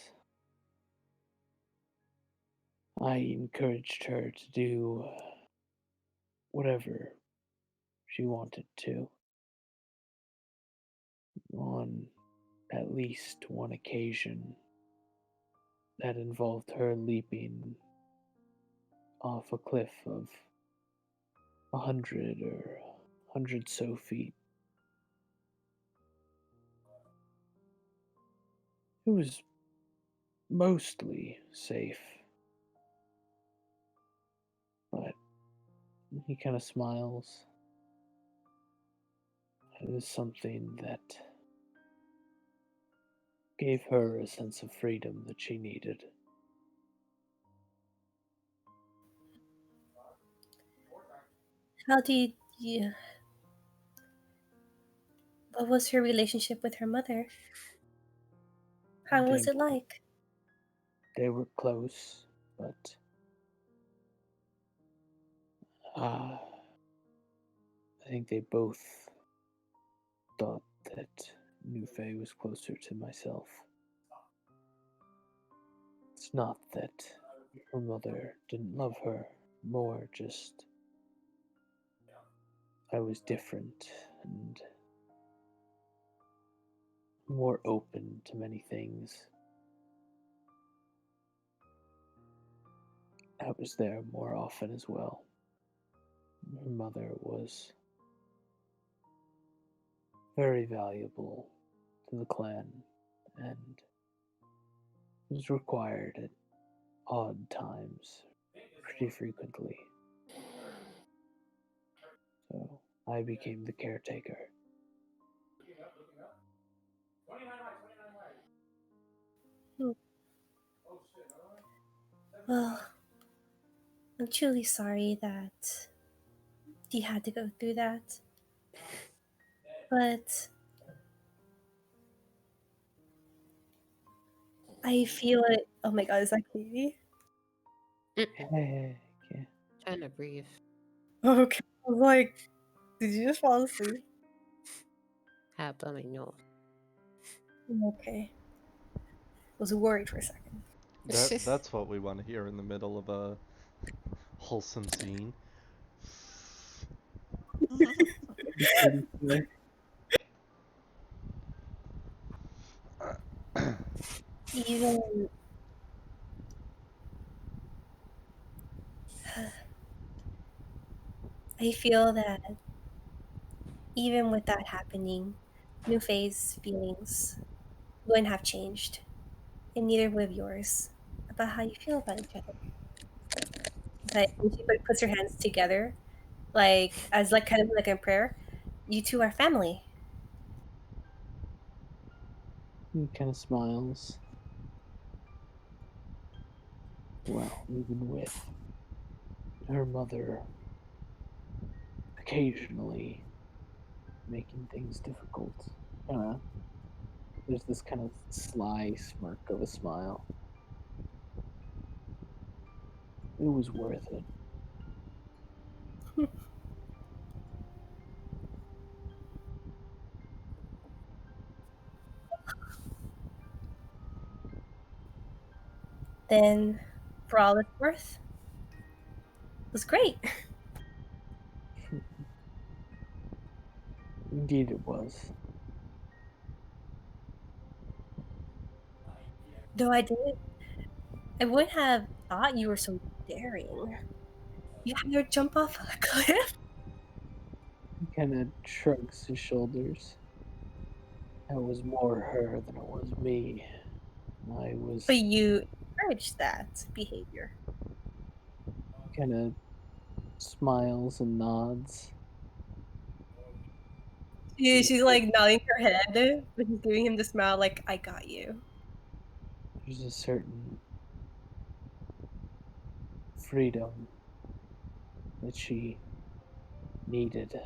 G: I encouraged her to do whatever she wanted to. On at least one occasion, that involved her leaping off a cliff of 100 so feet. It was mostly safe, but he kind of smiles. It was something that gave her a sense of freedom that she needed.
A: How did you? What was your relationship with her mother? How
G: They,
A: was it like?
G: they were close, but I think they both thought that Nufe was closer to myself. It's not that her mother didn't love her, more just I was different and more open to many things. I was there more often as well. Her mother was very valuable to the clan and was required at odd times pretty frequently. So I became the caretaker.
A: Hmm. Well, I'm truly sorry that you had to go through that. But I feel it. Oh my god, is that Katie?
G: Heck yeah.
D: Trying to breathe.
A: Okay. I was like, did you just fall asleep?
D: Happening, no.
A: Okay. Was worried for a second.
C: That's what we want to hear in the middle of a wholesome scene.
G: Pretty fair.
A: Even I feel that even with that happening, New Faye's feelings wouldn't have changed, and neither would yours, about how you feel about each other. But when she puts her hands together, like as like kind of like a prayer, you two are family.
E: He kind of smiles. Well, even with her mother occasionally making things difficult, there's this kind of sly smirk of a smile. It was worth it.
A: Then, for all it's worth, it was great.
E: Indeed, it was.
A: Though I would have thought you were so daring. You had her jump off a cliff,
E: He kind of shrugs his shoulders. That was more her than it was me. I
A: but
E: was
A: you encouraged that behavior.
E: kind of smiles and nods.
A: She's like nodding her head, but she's giving him the smile, like I got you.
E: There's a certain freedom that she needed,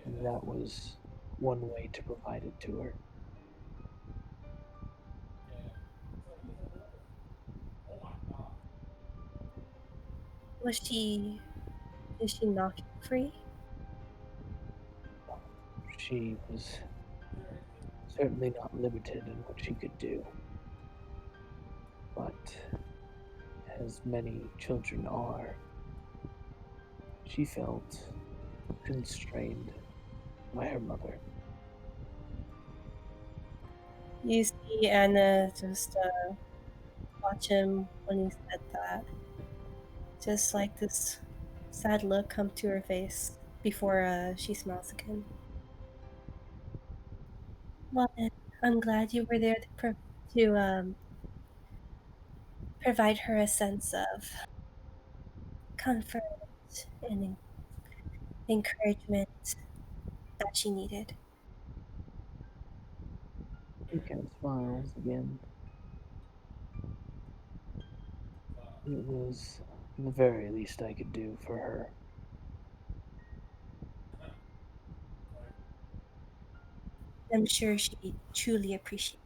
E: and that was one way to provide it to her.
A: Was she? Did she knock you free?
E: She was certainly not limited in what she could do, but as many children are, she felt constrained by her mother.
A: You see Anna just watch him when he said that. Just like this sad look come to her face before she smiles again. Well, then, I'm glad you were there to provide her a sense of comfort and encouragement that she needed.
E: He kind of smiles again. It was the very least I could do for her.
A: I'm sure she truly appreciates.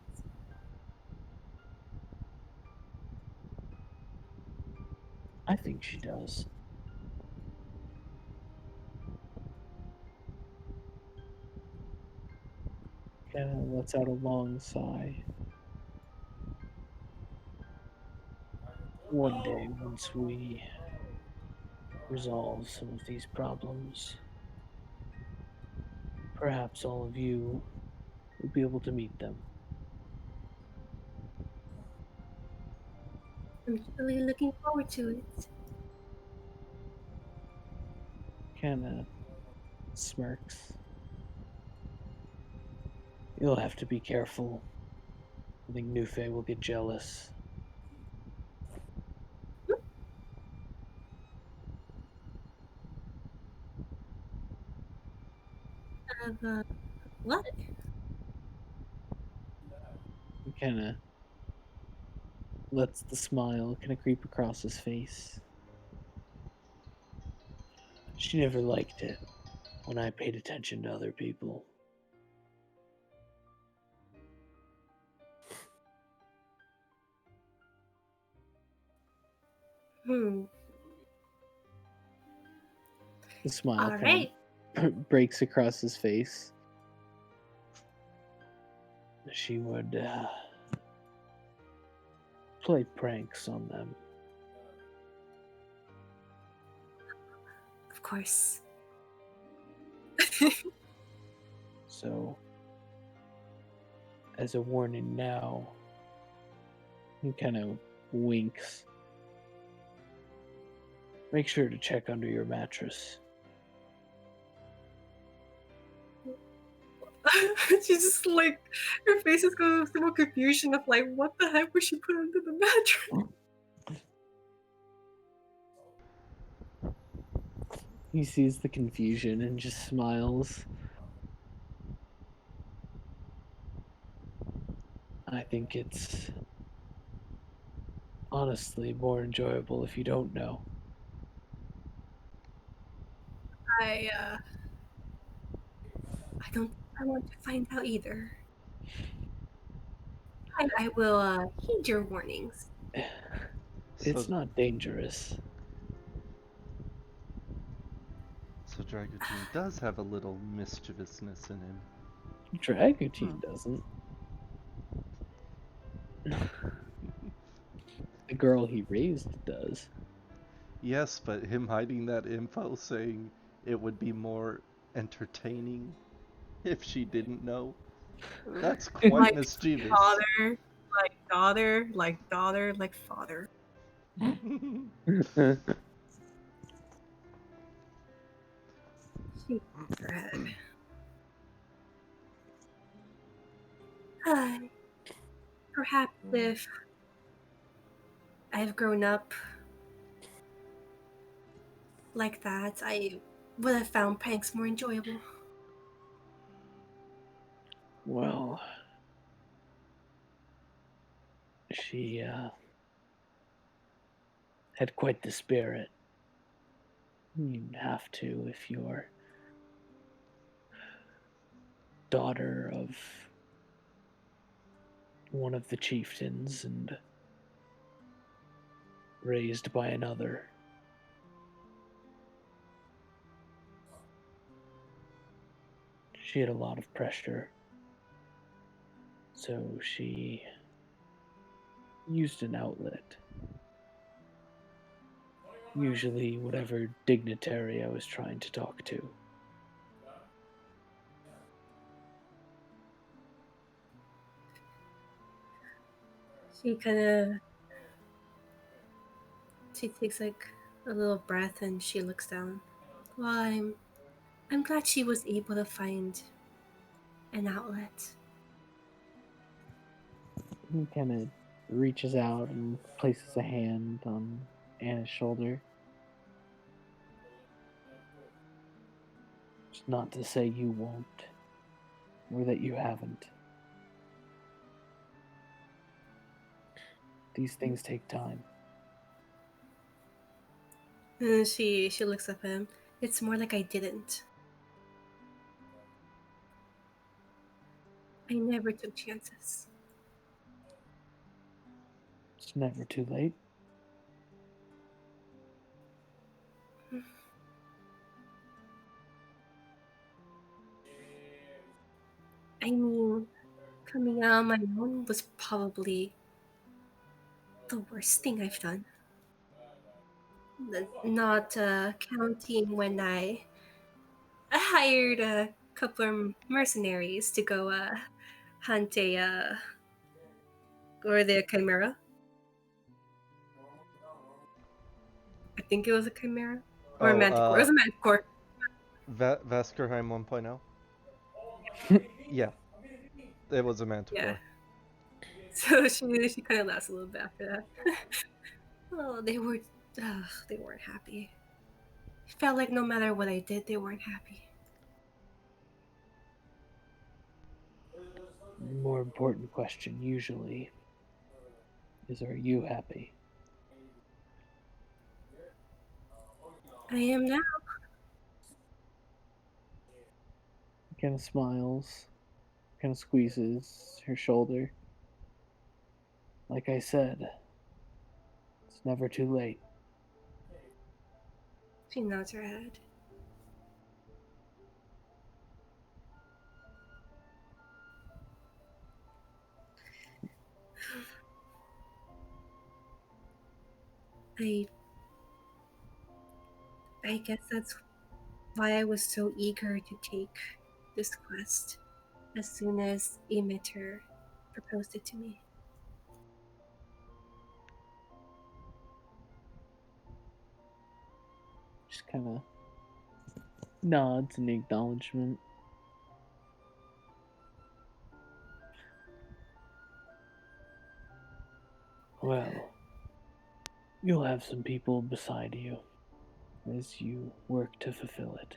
E: I think she does. Kind of lets out a long sigh. One day, once we resolve some of these problems, perhaps all of you will be able to meet them.
A: I'm truly looking forward to it.
E: Kind of smirks. You'll have to be careful. I think Nufe will get jealous.
A: Uh, what?
E: He kind of lets the smile kind of creep across his face. She never liked it when I paid attention to other people.
A: Hmm.
E: The smile
A: All
E: kind
A: right.
E: of breaks across his face. She would play pranks on them.
A: Of course.
E: So, as a warning now, he kind of winks. Make sure to check under your mattress.
A: She's just like, her face is going through a confusion of like, what the heck was she put under the mattress?
G: He sees the confusion and just smiles. I think it's honestly more enjoyable if you don't know.
A: I don't. I want to find out either. I will heed your warnings.
G: It's
C: So,
G: not dangerous.
C: so Dragotine does have a little mischievousness in him.
G: Dragotine doesn't. The girl he raised does.
C: Yes, but him hiding that info, saying it would be more entertaining if she didn't know, that's quite
A: Like
C: mischievous.
A: father, like daughter, like daughter, like father. She nods her head. Perhaps if I've grown up like that, I would have found pranks more enjoyable.
G: Well, she had quite the spirit. You'd have to if you're daughter of one of the chieftains and raised by another. She had a lot of pressure, so she used an outlet. Usually, whatever dignitary I was trying to talk to.
A: She she takes like a little breath and she looks down. Well, I'm glad she was able to find an outlet.
G: He kind of reaches out and places a hand on Anna's shoulder. It's not to say you won't, or that you haven't. These things take time.
A: And she looks up at him. It's more like I didn't. I never took chances.
G: It's never too late.
A: I mean, coming out on my own was probably the worst thing I've done. Not counting when I hired a couple of mercenaries to go hunt a or the chimera. I think it was a chimera or a
C: Oh,
A: manticore. It was a manticore.
C: Vaskerheim 1.0? Yeah, it was a
A: Yeah.
C: manticore.
A: So she kind of laughs a little bit after that. Oh, they weren't happy. It felt like no matter what I did, they weren't happy.
G: The more important question usually is, are you happy?
A: I am now.
G: He kind of smiles, kind of squeezes her shoulder. Like I said, it's never too late.
A: She nods her head. I I guess that's why I was so eager to take this quest as soon as Emitter proposed it to me.
G: Just kind of nods in acknowledgement. Well, you'll have some people beside you as you work to fulfill it.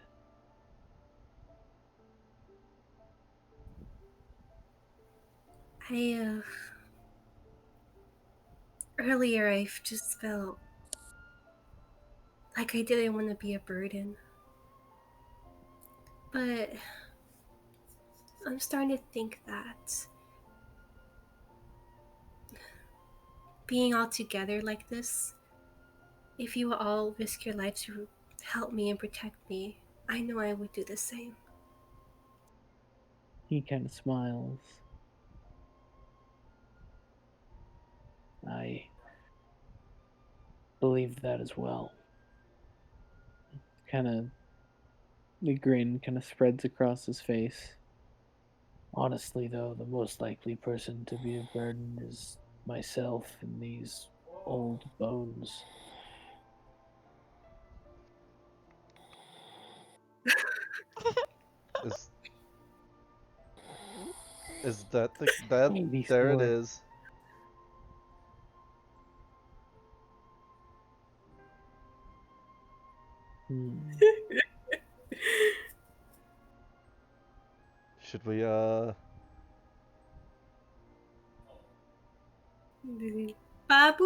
A: I earlier I've just felt like I didn't want to be a burden. But I'm starting to think that being all together like this, if you all risk your lives to help me and protect me, I know I would do the same.
G: He kind of smiles. I believe that as well. Kind of, the grin kind of spreads across his face. Honestly, though, the most likely person to be a burden is myself and these old bones.
C: Is that that?
G: Maybe
C: There it
G: sort.
C: is.
G: Hmm.
C: Should we
A: Babu!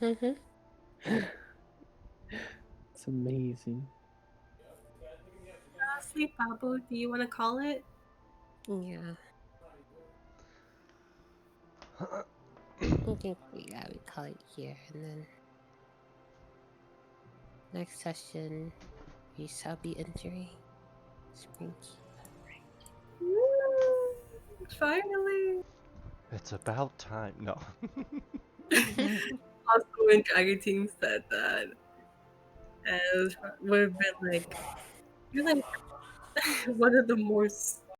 D: Mm-hmm.
G: It's amazing.
A: Honestly, Babu, do you want to call it?
D: Yeah. I think we call it here, and then next session we shall be entering spring.
A: Woo! Finally!
C: It's about time. No.
A: Also, when Dragon Team said that, and would have been like, you're like one of the most